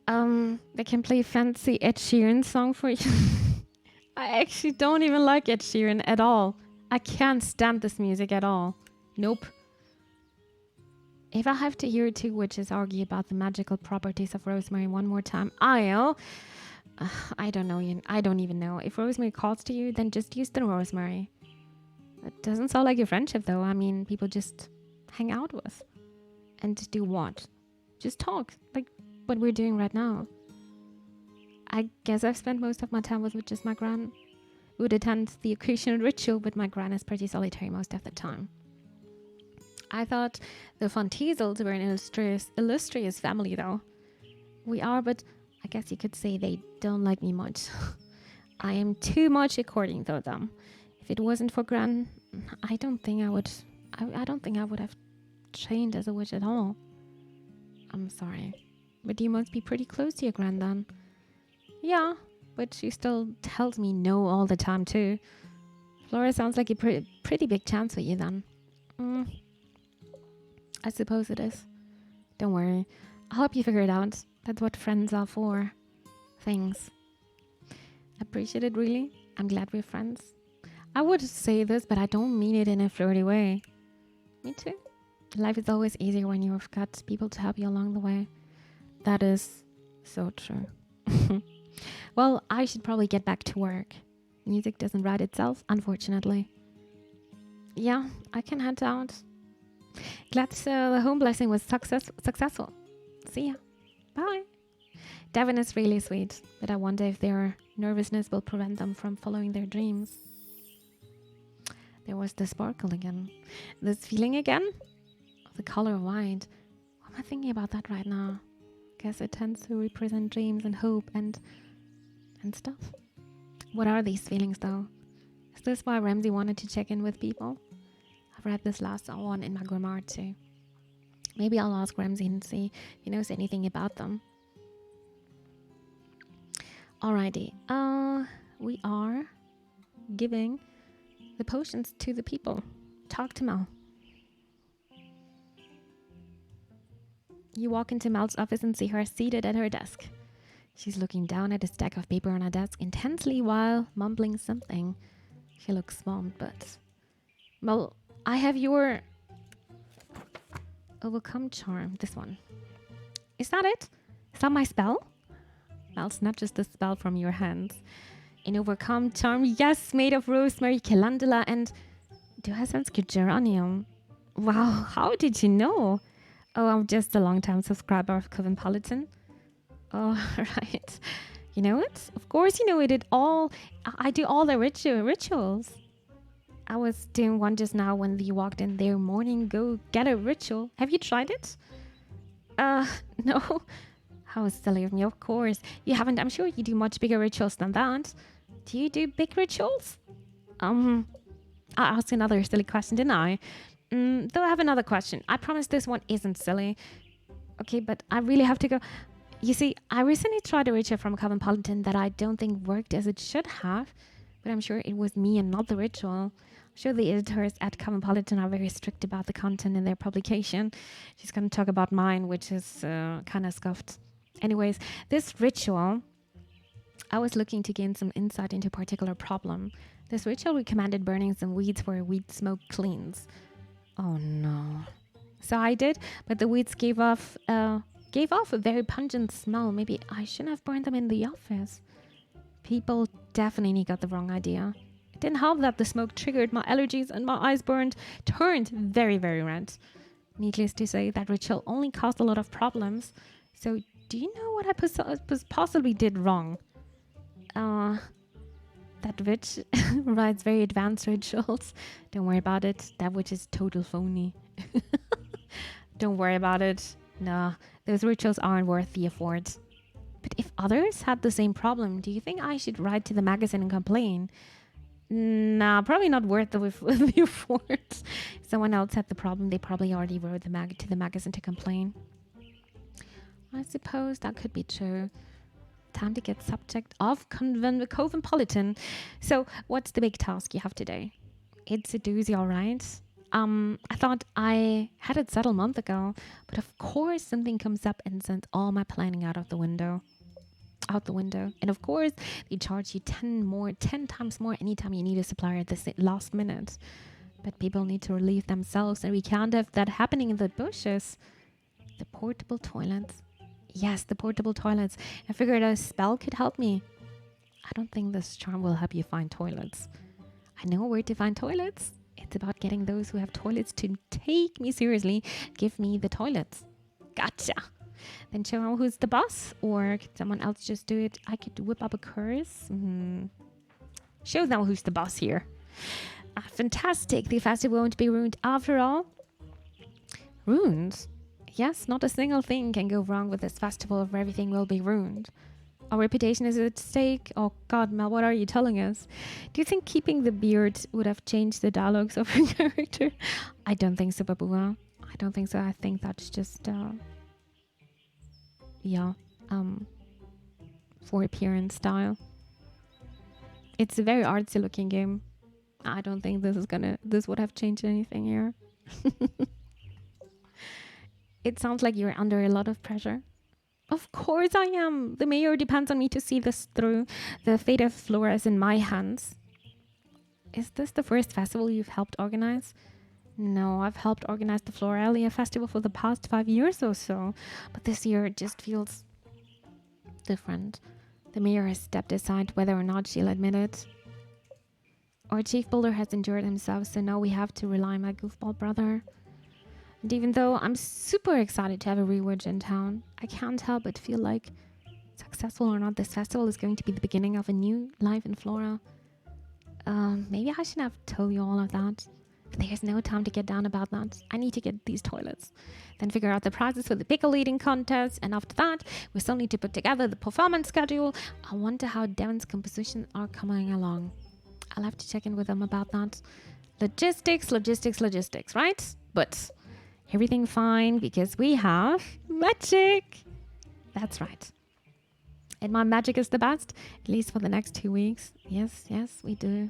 [SPEAKER 1] They can play fancy Ed Sheeran song for you. I actually don't even like Ed Sheeran at all. I can't stand this music at all. Nope. If I have to hear two witches argue about the magical properties of rosemary one more time, I don't know. I don't even know. If rosemary calls to you, then just use the rosemary. It doesn't sound like a friendship though. I mean, people just hang out with. And do what? Just talk. Like what we're doing right now. I guess I've spent most of my time with just my gran. We would attend the occasional ritual, but my gran is pretty solitary most of the time. I thought the Von Teasels were an illustrious family though. We are, but I guess you could say they don't like me much. I am too much according to them. If it wasn't for gran, I don't think I would have trained as a witch at all. I'm sorry. But you must be pretty close to your gran then. Yeah, but she still tells me no all the time too. Flora sounds like a pretty big chance for you then. I suppose it is. Don't worry. I'll help you figure it out. That's what friends are for. Thanks. Appreciate it really. I'm glad we're friends. I would say this, but I don't mean it in a flirty way. Me too. Life is always easier when you've got people to help you along the way. That is so true. Well, I should probably get back to work. Music doesn't write itself, unfortunately. Yeah, I can head out. Glad the home blessing was successful. See ya. Bye. Devin is really sweet, but I wonder if their nervousness will prevent them from following their dreams. There was the sparkle again. This feeling again? The color white. What am I thinking about that right now? Guess it tends to represent dreams and hope and stuff. What are these feelings though? Is this why Ramsey wanted to check in with people? I've read this last one in my grimoire too. Maybe I'll ask Ramsey and see if he knows anything about them. Alrighty. We are giving the potions to the people. Talk to Mel. You walk into Mel's office and see her seated at her desk. She's looking down at a stack of paper on her desk intensely while mumbling something. She looks swamped, but... Well, I have your... Overcome charm. This one. Is that it? Is that my spell? Mel snatches the spell from your hands. An overcome charm, yes, made of rosemary, calendula, and... Do I sense geranium? Wow, how did you know? Oh, I'm just a long-time subscriber of Cosmopolitan. Oh, right. You know it? Of course you know it. I do all the rituals. I was doing one just now when you walked in there. Morning, go get a ritual. Have you tried it? No. How silly of me. Of course you haven't. I'm sure you do much bigger rituals than that. Do you do big rituals? I asked another silly question, didn't I? Though I have another question. I promise this one isn't silly. Okay, but I really have to go. You see, I recently tried a ritual from Cosmopolitan that I don't think worked as it should have, but I'm sure it was me and not the ritual. I'm sure the editors at Cosmopolitan are very strict about the content in their publication. She's going to talk about mine, which is kind of scuffed. Anyways, this ritual, I was looking to gain some insight into a particular problem. This ritual recommended burning some weeds for weed smoke cleans. Oh no. So I did, but the weeds gave off a very pungent smell. Maybe I shouldn't have burned them in the office. People definitely got the wrong idea. It didn't help that the smoke triggered my allergies and my eyes turned very, very red. Needless to say, that ritual only caused a lot of problems. So do you know what I possibly did wrong? That witch writes very advanced rituals. Don't worry about it. That witch is total phony. Don't worry about it. Nah, those rituals aren't worth the effort. But if others had the same problem, do you think I should write to the magazine and complain? Nah, probably not worth the effort. If someone else had the problem, they probably already wrote to the magazine to complain. I suppose that could be true. Time to get subject of Cosmopolitan. So what's the big task you have today? It's a doozy, all right. I thought I had it settled a month ago, but of course something comes up and sends all my planning out the window. And of course they charge you 10 times more anytime you need a supplier at the last minute. But people need to relieve themselves, and we can't have that happening in the bushes. The portable toilets. Yes, the portable toilets. I figured a spell could help me. I don't think this charm will help you find toilets. I know where to find toilets. It's about getting those who have toilets to take me seriously. Give me the toilets. Gotcha. Then show them who's the boss, or could someone else just do it? I could whip up a curse. Show them who's the boss here. Fantastic. The festival won't be ruined after all. Ruined? Yes, not a single thing can go wrong with this festival if everything will be ruined. Our reputation is at stake. Oh God, Mel, what are you telling us? Do you think keeping the beard would have changed the dialogues of her character? I don't think so, Babua. I don't think so. I think that's just, for appearance style. It's a very artsy looking game. I don't think this would have changed anything here. It sounds like you're under a lot of pressure. Of course I am. The mayor depends on me to see this through. The fate of Flora is in my hands. Is this the first festival you've helped organize? No, I've helped organize the Floralia festival for the past 5 years or so. But this year it just feels different. The mayor has stepped aside whether or not she'll admit it. Our chief builder has injured himself, so now we have to rely on my goofball brother. And even though I'm super excited to have a rewatch in town, I can't help but feel like, successful or not, this festival is going to be the beginning of a new life in Flora. Maybe I shouldn't have told you all of that. But there's no time to get down about that. I need to get these toilets. Then figure out the prizes for the pickle eating contest. And after that, we still need to put together the performance schedule. I wonder how Devon's compositions are coming along. I'll have to check in with them about that. Logistics, right? But everything fine because we have magic. That's right. And my magic is the best, at least for the next 2 weeks. Yes, we do.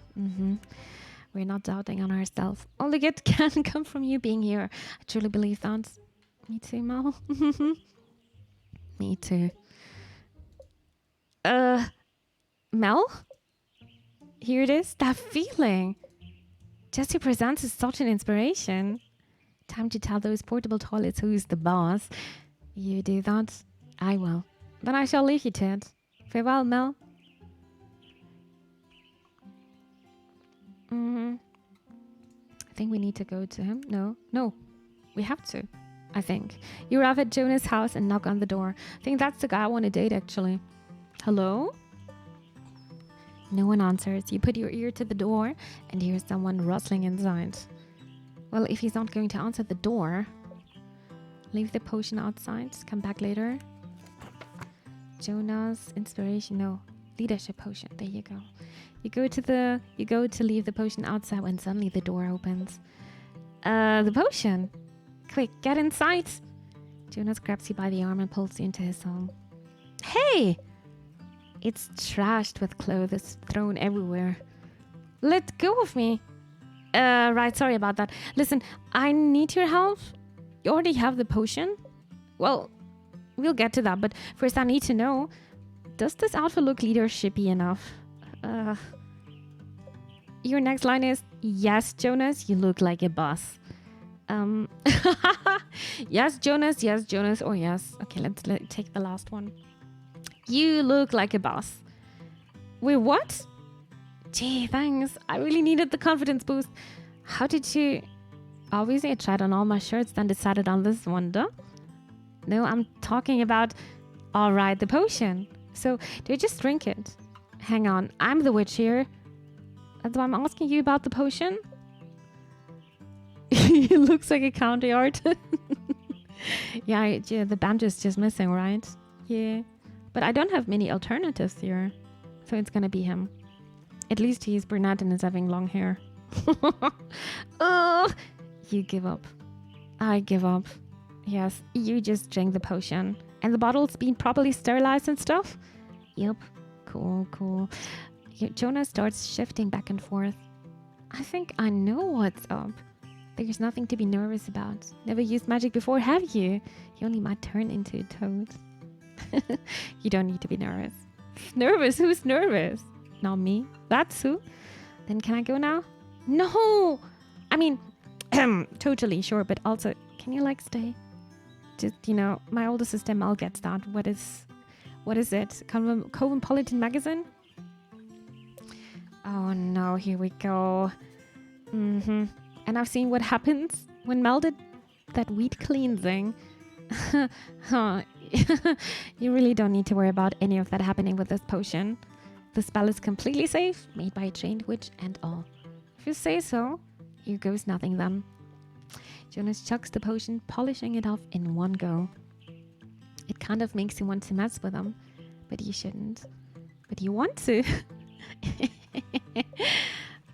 [SPEAKER 1] We're not doubting on ourselves. Only good can come from you being here. I truly believe that. Me too, Mel. Me too. Mel? Here it is, that feeling. Jesse Presents is such an inspiration. Time to tell those portable toilets who's the boss. You do that? I will. Then I shall leave you to it. Farewell, Mel. I think we need to go to him. No. We have to. I think. You arrive at Jonah's house and knock on the door. I think that's the guy I want to date, actually. Hello? No one answers. You put your ear to the door and hear someone rustling inside. Well, if he's not going to answer the door, leave the potion outside. Come back later. Jonah's inspiration. No, leadership potion. There you go. You go to leave the potion outside when suddenly the door opens. The potion. Quick, get inside. Jonas grabs you by the arm and pulls you into his home. Hey! It's trashed with clothes thrown everywhere. Let go of me. Right, sorry about that. Listen, I need your help. You already have the potion? Well, we'll get to that, but first I need to know, does this outfit look leadershipy enough? Your next line is, yes, Jonas, you look like a boss. Yes, Jonas, or yes. Okay, let's take the last one. You look like a boss. Wait, what? Gee, thanks. I really needed the confidence boost. How did you... Obviously, I tried on all my shirts, then decided on this one, duh? No, I'm talking about... Alright, the potion. So, do you just drink it? Hang on, I'm the witch here. That's why I'm asking you about the potion? It looks like a county art. Yeah, the banjo is just missing, right? Yeah. But I don't have many alternatives here. So it's gonna be him. At least he's brunette and is having long hair. Oh, you give up. I give up. Yes, you just drank the potion. And the bottle's been properly sterilized and stuff? Yep. Cool. Jonas starts shifting back and forth. I think I know what's up. There's nothing to be nervous about. Never used magic before, have you? You only might turn into a toad. You don't need to be nervous. Nervous? Who's nervous? Not me. That's who. Then can I go now? No! I mean, totally, sure, but also, can you stay? Just, my older sister Mel gets that. What is it? Cosmopolitan magazine? Oh no, here we go. And I've seen what happens when Mel did that wheat cleansing. Huh. You really don't need to worry about any of that happening with this potion. The spell is completely safe, made by a trained witch and all. If you say so, here goes nothing then. Jonas chucks the potion, polishing it off in one go. It kind of makes you want to mess with him, but you shouldn't. But you want to.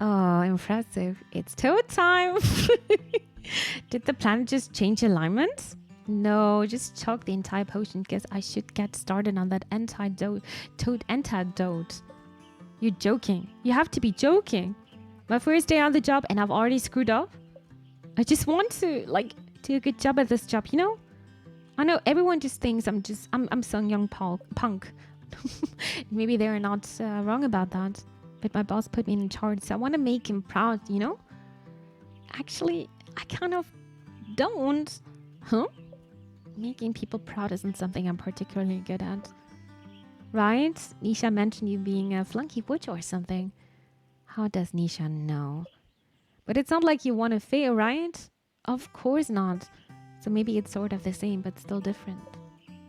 [SPEAKER 1] Oh, impressive. It's toad time. Did the planet just change alignment? No, just chug the entire potion because I should get started on that toad antidote. You're joking. You have to be joking. My first day on the job and I've already screwed up. I just want to do a good job at this job, I know everyone just thinks I'm some young punk. Maybe they're not wrong about that. But my boss put me in charge, so I want to make him proud, Actually, I kind of don't. Huh? Making people proud isn't something I'm particularly good at. Right? Nisha mentioned you being a flunky witch or something. How does Nisha know? But it's not like you want to fail, right? Of course not. So maybe it's sort of the same, but still different.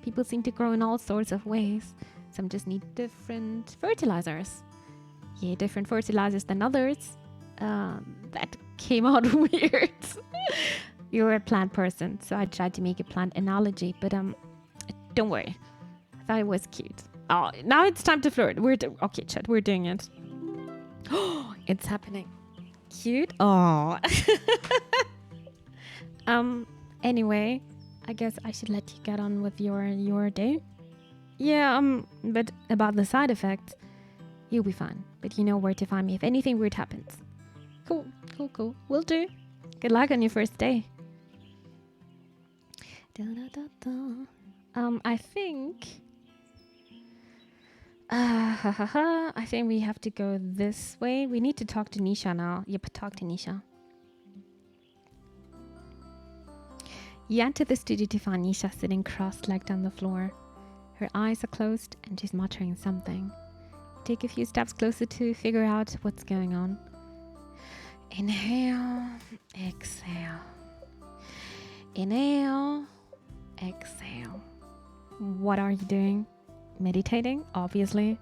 [SPEAKER 1] People seem to grow in all sorts of ways. Some just need different fertilizers. Yeah, different fertilizers than others. That came out weird. You're a plant person, so I tried to make a plant analogy, but don't worry. I thought it was cute. Oh, now it's time to flirt. Okay, chat, we're doing it. Oh, it's happening. Cute. Oh. Anyway, I guess I should let you get on with your day. Yeah, but about the side effects, you'll be fine. But you know where to find me if anything weird happens. Cool. Will do. Good luck on your first day. I think I think we have to go this way. We need to talk to Nisha now. Yep, talk to Nisha. You enter the studio to find Nisha sitting cross-legged on the floor. Her eyes are closed and she's muttering something. Take a few steps closer to figure out what's going on. Inhale, exhale. Inhale, exhale. What are you doing? Meditating, obviously.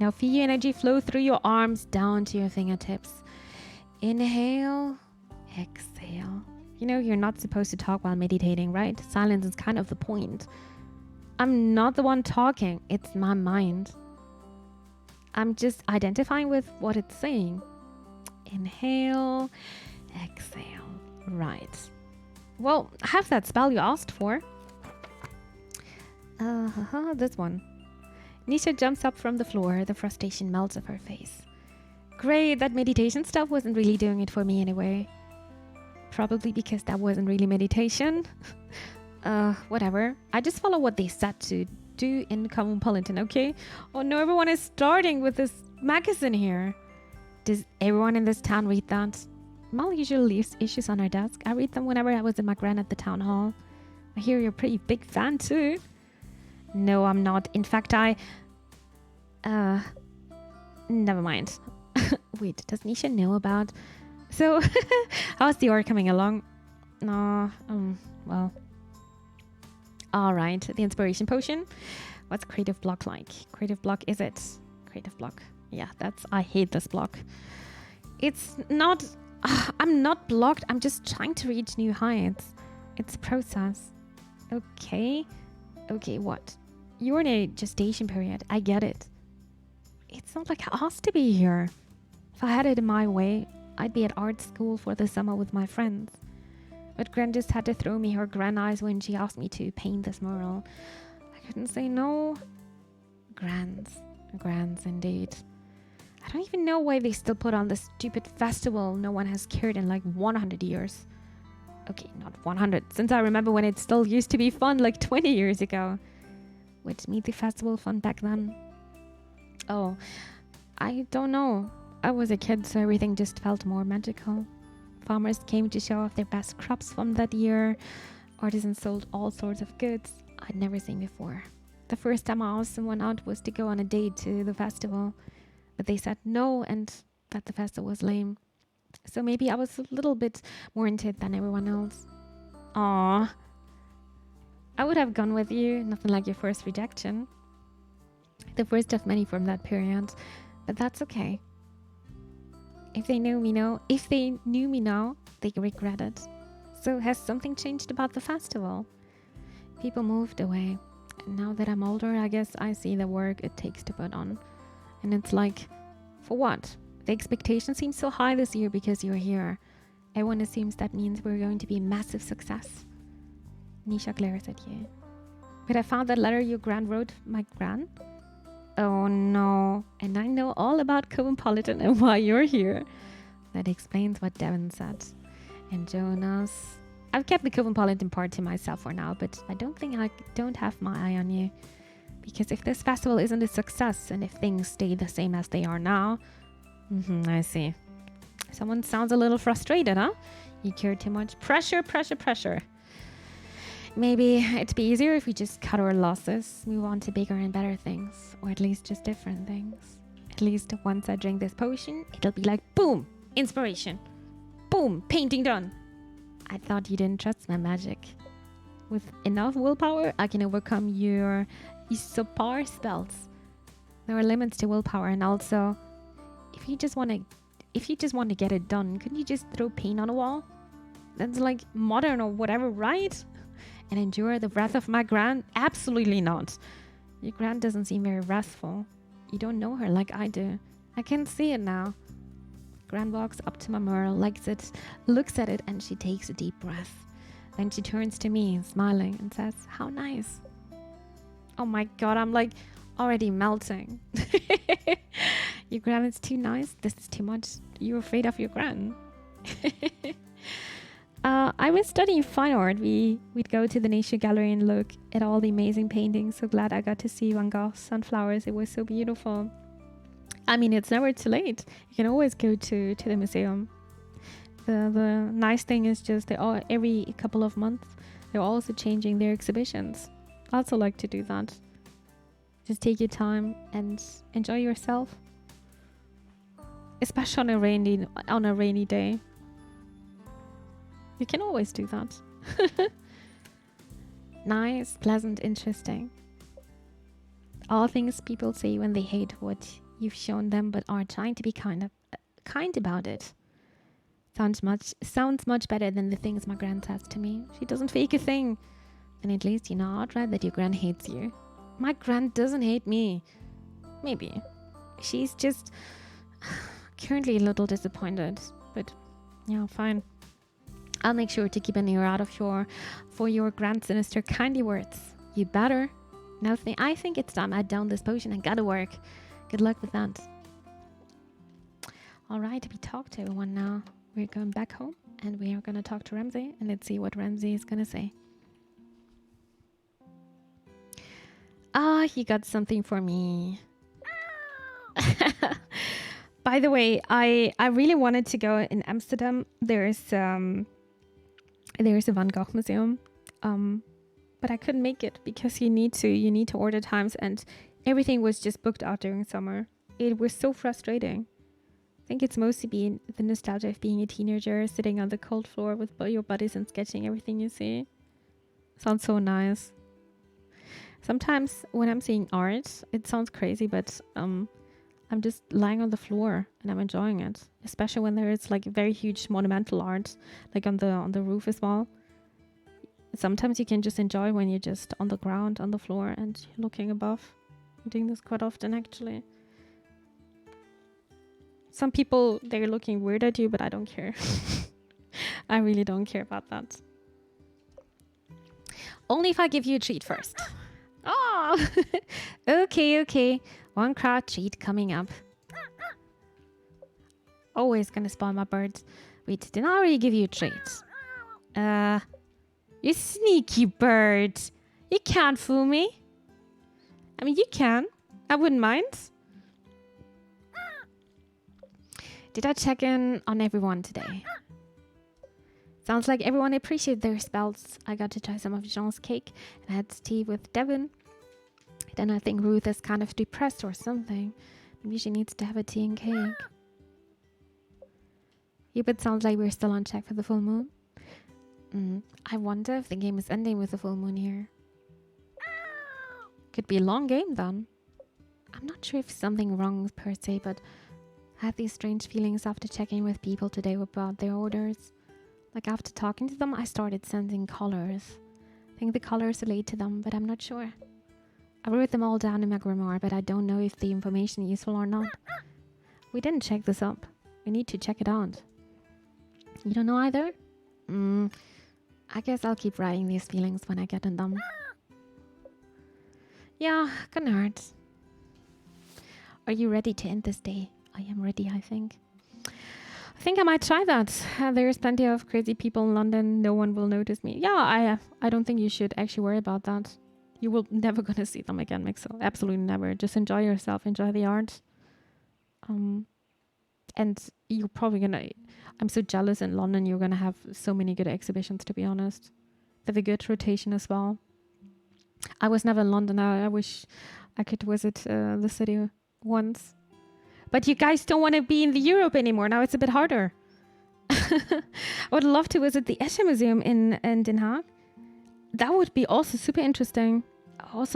[SPEAKER 1] Now feel your energy flow through your arms down to your fingertips. Inhale, exhale. You know, you're not supposed to talk while meditating, right? Silence is kind of the point. I'm not the one talking, it's my mind. I'm just identifying with what it's saying. Inhale, exhale. Right. Well, have that spell you asked for. This one. Nisha jumps up from the floor. The frustration melts off her face. Great, that meditation stuff wasn't really doing it for me anyway. Probably because that wasn't really meditation. Whatever. I just follow what they said to do in Cosmopolitan, okay? Oh no, everyone is starting with this magazine here. Does everyone in this town read that? Mal usually leaves issues on her desk. I read them whenever I was in my gran at the town hall. I hear you're a pretty big fan too. No, I'm not. In fact, never mind. Wait, does Nisha know about... So, how's the art coming along? No, well... Alright, the inspiration potion. What's creative block like? Creative block, is it? Creative block. Yeah, I hate this block. It's not... I'm not blocked. I'm just trying to reach new heights. It's a process. Okay, what? You're in a gestation period. I get it. It's not like I asked to be here. If I had it in my way, I'd be at art school for the summer with my friends. But Gran just had to throw me her gran eyes when she asked me to paint this mural. I couldn't say no. Grans indeed. I don't even know why they still put on this stupid festival no one has cared in like 100 years. Okay, not 100, since I remember when it still used to be fun like 20 years ago. Which made the festival fun back then? Oh, I don't know. I was a kid, so everything just felt more magical. Farmers came to show off their best crops from that year. Artisans sold all sorts of goods I'd never seen before. The first time I asked someone out was to go on a date to the festival, but they said no and that the festival was lame. So maybe I was a little bit more into it than everyone else. Aww. I would have gone with you, nothing like your first rejection. The first of many from that period, but that's okay. If they knew me now, they regret it. So has something changed about the festival? People moved away. And now that I'm older, I guess I see the work it takes to put on. And it's like, for what? The expectation seems so high this year because you're here. Everyone assumes that means we're going to be a massive success. Nisha glares at you. But I found that letter your gran wrote my gran. Oh no, and I know all about Cosmopolitan and why you're here. That explains what Devin said. And Jonas... I've kept the Cosmopolitan part to myself for now, but I don't have my eye on you. Because if this festival isn't a success, and if things stay the same as they are now... I see. Someone sounds a little frustrated, huh? You care too much. Pressure. Maybe it'd be easier if we just cut our losses, move on to bigger and better things, or at least just different things. At least once I drink this potion, it'll be like boom, inspiration. Boom, painting done. I thought you didn't trust my magic. With enough willpower, I can overcome your subpar spells. There are limits to willpower, and also, if you just want to get it done, couldn't you just throw paint on a wall? That's like modern or whatever, right? And endure the wrath of my gran? Absolutely not. Your gran doesn't seem very wrathful. You don't know her like I do. I can see it now. Gran walks up to my mural, likes it, looks at it, and she takes a deep breath. Then she turns to me, smiling, and says, "How nice." Oh my god, I'm like already melting. Your gran is too nice? This is too much. You're afraid of your gran. I was studying fine art. We'd go to the Nature Gallery and look at all the amazing paintings. So glad I got to see Van Gogh's Sunflowers. It was so beautiful. I mean, it's never too late. You can always go to the museum. The nice thing is just every couple of months, they're also changing their exhibitions. I also like to do that. Just take your time and enjoy yourself. Especially on a rainy day. You can always do that. Nice, pleasant, interesting. All things people say when they hate what you've shown them, but are trying to be kind about it. Sounds much better than the things my gran says to me. She doesn't fake a thing. And at least you know outright that your gran hates you. My gran doesn't hate me. Maybe. She's just currently a little disappointed. But yeah, fine. I'll make sure to keep an ear out of for your grand sinister kindly words. You better. Now I think it's time I down this potion and gotta work. Good luck with that. Alright, we talked to everyone now. We're going back home and we are gonna talk to Ramsey and let's see what Ramsey is gonna say. He got something for me. By the way, I really wanted to go in Amsterdam. There's a Van Gogh museum, but I couldn't make it because you need to order times and everything was just booked out during summer. It was so frustrating. I think it's mostly been the nostalgia of being a teenager, sitting on the cold floor with your buddies and sketching everything you see. Sounds so nice. Sometimes when I'm seeing art, it sounds crazy, but I'm just lying on the floor and I'm enjoying it. Especially when there is like very huge monumental art, like on the roof as well. Sometimes you can just enjoy when you're just on the ground, on the floor, and looking above. I'm doing this quite often, actually. Some people, they're looking weird at you, but I don't care. I really don't care about that. Only if I give you a treat first. Oh, okay. One crowd treat coming up. Always gonna spoil my birds. Wait, didn't I already give you a treat? You sneaky bird. You can't fool me. I mean, you can. I wouldn't mind. Did I check in on everyone today? Sounds like everyone appreciated their spells. I got to try some of Jean's cake and I had tea with Devin. Then I think Ruth is kind of depressed or something. Maybe she needs to have a tea and cake. Yep, it sounds like we're still on track for the full moon. I wonder if the game is ending with the full moon here. Could be a long game then. I'm not sure if something wrong per se, but I had these strange feelings after checking with people today about their orders. Like after talking to them, I started sensing colors. I think the colors relate to them, but I'm not sure. I wrote them all down in my grimoire, but I don't know if the information is useful or not. We didn't check this up. We need to check it out. You don't know either? I guess I'll keep writing these feelings when I get in them. Yeah, gonna hurt. Are you ready to end this day? I am ready, I think. I think I might try that. There's plenty of crazy people in London. No one will notice me. Yeah, I don't think you should actually worry about that. You will never gonna see them again, Mixo. Absolutely never. Just enjoy yourself. Enjoy the art. And you're probably gonna... I'm so jealous in London. You're gonna have so many good exhibitions, to be honest. They have a good rotation as well. I was never in London. I wish I could visit the city once. But you guys don't want to be in the Europe anymore. Now it's a bit harder. I would love to visit the Escher Museum in Den Haag. That would be also super interesting. I was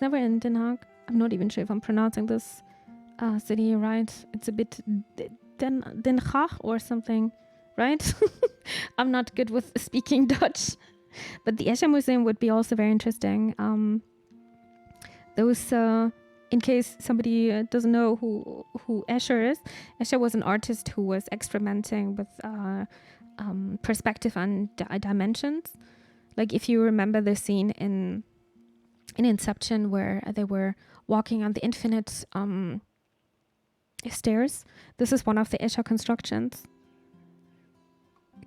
[SPEAKER 1] never in Den Haag. I'm not even sure if I'm pronouncing this city right. It's a bit Den Haag or something, right? I'm not good with speaking Dutch. But the Escher Museum would be also very interesting. In case somebody doesn't know who Escher is, Escher was an artist who was experimenting with perspective and dimensions. Like if you remember the scene in Inception where they were walking on the infinite stairs, this is one of the Escher constructions.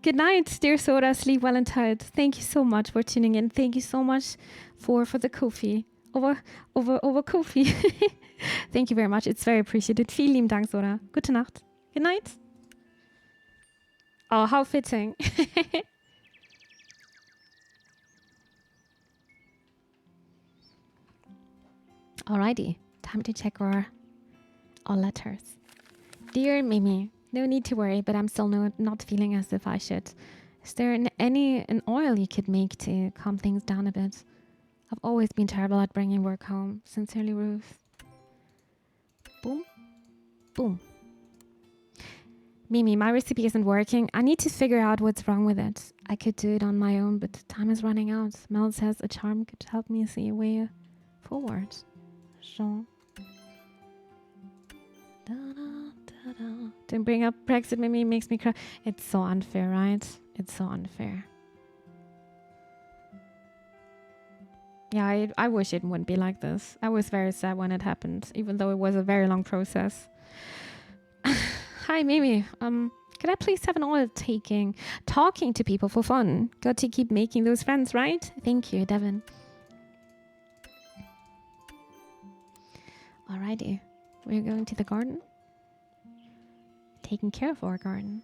[SPEAKER 1] Good night, dear Soda. Sleep well and tight. Thank you so much for tuning in. Thank you so much for the coffee. Over coffee. Thank you very much. It's very appreciated. Vielen lieben Dank, Soda. Gute Nacht. Good night. Oh, how fitting. Alrighty. Time to check our letters. Dear Mimi, no need to worry, but I'm still not feeling as if I should. Is there an oil you could make to calm things down a bit? I've always been terrible at bringing work home. Sincerely, Ruth. Boom. Boom. Mimi, my recipe isn't working. I need to figure out what's wrong with it. I could do it on my own, but time is running out. Mel says a charm could help me see a way forward. Jean. Don't bring up Brexit, Mimi. It makes me cry. It's so unfair, right? It's so unfair. Yeah, I wish it wouldn't be like this. I was very sad when it happened, even though it was a very long process. Hi, Mimi. Could I please have an oil talking to people for fun? Got to keep making those friends, right? Thank you, Devin. Alrighty. We're going to the garden. Taking care of our garden.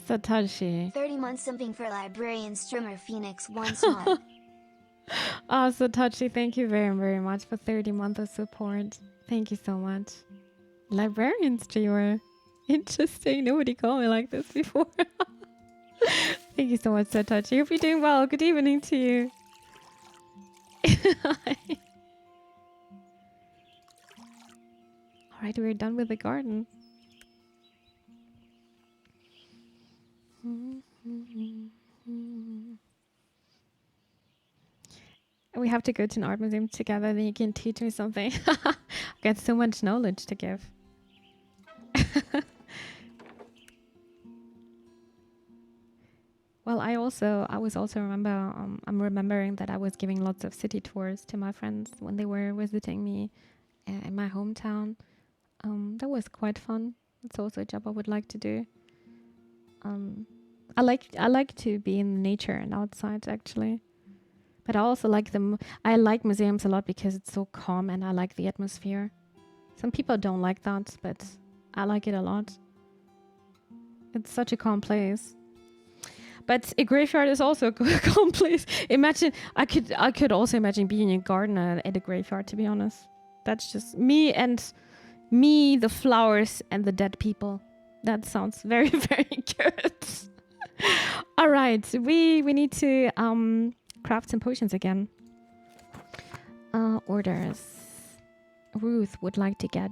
[SPEAKER 1] Satoshi.
[SPEAKER 2] 30 months something for librarian streamer Phoenix 1 smart.
[SPEAKER 1] Oh, Satoshi, thank you very, very much for 30 months of support. Thank you so much. Librarian streamer. Interesting. Nobody called me like this before. Thank you so much, Satoshi. Hope you're doing well. Good evening to you. Alright, we're done with the garden. We have to go to an art museum together, then you can teach me something. I've got so much knowledge to give. Well, I'm remembering that I was giving lots of city tours to my friends when they were visiting me in my hometown. That was quite fun. It's also a job I would like to do. I like to be in nature and outside actually. But I also I like museums a lot because it's so calm and I like the atmosphere. Some people don't like that, but I like it a lot. It's such a calm place. But a graveyard is also a calm place. Imagine, I could also imagine being a gardener at a graveyard, to be honest. That's just me, the flowers and the dead people. That sounds very, very good. All right, we need to craft some potions again. Orders. Ruth would like to get...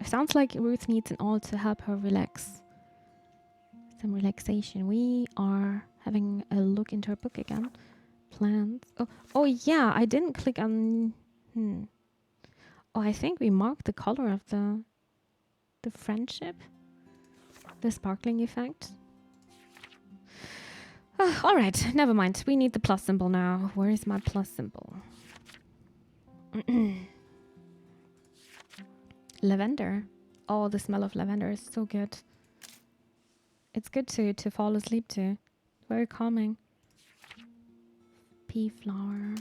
[SPEAKER 1] Sounds like Ruth needs an oil to help her relax. Some relaxation. We are having a look into her book again. Plans. Oh yeah, I didn't click on... Oh, I think we marked the color of the friendship. The sparkling effect. All right, never mind. We need the plus symbol now. Where is my plus symbol? Lavender. Oh, the smell of lavender is so good. It's good to fall asleep to. Very calming. Pea flower.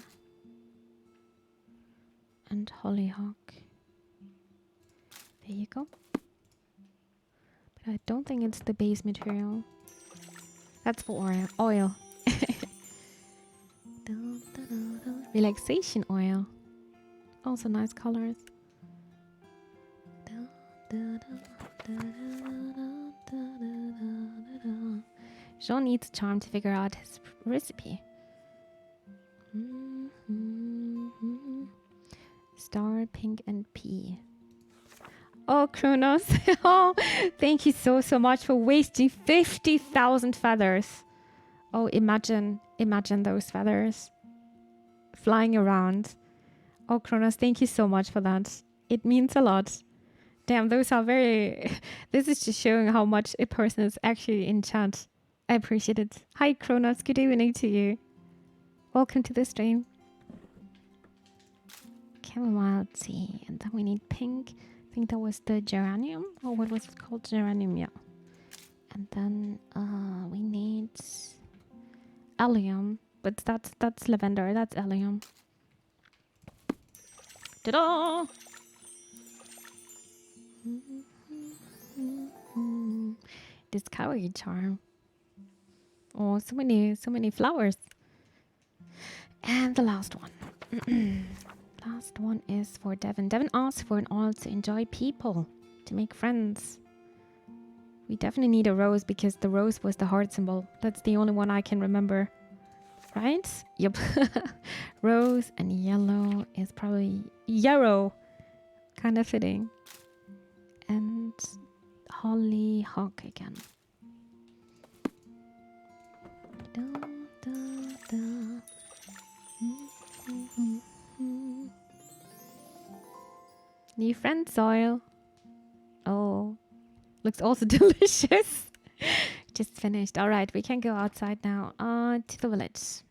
[SPEAKER 1] And hollyhock. There you go. But I don't think it's the base material. That's for oil. Relaxation oil. Also nice colors. Jean needs charm to figure out his recipe. Star, pink, and pea. Oh, Kronos. Oh, thank you so much for wasting 50,000 feathers. Oh, imagine those feathers flying around. Oh, Kronos, thank you so much for that. It means a lot Damn, those are very... This is just showing how much a person is actually in chat. I appreciate it. Hi, Kronos. Good evening to you. Welcome to the stream. Chamomile tea. And then we need pink. I think that was the geranium. Or what was it called? Geranium, yeah. And then we need allium. But that's lavender. That's allium. Ta-da! Discovery charm. Oh, so many flowers. And the last one. Last one is for Devin. Devin asked for an all to enjoy people, to make friends. We definitely need a rose because the rose was the heart symbol. That's the only one I can remember. Right? Yep. Rose and yellow is probably yarrow. Kind of fitting. And hollyhock again. Da, da, da. New friend soil. Oh, looks also delicious. Just finished. All right, we can go outside now. To the village.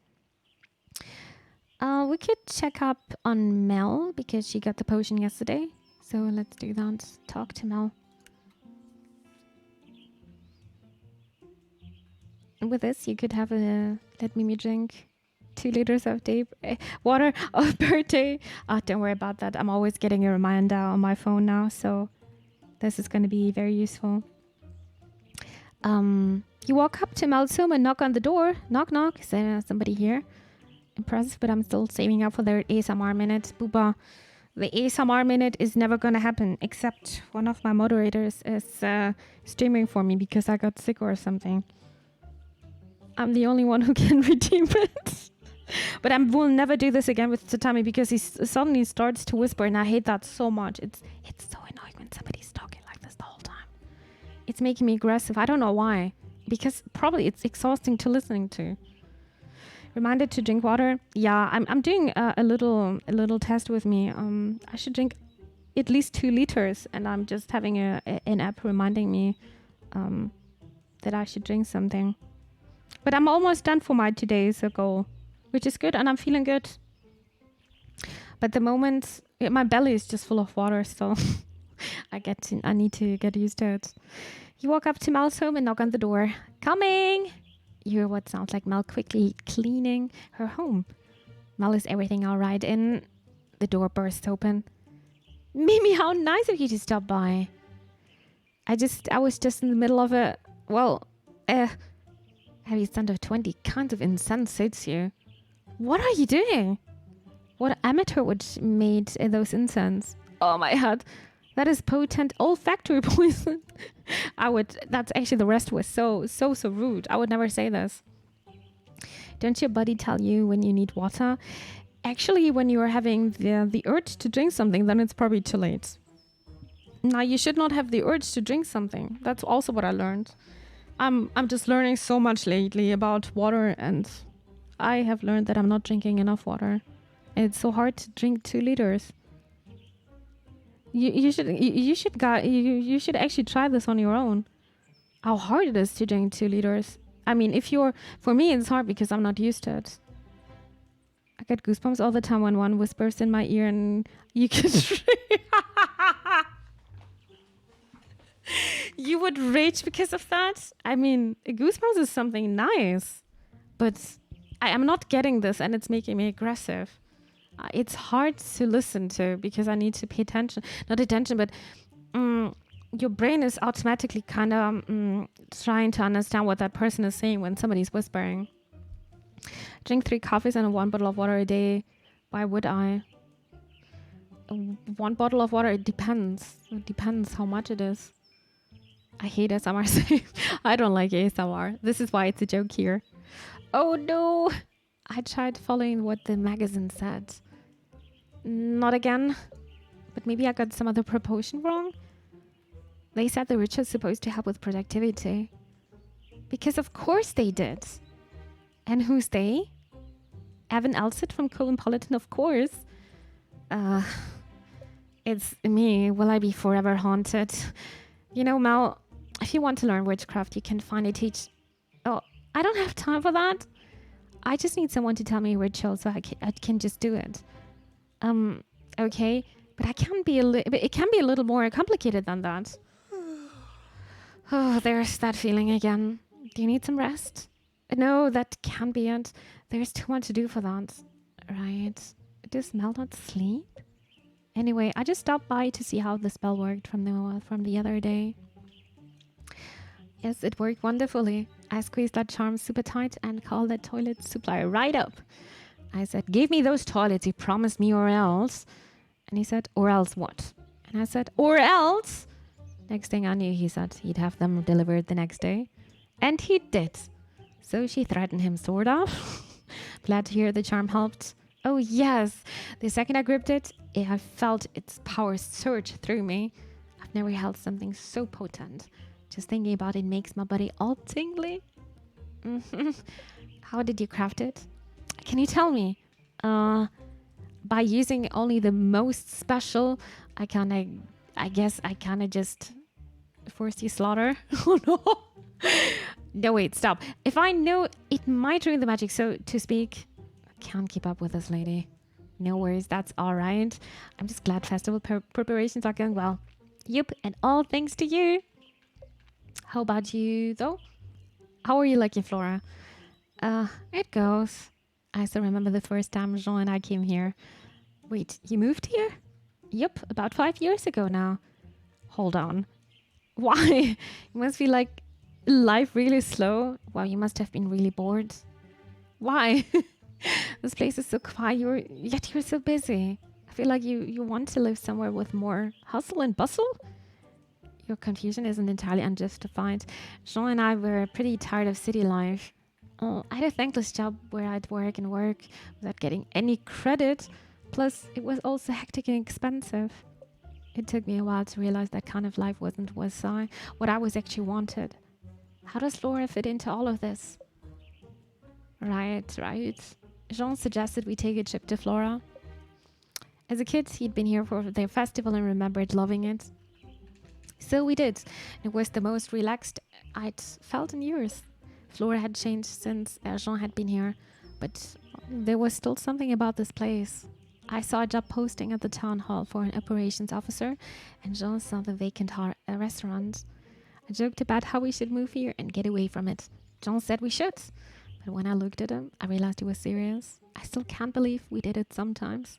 [SPEAKER 1] We could check up on Mel because she got the potion yesterday. So let's do that. Talk to Mel. And with this, you could have a let Mimi drink 2 liters of water per day. Don't worry about that. I'm always getting a reminder on my phone now, so this is going to be very useful. You walk up to Mel's home and knock on the door. Knock, knock. Is there somebody here? Impressive, but I'm still saving up for their ASMR minute. Booba. The ASMR minute is never going to happen, except one of my moderators is streaming for me because I got sick or something. I'm the only one who can redeem it. But I will never do this again with Tatami because he suddenly starts to whisper, and I hate that so much. It's so annoying when somebody's talking like this the whole time. It's making me aggressive. I don't know why. Because probably it's exhausting to listening to. Reminded to drink water. Yeah, I'm doing a little test with me. I should drink at least 2 liters, and I'm just having an app reminding me that I should drink something. But I'm almost done for my today's goal, which is good, and I'm feeling good. But the moment my belly is just full of water, so I need to get used to it. You walk up to Mel's home and knock on the door. Coming! You hear what sounds like Mel quickly cleaning her home. Mel, is everything all right? In the door bursts open. Mimi, how nice of you to stop by. I was just in the middle of heavy scent of 20 kinds of incense suits you. What are you doing? What amateur would made those incense? Oh my god. That is potent olfactory poison. That's actually, the rest was so rude. I would never say this. Don't your body tell you when you need water? Actually, when you are having the urge to drink something, then it's probably too late. Now, you should not have the urge to drink something. That's also what I learned. I'm just learning so much lately about water, and I have learned that I'm not drinking enough water. It's so hard to drink 2 liters. You should actually try this on your own. How hard it is to drink 2 liters. I mean, for me, it's hard because I'm not used to it. I get goosebumps all the time when one whispers in my ear, and you could... You would rage because of that? I mean, goosebumps is something nice, but I am not getting this, and it's making me aggressive. It's hard to listen to because I need to pay attention. Not attention, but your brain is automatically kind of trying to understand what that person is saying when somebody's whispering. Drink 3 coffees and 1 bottle of water a day. Why would I? 1 bottle of water, it depends. It depends how much it is. I hate ASMR. I don't like ASMR. This is why it's a joke here. Oh no! I tried following what the magazine said. Not again. But maybe I got some other proportion wrong. They said the ritual is supposed to help with productivity. Because of course they did. And who's they? Evan Elsit from Cosmopolitan, of course. It's me. Will I be forever haunted? You know, Mel, if you want to learn witchcraft, you can find a teach. Oh, I don't have time for that. I just need someone to tell me rituals so I can just do it. Okay, but it can be a little more complicated than that. Oh, there's that feeling again. Do you need some rest? No, that can't be it. There's too much to do for that. Right. Does Mel not sleep? Anyway, I just stopped by to see how the spell worked from the other day. Yes, it worked wonderfully. I squeezed that charm super tight and called that toilet supply right up. I said, give me those toilets you promised me or else. And he said, or else what? And I said, or else. Next thing I knew, he said he'd have them delivered the next day. And he did. So she threatened him, sort of. Glad to hear the charm helped. Oh, yes. The second I gripped it, I felt its power surge through me. I've never held something so potent. Just thinking about it makes my body all tingly. How did you craft it? Can you tell me? By using only the most special, I guess I kind of just forced you slaughter. Oh, no. No, wait, stop. If I know, it might ruin the magic, so to speak. I can't keep up with this lady. No worries, that's all right. I'm just glad festival preparations are going well. Yep, and all thanks to you. How about you, though? How are you liking Flora? It goes. I still remember the first time Jean and I came here. Wait, you moved here? Yep, about 5 years ago now. Hold on. Why? You must be like life really slow. Wow, you must have been really bored. Why? This place is so quiet, yet you're so busy. I feel like you want to live somewhere with more hustle and bustle. Your confusion isn't entirely unjustified. Jean and I were pretty tired of city life. Oh, I had a thankless job where I'd work and work without getting any credit. Plus, it was also hectic and expensive. It took me a while to realize that kind of life wasn't what I was actually wanted. How does Flora fit into all of this? Right. Jean suggested we take a trip to Flora. As a kid, he'd been here for their festival and remembered loving it. So we did. It was the most relaxed I'd felt in years. Flora had changed since Jean had been here, but there was still something about this place. I saw a job posting at the town hall for an operations officer, and Jean saw the vacant restaurant. I joked about how we should move here and get away from it. Jean said we should. But when I looked at him, I realized he was serious. I still can't believe we did it sometimes.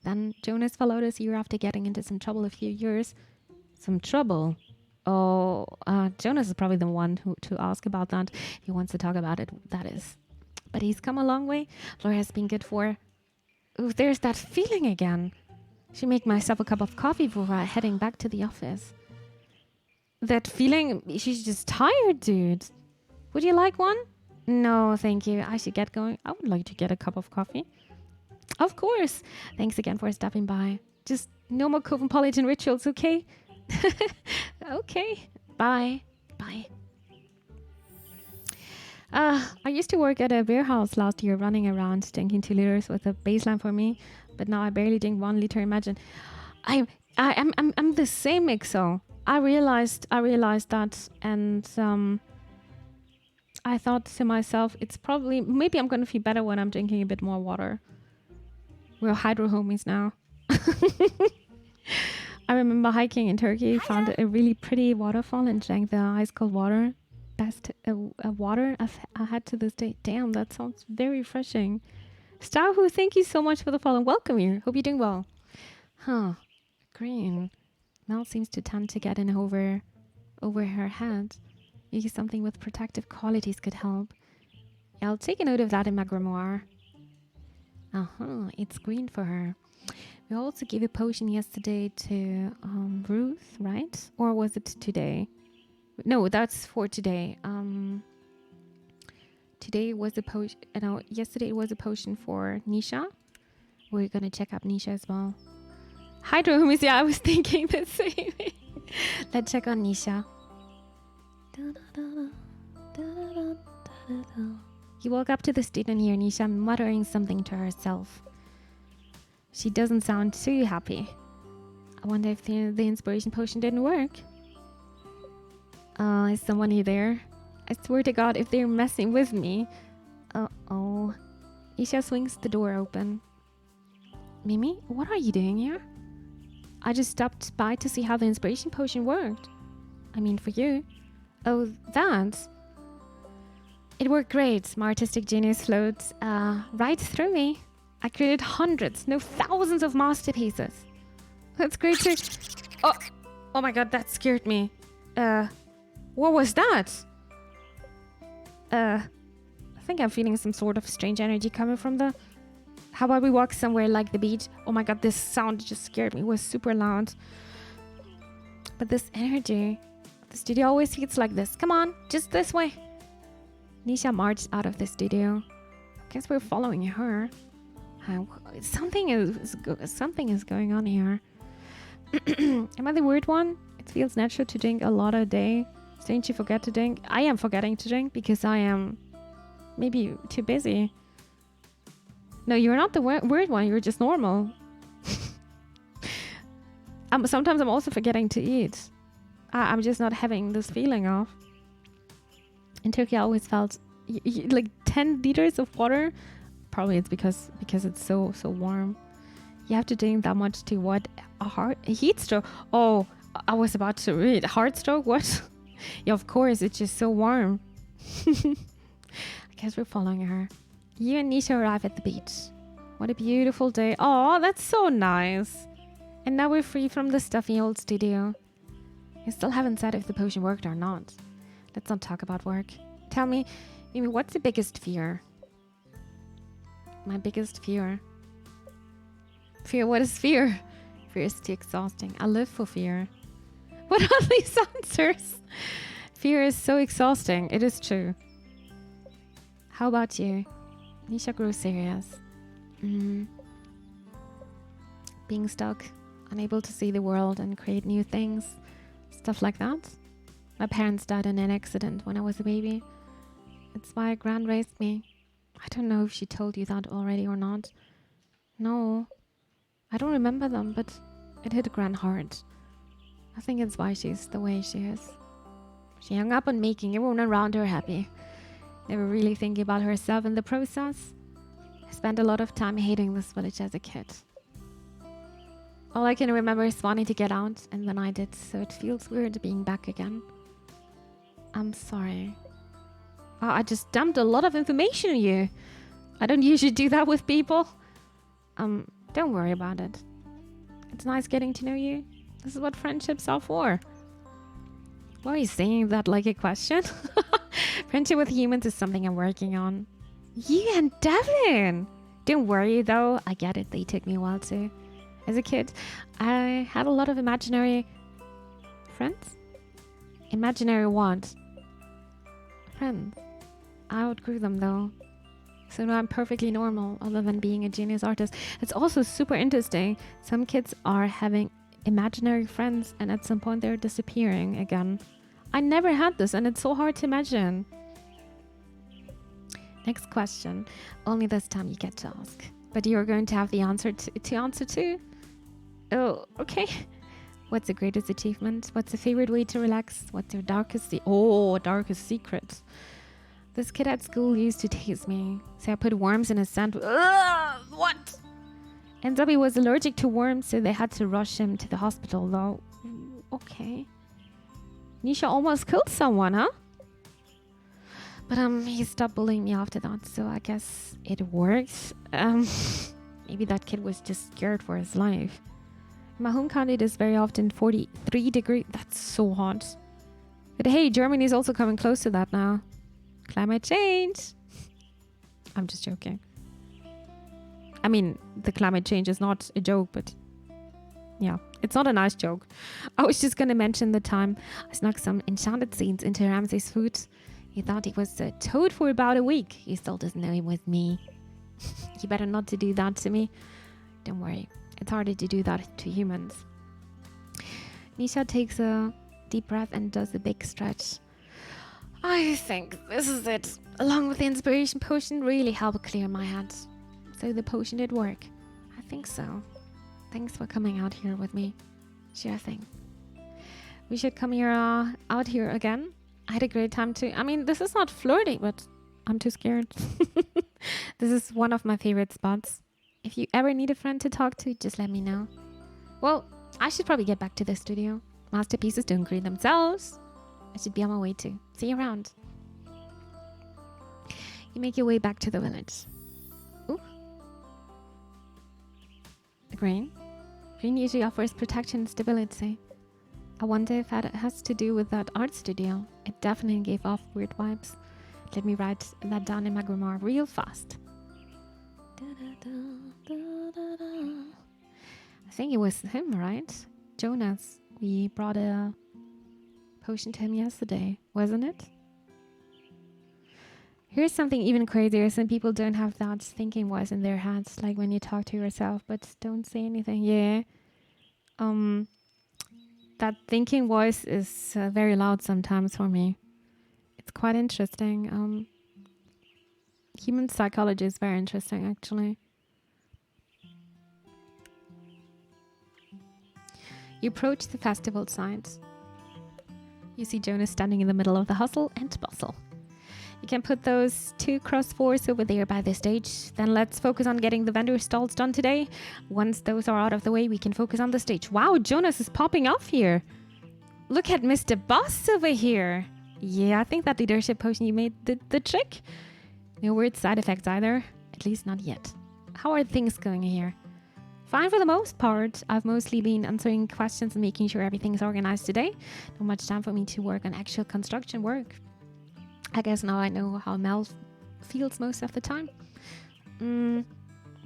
[SPEAKER 1] Then Jonas followed us here after getting into some trouble a few years. Some trouble? Oh, Jonas is probably the one to ask about that. He wants to talk about it, that is. But he's come a long way. Flora has been good for... Ooh, there's that feeling again. Should make myself a cup of coffee before heading back to the office. That feeling, she's just tired, dude. Would you like one? No, thank you. I should get going. I would like to get a cup of coffee. Of course. Thanks again for stopping by. Just no more cosmopolitan rituals, okay? Okay. Bye. I used to work at a warehouse last year, running around drinking 2 liters with a baseline for me, but now I barely drink 1 liter. Imagine, I'm the same, Mixo. I realized that, and I thought to myself, maybe I'm gonna feel better when I'm drinking a bit more water. We're hydro homies now. I remember hiking in Turkey, found a really pretty waterfall and drank the ice cold water. Best water I had to this day. Damn, that sounds very refreshing. Starhu, thank you so much for the follow. Welcome you. Hope you're doing well. Huh. Green. Mel seems to tend to get in over her head. Maybe something with protective qualities could help. Yeah, I'll take a note of that in my grimoire. It's green for her. We also gave a potion yesterday to Ruth, right? Or was it today? No, that's for today. Today was a potion. No, yesterday it was a potion for Nisha. We're gonna check up Nisha as well. Hydro homies, yeah, I was thinking the same thing. Let's check on Nisha. You woke up to the student here, Nisha, muttering something to herself. She doesn't sound too happy. I wonder if the inspiration potion didn't work. Is someone here there? I swear to God, if they're messing with me. Uh-oh. Isha swings the door open. Mimi, what are you doing here? I just stopped by to see how the inspiration potion worked. I mean, for you. Oh, that. It worked great. My artistic genius flowed right through me. I created hundreds, no thousands of masterpieces. That's great too. Oh my God, that scared me. What was that? I think I'm feeling some sort of strange energy coming from the... How about we walk somewhere like the beach? Oh my God, this sound just scared me. It was super loud. But this energy... The studio always feels like this. Come on, just this way. Nisha marched out of the studio. Guess we're following her. Something is going on here. Am I the weird one? It feels natural to drink a lot a day. Don't you forget to drink? I am forgetting to drink because I am maybe too busy. No, you're not the weird one. You're just normal. Sometimes I'm also forgetting to eat. I'm just not having this feeling of. In Turkey, I always felt like 10 liters of water. Probably it's because it's so warm. You have to drink that much to what? A heat stroke? Oh, I was about to read. Heart stroke? What? Yeah, of course. It's just so warm. I guess we're following her. You and Nisha arrive at the beach. What a beautiful day. Oh, that's so nice. And now we're free from the stuffy old studio. I still haven't said if the potion worked or not. Let's not talk about work. Tell me, Mimi, what's the biggest fear? My biggest fear? Fear? What is fear? Fear is too exhausting. I live for fear. What are these answers? Fear is so exhausting. It is true. How about you? Nisha grew serious. Being stuck, unable to see the world and create new things. Stuff like that. My parents died in an accident when I was a baby. It's why Gran raised me. I don't know if she told you that already or not. No. I don't remember them, but it hit Gran hard. I think it's why she's the way she is. She hung up on making everyone around her happy. Never really thinking about herself in the process. I spent a lot of time hating this village as a kid. All I can remember is wanting to get out, and then I did, so it feels weird being back again. I'm sorry. I just dumped a lot of information on you. I don't usually do that with people. Don't worry about it. It's nice getting to know you. This is what friendships are for. Why are you saying that like a question? Friendship with humans is something I'm working on. You and Devin! Don't worry though, I get it. They took me a while too. As a kid, I had a lot of imaginary friends. Imaginary what? Friends. I outgrew them though. So now I'm perfectly normal other than being a genius artist. It's also super interesting. Some kids are having imaginary friends and at some point they're disappearing again. I never had this and it's so hard to imagine. Next question. Only this time you get to ask. But you're going to have the answer to answer to. Oh, okay. What's the greatest achievement? What's the favorite way to relax? What's your darkest darkest secret? This kid at school used to tease me. So I put worms in his sandwich. What? And Zubby was allergic to worms, so they had to rush him to the hospital, though. Okay. Nisha almost killed someone, huh? But he stopped bullying me after that, so I guess it worked. Maybe that kid was just scared for his life. My home county is very often 43 degrees. That's so hot. But hey, Germany is also coming close to that now. Climate change. I'm just joking. I mean, the climate change is not a joke, but yeah, it's not a nice joke. I was just gonna mention the time I snuck some enchanted seeds into Ramsey's food. He thought he was a toad for about a week. He still doesn't know it was me. You better not to do that to me. Don't worry, it's harder to do that to humans. Nisha takes a deep breath and does a big stretch. I think this is it. Along with the inspiration potion really helped clear my head. So the potion did work. I think so. Thanks for coming out here with me. Sure thing. We should come here out here again. I had a great time too. I mean, this is not flirty, but I'm too scared. This is one of my favorite spots. If you ever need a friend to talk to, just let me know. Well, I should probably get back to the studio. Masterpieces don't create themselves. I should be on my way too. See you around. You make your way back to the village. Ooh. Green. Green usually offers protection and stability. I wonder if that has to do with that art studio. It definitely gave off weird vibes. Let me write that down in my grimoire real fast. I think it was him, right? Jonas. We brought a potion to him yesterday, wasn't it? Here's something even crazier. Some people don't have that thinking voice in their heads, like when you talk to yourself, but don't say anything. Yeah. That thinking voice is very loud sometimes for me. It's quite interesting. Human psychology is very interesting, actually. You approach the festival site. You see Jonas standing in the middle of the hustle and bustle. You can put those 2 crossbows over there by the stage. Then let's focus on getting the vendor stalls done today. Once those are out of the way, we can focus on the stage. Wow, Jonas is popping off here. Look at Mr. Boss over here. Yeah, I think that leadership potion you made did the trick. No weird side effects either. At least not yet. How are things going here? Fine for the most part. I've mostly been answering questions and making sure everything's organized today. Not much time for me to work on actual construction work. I guess now I know how Mel feels most of the time.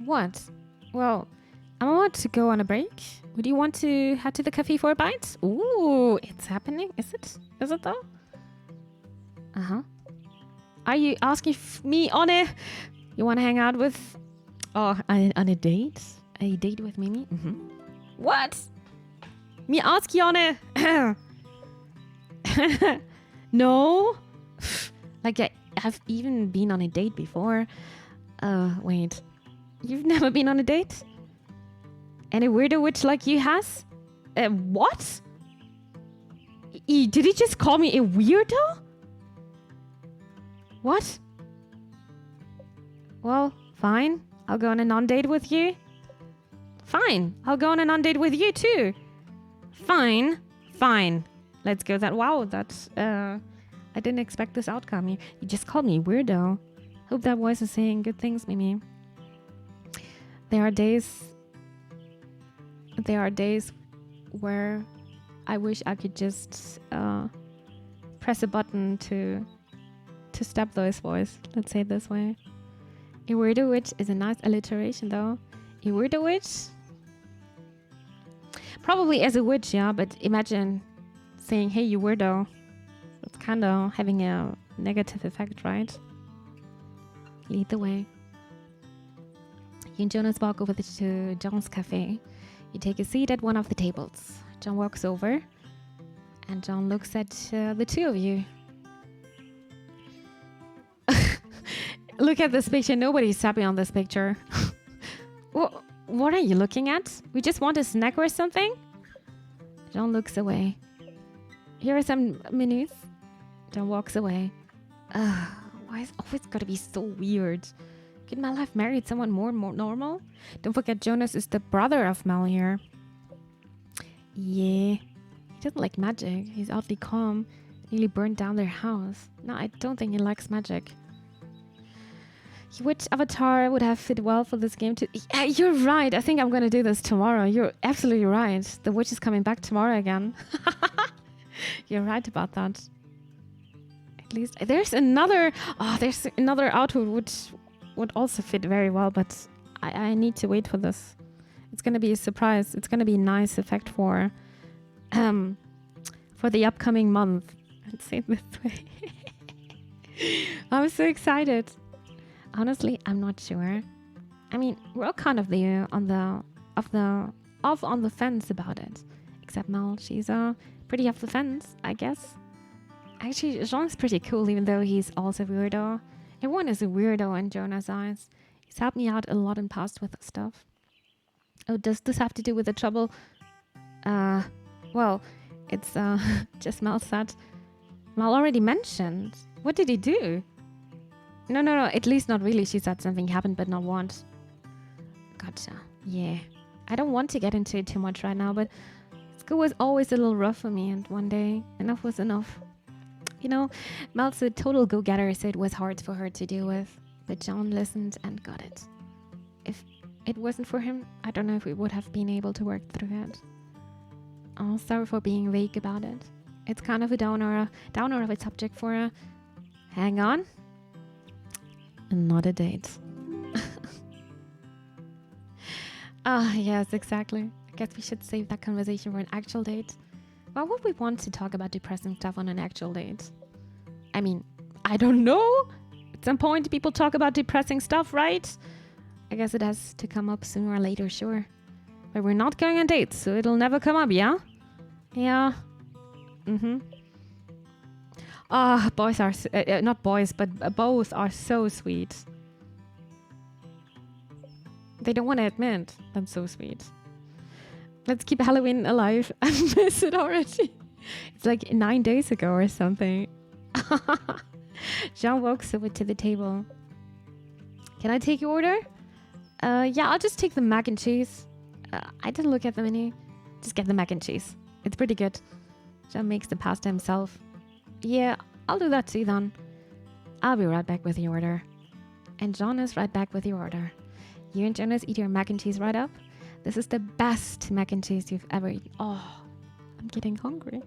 [SPEAKER 1] What? Well, I'm about to go on a break. Would you want to head to the cafe for a bite? Ooh, it's happening. Is it? Is it though? Uh-huh. Are you asking me on a... You want to hang out with... Oh, on a date? A date with Mimi? Mm-hmm. What? Me ask you on a... No? Like, I've even been on a date before. Wait. You've never been on a date? And a weirdo witch like you has? What? Did he just call me a weirdo? What? Well, fine. I'll go on a non-date with you. Fine. I'll go on a non-date with you too. Fine. Fine. Let's go that... Wow, that's... I didn't expect this outcome. You just called me weirdo. Hope that voice is saying good things, Mimi. There are days where I wish I could just press a button to stop those voice. Let's say it this way. A weirdo witch is a nice alliteration, though. A weirdo witch? Probably as a witch, yeah, but imagine saying, hey, you weirdo. It's kind of having a negative effect, right? Lead the way. You and Jonas walk over to John's cafe. You take a seat at one of the tables. John walks over, and John looks at the two of you. Look at this picture. Nobody's happy on this picture. What are you looking at? We just want a snack or something? John looks away. Here are some menus. John walks away. Why is it always gotta be so weird? Could Mel have married someone more normal? Don't forget Jonas is the brother of Mel here. Yeah. He doesn't like magic. He's oddly calm. Nearly burned down their house. No, I don't think he likes magic. Which avatar would have fit well for this game too? Yeah, you're right. I think I'm gonna do this tomorrow. You're absolutely right. The witch is coming back tomorrow again. You're right about that. At least there's another outfit which would also fit very well, but I need to wait for this. It's gonna be a surprise. It's gonna be a nice effect for the upcoming month. Let's say it this way. I'm so excited. Honestly, I'm not sure. I mean, we're all kind of on the fence about it. Except Mel, she's pretty off the fence, I guess. Actually, Jean's pretty cool, even though he's also a weirdo. Everyone is a weirdo in Jonah's eyes. He's helped me out a lot in past with stuff. Oh, does this have to do with the trouble? Well, it's just Mel said. Mel already mentioned. What did he do? No. At least not really. She said something happened, but not once. Gotcha. Yeah. I don't want to get into it too much right now, but school was always a little rough for me, and one day enough was enough. You know, Mel's a total go-getter, so it was hard for her to deal with. But John listened and got it. If it wasn't for him, I don't know if we would have been able to work through it. Oh, sorry for being vague about it. It's kind of a downer of a subject for a hang on. Not a date. Yes, exactly. I guess we should save that conversation for an actual date. Why would we want to talk about depressing stuff on an actual date? I mean, I don't know. At some point, people talk about depressing stuff, right? I guess it has to come up sooner or later, sure. But we're not going on dates, so it'll never come up, yeah? Yeah. Boys are... not boys, but both are so sweet. They don't want to admit. That's so sweet. Let's keep Halloween alive. I miss it already. It's like 9 days ago or something. Jean walks over to the table. Can I take your order? Yeah, I'll just take the mac and cheese. I didn't look at the menu. Just get the mac and cheese. It's pretty good. Jean makes the pasta himself. Yeah, I'll do that too then. I'll be right back with the order. And John is right back with your order. You and Jonas eat your mac and cheese right up. This is the best mac and cheese you've ever eaten. Oh, I'm getting hungry.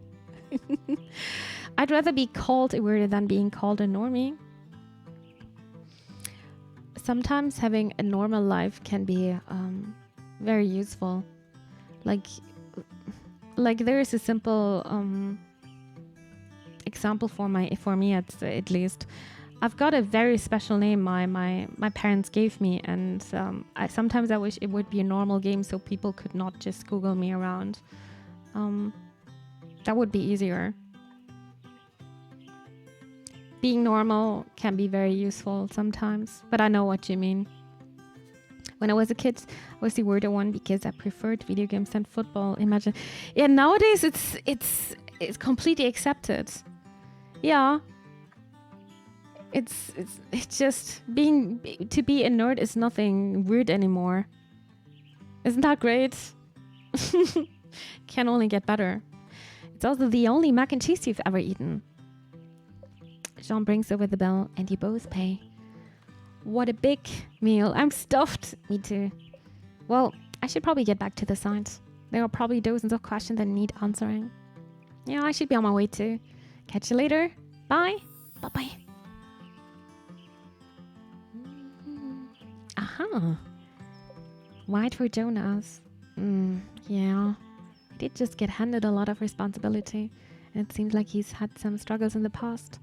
[SPEAKER 1] I'd rather be called a weirdo than being called a normie. Sometimes having a normal life can be very useful. Like there is a simple example for me at least. I've got a very special name my parents gave me, and sometimes I wish it would be a normal game so people could not just Google me around. That would be easier. Being normal can be very useful sometimes, but I know what you mean. When I was a kid, I was the weirder one because I preferred video games than football. Imagine. Yeah, nowadays it's completely accepted. Yeah. It's just to be a nerd is nothing weird anymore. Isn't that great? Can only get better. It's also the only mac and cheese you've ever eaten. Jean brings over the bill and you both pay. What a big meal. I'm stuffed. Me too. Well, I should probably get back to the site. There are probably dozens of questions that need answering. Yeah, I should be on my way too. Catch you later. Bye. Bye-bye. Aha. White for Jonas. Yeah. He did just get handed a lot of responsibility. And it seems like he's had some struggles in the past.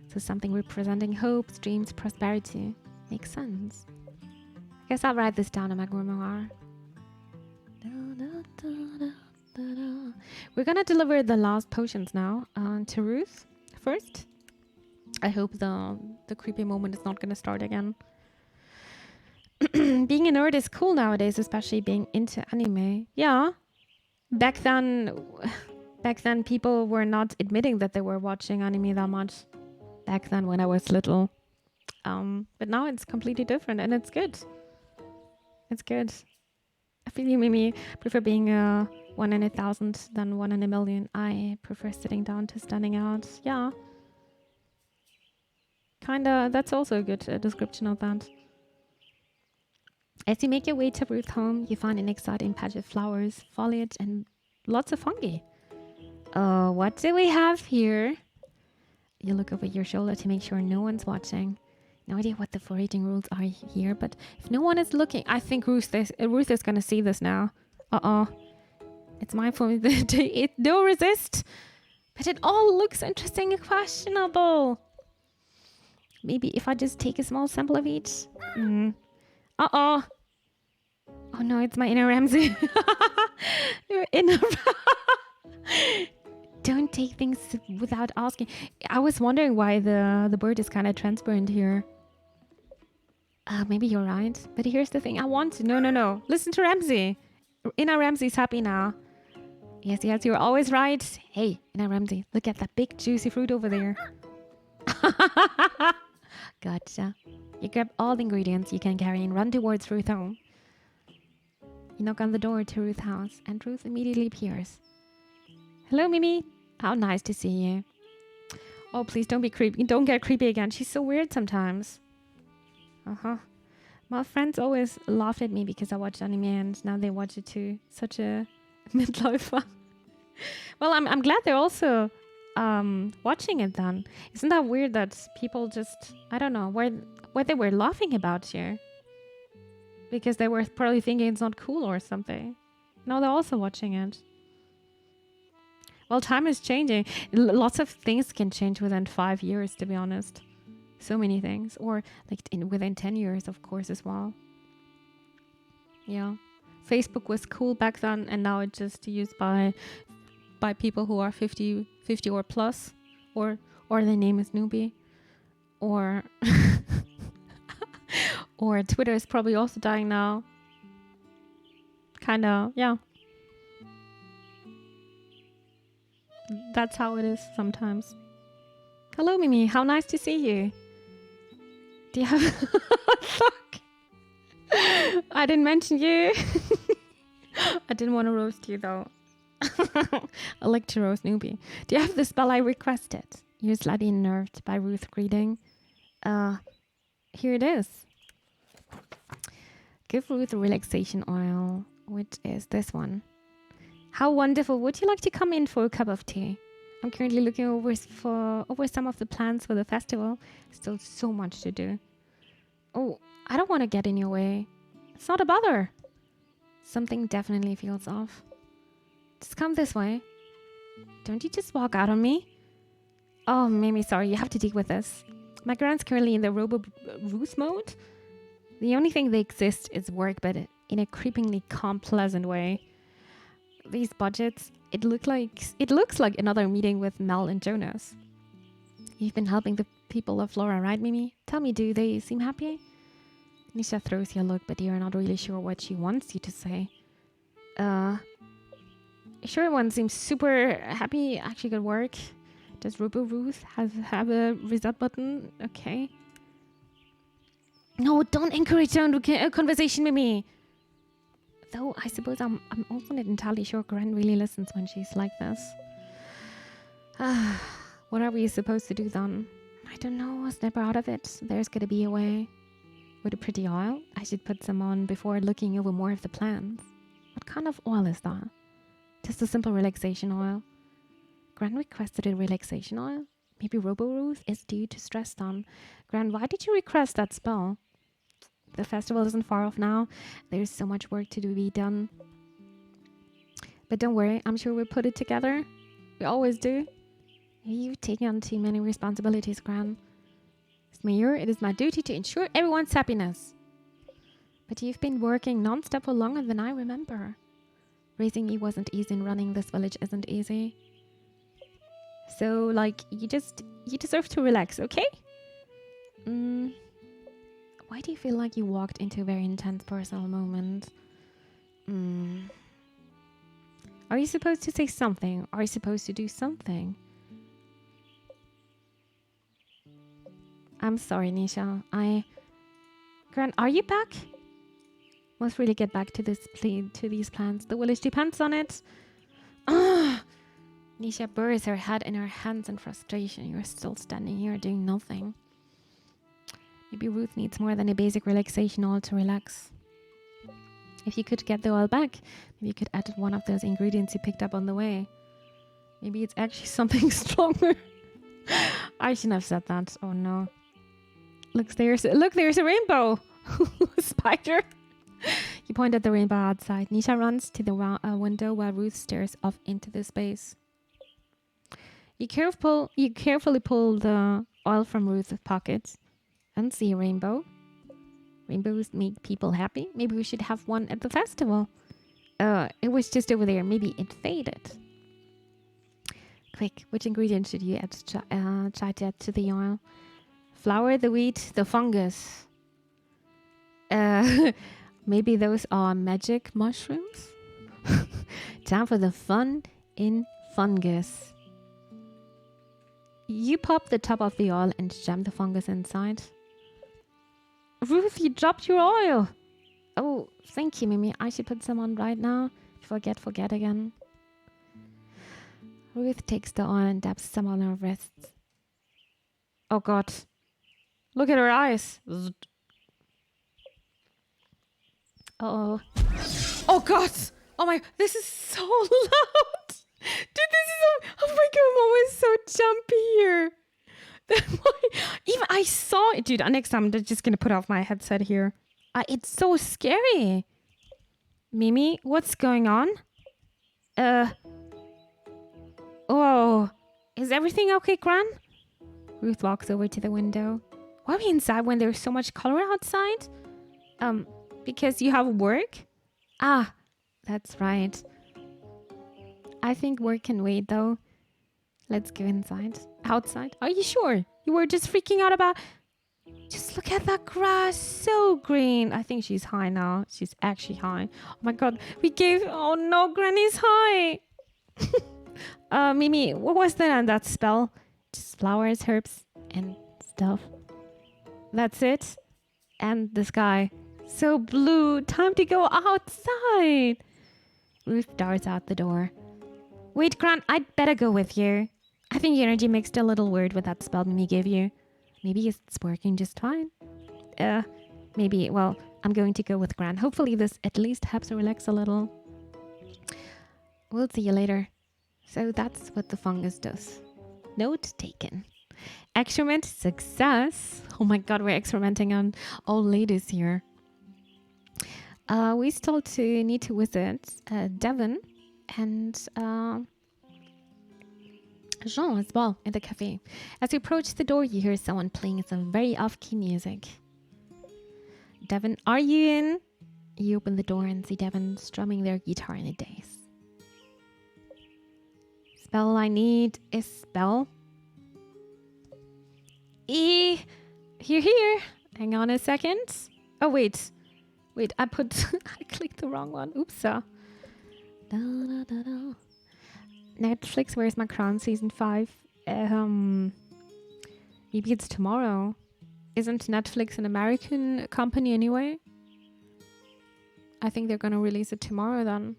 [SPEAKER 1] So something representing hopes, dreams, prosperity. Makes sense. I guess I'll write this down in my grimoire. We're gonna deliver the last potions now to Ruth first. I hope the creepy moment is not gonna start again. Being a nerd is cool nowadays, especially being into anime. Yeah. Back then people were not admitting that they were watching anime that much. Back then when I was little. But now it's completely different and it's good. It's good. I feel you, Mimi, prefer being 1 in 1,000 than 1 in a million. I prefer sitting down to standing out. Yeah. Kinda, that's also a good description of that. As you make your way to Ruth's home, you find an exciting patch of flowers, foliage, and lots of fungi. What do we have here? You look over your shoulder to make sure no one's watching. No idea what the foraging rules are here, but if no one is looking, I think Ruth is gonna see this now. It's my fault. Don't resist. But it all looks interesting and questionable. Maybe if I just take a small sample of each. Oh no, it's my inner Ramsey. Don't take things without asking. I was wondering why the bird is kind of transparent here. Maybe you're right. But here's the thing. I want to... No. Listen to Ramsey. Inner Ramsey's happy now. Yes, you're always right. Hey, now Ramsey, look at that big juicy fruit over there. Gotcha. You grab all the ingredients you can carry and run towards Ruth's home. You knock on the door to Ruth's house, and Ruth immediately appears. Hello, Mimi. How nice to see you. Oh, please don't be creepy. Don't get creepy again. She's so weird sometimes. Uh-huh. My friends always laughed at me because I watched anime and now they watch it too. Such a midlife one. Well, I'm glad they're also watching it then. Isn't that weird that people just, I don't know, what they were laughing about here? Because they were probably thinking it's not cool or something. No, they're also watching it. Well, time is changing. Lots of things can change within 5 years, to be honest. So many things. Or like within 10 years, of course, as well. Yeah. Facebook was cool back then, and now it's just used by people who are 50 or plus. Or their name is newbie. Or or Twitter is probably also dying now. Kinda, yeah. That's how it is sometimes. Hello, Mimi. How nice to see you. Do you have... Fuck. I didn't mention you. I didn't want to roast you, though. I like to roast newbie. Do you have the spell I requested? You're slightly unnerved by Ruth's greeting. Here it is. Give Ruth a relaxation oil, which is this one. How wonderful. Would you like to come in for a cup of tea? I'm currently looking over some of the plans for the festival. Still so much to do. Oh, I don't want to get in your way. It's not a bother. Something definitely feels off. Just come this way. Don't you just walk out on me? Oh, Mimi, sorry. You have to deal with this. My grand's currently in the Robo-Ruth mode. The only thing that exists is work, but in a creepingly calm, pleasant way. These budgets, it looks like another meeting with Mel and Jonas. You've been helping the people of Flora, right, Mimi? Tell me, do they seem happy? Nisha throws you a look, but you're not really sure what she wants you to say. Sure, everyone seems super happy. Actually, good work. Does Ruth have a reset button? Okay. No, don't encourage a conversation, Mimi. Though I suppose I'm also not entirely sure Gran really listens when she's like this. What are we supposed to do then? I don't know. Snap her out of it. There's gotta be a way. With a pretty oil? I should put some on before looking over more of the plans. What kind of oil is that? Just a simple relaxation oil. Gran requested a relaxation oil? Maybe Robo-Ruth is due to stress them. Gran, why did you request that spell? The festival isn't far off now. There's so much work to be done. But don't worry, I'm sure we'll put it together. We always do. You've taken on too many responsibilities, Gran. As mayor, it is my duty to ensure everyone's happiness. But you've been working non-stop for longer than I remember. Raising me wasn't easy and running this village isn't easy. So, like, you deserve to relax, okay? Why do you feel like you walked into a very intense personal moment? Are you supposed to say something? Are you supposed to do something? I'm sorry, Nisha. Grant, are you back? Must really get back to these plans. The village depends on it. Nisha buries her head in her hands in frustration. You're still standing here doing nothing. Maybe Ruth needs more than a basic relaxation oil to relax. If you could get the oil back, maybe you could add one of those ingredients you picked up on the way. Maybe it's actually something stronger. I shouldn't have said that. Oh no. Look, there's a rainbow. Spider. You point at the rainbow outside. Nisha runs to the window while Ruth stares off into the space. You carefully pull the oil from Ruth's pocket and see a rainbow. Rainbows make people happy. Maybe we should have one at the festival. It was just over there. Maybe it faded. Quick, which ingredient should you try to add to the oil? Flour, the wheat, the fungus. Maybe those are magic mushrooms? Time for the fun. in fungus. You pop the top of the oil and jam the fungus inside. Ruth, you dropped your oil. Oh, thank you, Mimi. I should put some on right now. Forget again. Ruth takes the oil and dabs some on her wrists. Oh God. Look at her eyes. Uh-oh. Oh God. Oh my, this is so loud. Dude, this is so, oh my God, I'm always so jumpy here. Even I saw it. Dude, next time I'm just going to put off my headset here. It's so scary. Mimi, what's going on? Oh, is everything okay, Gran? Ruth walks over to the window. Why are we inside when there's so much color outside? Because you have work? Ah, that's right. I think work can wait though. Let's go inside. Outside? Are you sure? You were just freaking out about... Just look at that grass. So green. I think she's high now. She's actually high. Oh my God. Oh no, Granny's high. Mimi, what was that spell? Just flowers, herbs, and stuff. That's it. And the sky. So blue. Time to go outside. Ruth darts out the door. Wait, Grant, I'd better go with you. I think your energy mixed a little weird with that spell Mimi gave you. Maybe it's working just fine. Maybe. Well, I'm going to go with Grant. Hopefully this at least helps her relax a little. We'll see you later. So that's what the fungus does. Note taken. Experiment success. Oh my God, we're experimenting on old ladies here. We still need to visit Devon and Jean as well in the cafe. As you approach the door, you hear someone playing some very off-key music. Devon, are you in? You open the door and see Devon strumming their guitar in a daze. Spell I need is spell. Here. Hang on a second. Oh, wait, I clicked the wrong one. Oops. Netflix, Where's My Crown, season 5. Maybe it's tomorrow. Isn't Netflix an American company anyway? I think they're gonna release it tomorrow then.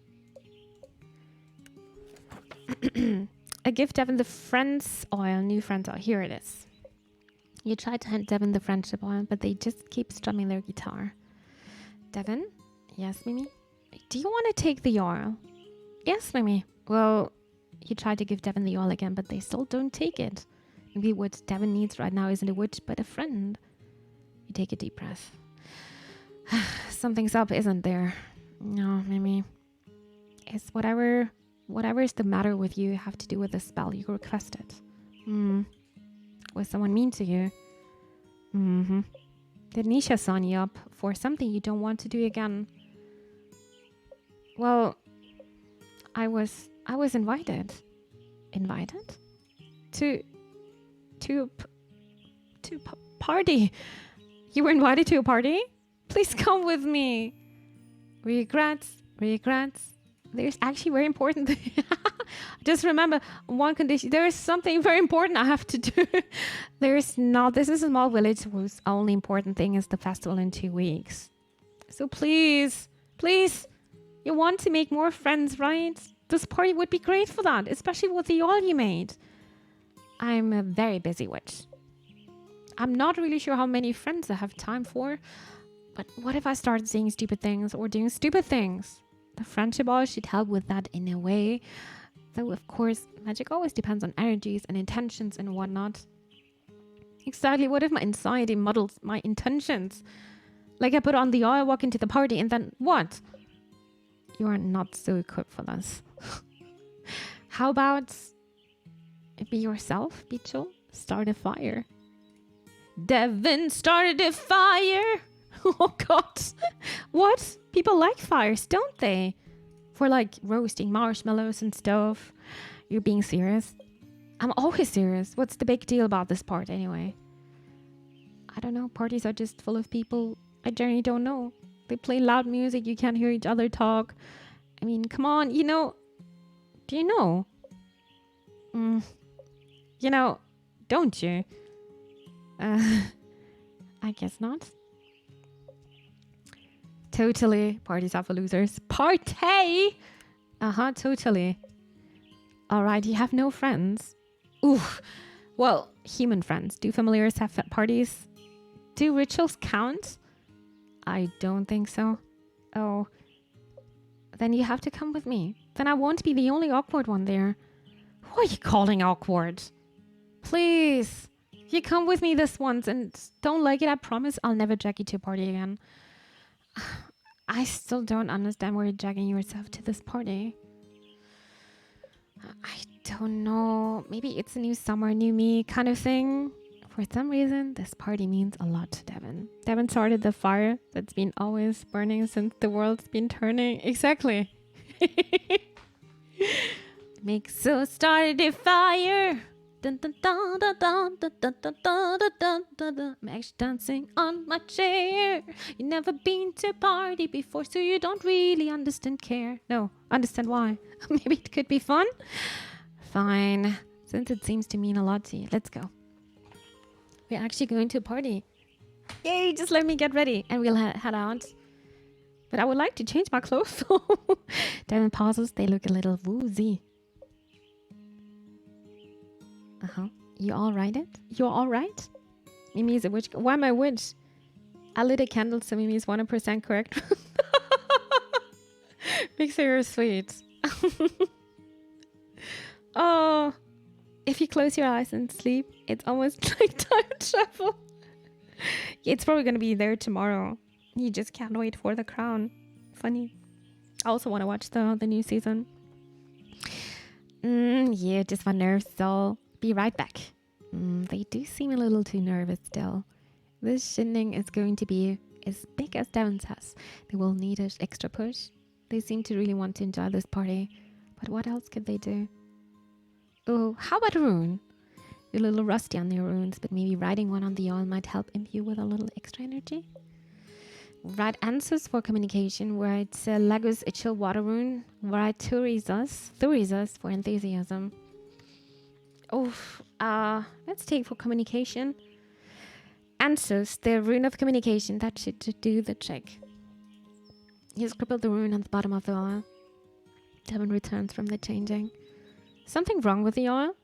[SPEAKER 1] I give Devon the Friends oil, new Friends oil. Here it is. You try to hand Devon the friendship oil, but they just keep strumming their guitar. Devon? Yes, Mimi? Do you want to take the oil? Yes, Mimi. Well, you try to give Devon the oil again, but they still don't take it. Maybe what Devon needs right now isn't a witch, but a friend. You take a deep breath. Something's up, isn't there? No, Mimi. It's whatever is the matter with you have to do with the spell you requested. Was someone mean to you? Mm-hmm. Did Nisha sign you up for something you don't want to do again? Well, I was invited. Invited? To party. You were invited to a party? Please come with me. Regrets. There's actually very important thing. Just remember one condition. There is something very important I have to do. This is a small village whose only important thing is the festival in 2 weeks. So please, you want to make more friends, right? This party would be great for that, especially with the oil you made. I'm a very busy witch. I'm not really sure how many friends I have time for, but what if I start saying stupid things or doing stupid things? The friendship oil should help with that in a way. Though, of course, magic always depends on energies and intentions and whatnot. Exactly, what if my anxiety muddles my intentions? Like I put on the oil, walk into the party, and then what? You are not so equipped for this. How about be yourself, Bicho? Start a fire. Devon started a fire! Oh God. What? People like fires, don't they? For like roasting marshmallows and stuff. You're being serious? I'm always serious. What's the big deal about this part anyway? I don't know. Parties are just full of people I generally don't know. They play loud music. You can't hear each other talk. I mean, come on. Do you know? You know, don't you? I guess not. Totally. Parties are for losers. Party! Totally. Alright, you have no friends. Ooh. Well, human friends. Do familiars have parties? Do rituals count? I don't think so. Oh. Then you have to come with me. Then I won't be the only awkward one there. Who are you calling awkward? Please. You come with me this once and don't like it, I promise I'll never drag you to a party again. I still don't understand why you're dragging yourself to this party. I don't know. Maybe it's a new summer, new me kind of thing. For some reason, this party means a lot to Devin. Devin started the fire that's been always burning since the world's been turning. Exactly. Make so started a fire. Dun, dun, dun, dun, dun, dun, dun, dun, dun, dun, dun, dun. I'm actually dancing on my chair. You never been to a party before, so you don't really understand care. No, understand why. Maybe it could be fun. Fine. Since it seems to mean a lot to you, let's go. We're actually going to a party. Yay, just let me get ready and we'll head out. But I would like to change my clothes. Devin pauses. They look a little woozy. You all right it? You're all right? Mimi is a witch. Why am I a witch? I lit a candle, so Mimi is 100% correct. Makes her sweet. Oh, if you close your eyes and sleep, it's almost like time travel. It's probably going to be there tomorrow. You just can't wait for the crown. Funny. I also want to watch the new season. Yeah, just my nerves, so be right back. They do seem a little too nervous still. This shindig is going to be as big as Devon's house. They will need an extra push. They seem to really want to enjoy this party. But what else could they do? Oh, how about a rune? You're a little rusty on your runes, but maybe writing one on the oil might help imbue with a little extra energy. Write answers for communication. Write Lagos a chill water rune. Write Thurizas for enthusiasm. Oh, let's take for communication. Answers, the rune of communication. That should do the trick. You scribbled the rune on the bottom of the oil. Devin returns from the changing. Something wrong with the oil?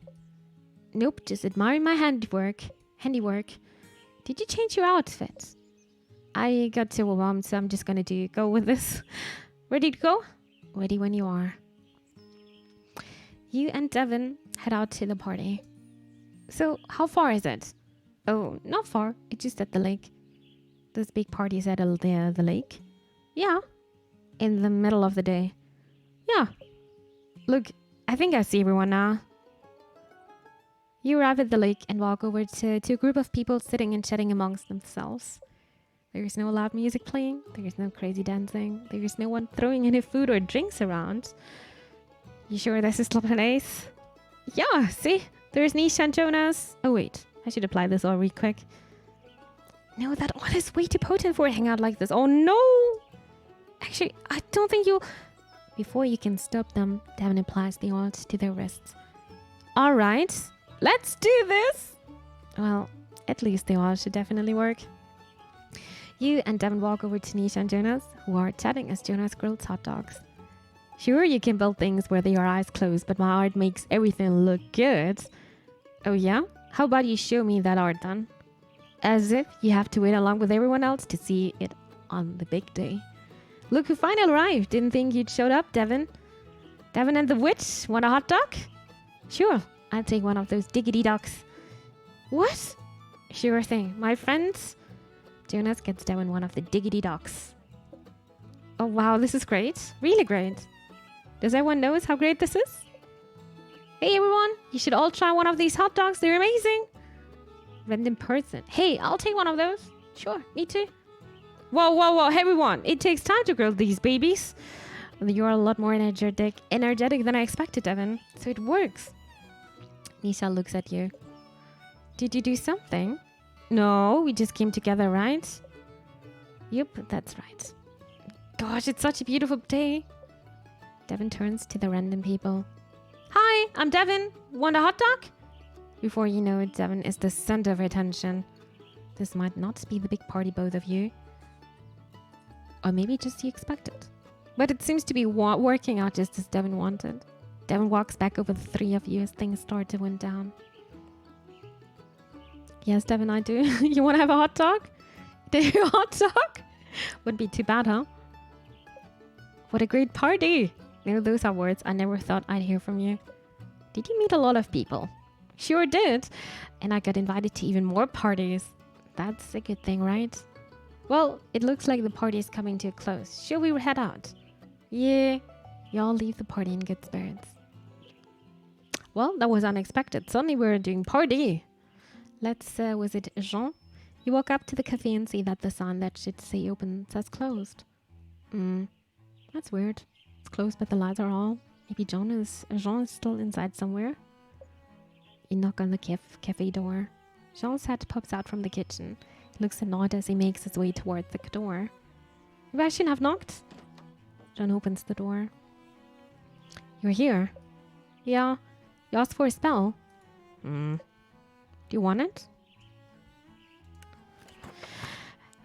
[SPEAKER 1] Nope, just admiring my handiwork. Did you change your outfit? I got too overwhelmed, so I'm just gonna go with this. Ready to go? Ready when you are. You and Devin head out to the party. So, how far is it? Oh, not far. It's just at the lake. This big party is at the lake? Yeah. In the middle of the day. Yeah. Look, I think I see everyone now. You arrive at the lake and walk over to a group of people sitting and chatting amongst themselves. There is no loud music playing. There is no crazy dancing. There is no one throwing any food or drinks around. You sure this is the place? Yeah, see? There's Nisha and Jonas. Oh, wait. I should apply this all real quick. No, that oil is way too potent for a hangout like this. Oh, no! Actually, I don't think you... Before you can stop them, Devin applies the oil to their wrists. All right. Let's do this! Well, at least the oil should definitely work. You and Devin walk over to Nisha and Jonas, who are chatting as Jonas grills hot dogs. Sure, you can build things where your eyes closed, but my art makes everything look good. Oh yeah? How about you show me that art then? As if you have to wait along with everyone else to see it on the big day. Look who finally arrived. Didn't think you'd showed up, Devin. Devin and the witch, want a hot dog? Sure, I'll take one of those diggity ducks. What? Sure thing. My friends... Jonas gets Devin one of the diggity ducks. Oh wow, this is great. Really great. Does everyone know how great this is? Hey everyone, you should all try one of these hot dogs. They're amazing. Random person. Hey, I'll take one of those. Sure, me too. Whoa, hey, everyone. It takes time to grill these babies. You're a lot more energetic than I expected, Devin. So it works. Nisha looks at you. Did you do something? No, we just came together, right? Yep, that's right. Gosh, it's such a beautiful day. Devin turns to the random people. Hi, I'm Devin. Want a hot dog? Before you know it, Devin is the center of attention. This might not be the big party, both of you. Or maybe just the expected. But it seems to be working out just as Devin wanted. Devin walks back over the three of you as things start to wind down. Yes, Devin, I do. You want to have a hot dog? Do you a hot dog? Wouldn't be too bad, huh? What a great party. You know, those are words I never thought I'd hear from you. Did you meet a lot of people? Sure did. And I got invited to even more parties. That's a good thing, right? Well, it looks like the party is coming to a close. Shall we head out? Yeah, y'all leave the party in good spirits. Well, that was unexpected. Suddenly we're doing party. Let's visit Jean. You walk up to the cafe and see that the sign that should say open says closed. That's weird. It's closed, but the lights are all. Maybe Jean is still inside somewhere. You knock on the cafe door. Jean's head pops out from the kitchen. He looks annoyed as he makes his way toward the door. Maybe I shouldn't have knocked. Jean opens the door. You're here? Yeah. You asked for a spell? Do you want it?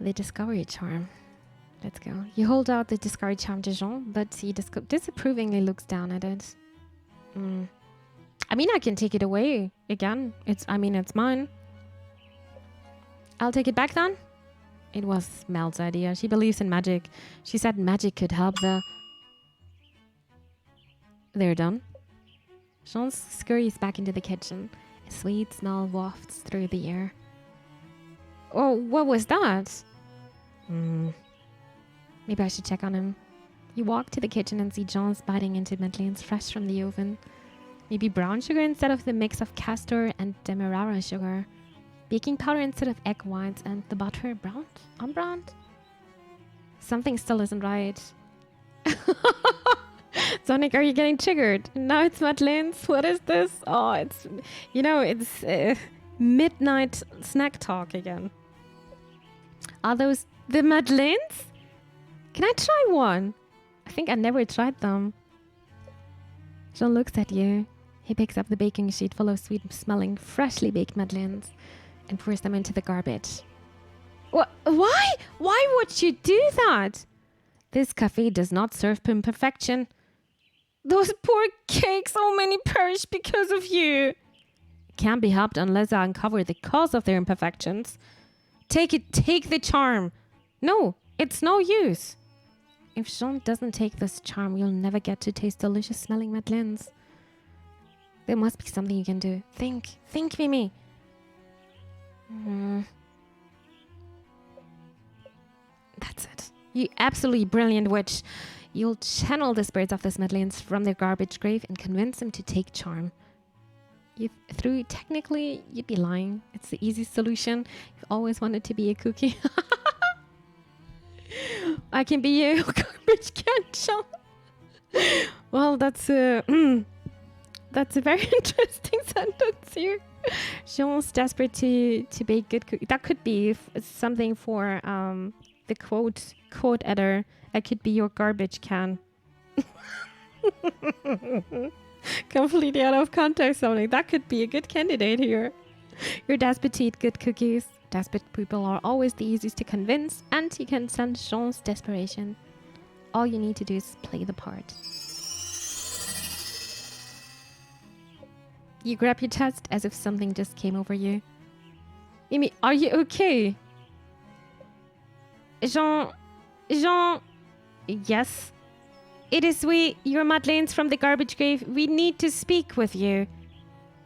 [SPEAKER 1] The discovery charm. Let's go. You hold out the discovery charm to Jean, but he disapprovingly looks down at it. I mean, I can take it away again. It's mine. I'll take it back then. It was Mel's idea. She believes in magic. She said magic could help the... They're done. Jean scurries back into the kitchen. A sweet smell wafts through the air. Oh, what was that? Maybe I should check on him. You walk to the kitchen and see Jean's biting into madeleines fresh from the oven. Maybe brown sugar instead of the mix of castor and demerara sugar. Baking powder instead of egg whites, and the butter browned? Unbrowned? Something still isn't right. Sonic, are you getting triggered? Now it's madeleines. What is this? Oh, it's midnight snack talk again. Are those the madeleines? Can I try one? I think I never tried them. Jean looks at you. He picks up the baking sheet full of sweet-smelling, freshly baked madeleines and pours them into the garbage. What? Why? Why would you do that? This cafe does not serve imperfection. Those poor cakes, so many perish because of you. Can't be helped unless I uncover the cause of their imperfections. Take the charm. No, it's no use. If Jean doesn't take this charm, you'll never get to taste delicious smelling madeleines. There must be something you can do. Think, Mimi. That's it. You absolutely brilliant witch. You'll channel the spirits of the madeleines from their garbage grave and convince them to take charm. Technically, you'd be lying. It's the easy solution. You've always wanted to be a cookie. I can be a garbage can, Jean. Well, that's a very interesting sentence here. Jean's desperate to bake good cookies. That could be something for the quote editor. It could be your garbage can. Completely out of context, something. That could be a good candidate here. You're desperate to eat good cookies. Desperate people are always the easiest to convince, and you can sense Jean's desperation. All you need to do is play the part. You grab your chest as if something just came over you. Mimi, are you okay? Jean... Yes? It is we, your madeleines from the garbage grave. We need to speak with you.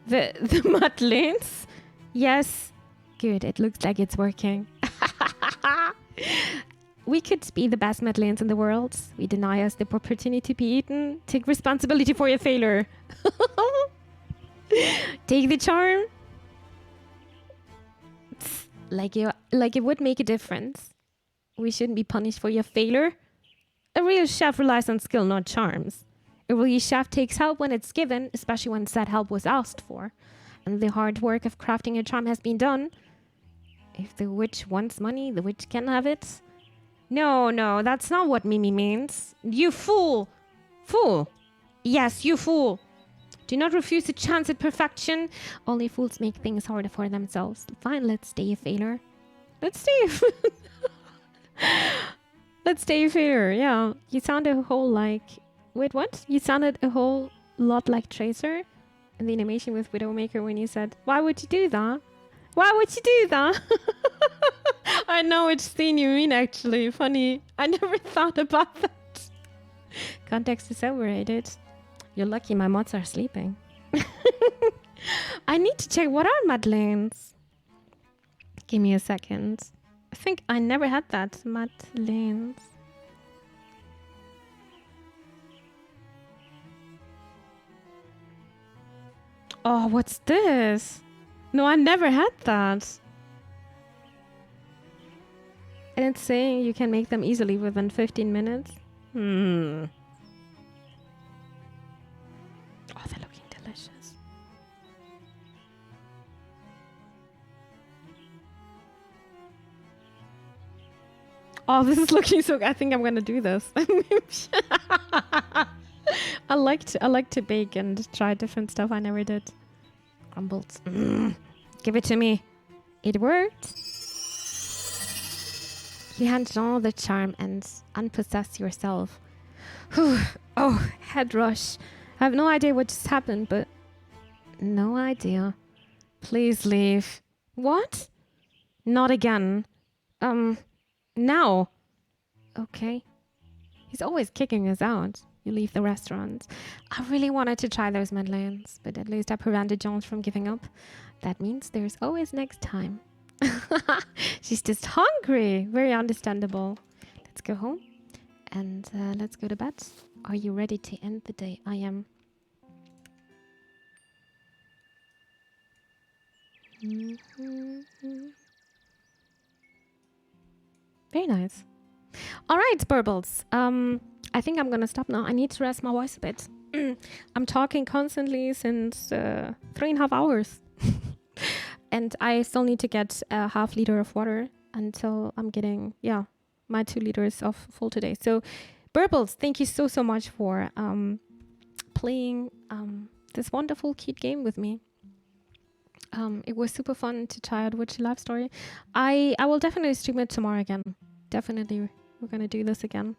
[SPEAKER 1] The madeleines? Yes. Good, it looks like it's working. We could be the best madeleines in the world. We deny us the opportunity to be eaten. Take responsibility for your failure. Take the charm. Like it would make a difference. We shouldn't be punished for your failure. A real chef relies on skill, not charms. A real chef takes help when it's given, especially when said help was asked for. And the hard work of crafting a charm has been done. If the witch wants money, the witch can have it. No, that's not what Mimi means. You fool! Fool! Yes, you fool! Do not refuse a chance at perfection. Only fools make things harder for themselves. Fine, let's stay a failure. Let's stay let's stay a failure. Yeah. You sound a whole like... Wait, what? You sounded a whole lot like Tracer in the animation with Widowmaker when you said, why would you do that? Why would you do that? I know which scene you mean, actually. Funny. I never thought about that. Context is overrated. You're lucky my mods are sleeping. I need to check. What are Madeleines? Give me a second. I think I never had that. Madeleines. Oh, what's this? No, I never had that. And it's saying you can make them easily within 15 minutes. Oh, they're looking delicious. Oh, this is looking so... I think I'm gonna do this. I like to bake and try different stuff I never did. Crumbles. Give it to me. It worked. You hand all the charm and unpossess yourself. Whew. Oh, head rush. I have no idea what just happened, but... No idea. Please leave. What? Not again. Now. Okay. He's always kicking us out. You leave the restaurant. I really wanted to try those Madeleines, but at least I prevented Jones from giving up. That means there's always next time. She's just hungry. Very understandable. Let's go home and let's go to bed. Are you ready to end the day? I am. Very nice. All right, Burbles. I think I'm gonna stop now. I need to rest my voice a bit. I'm talking constantly since 3.5 hours. And I still need to get a half liter of water until I'm getting, my 2 liters of full today. So, Burbles, thank you so much for playing this wonderful, cute game with me. It was super fun to try out Witchy Life Story. I will definitely stream it tomorrow again. Definitely, we're gonna do this again.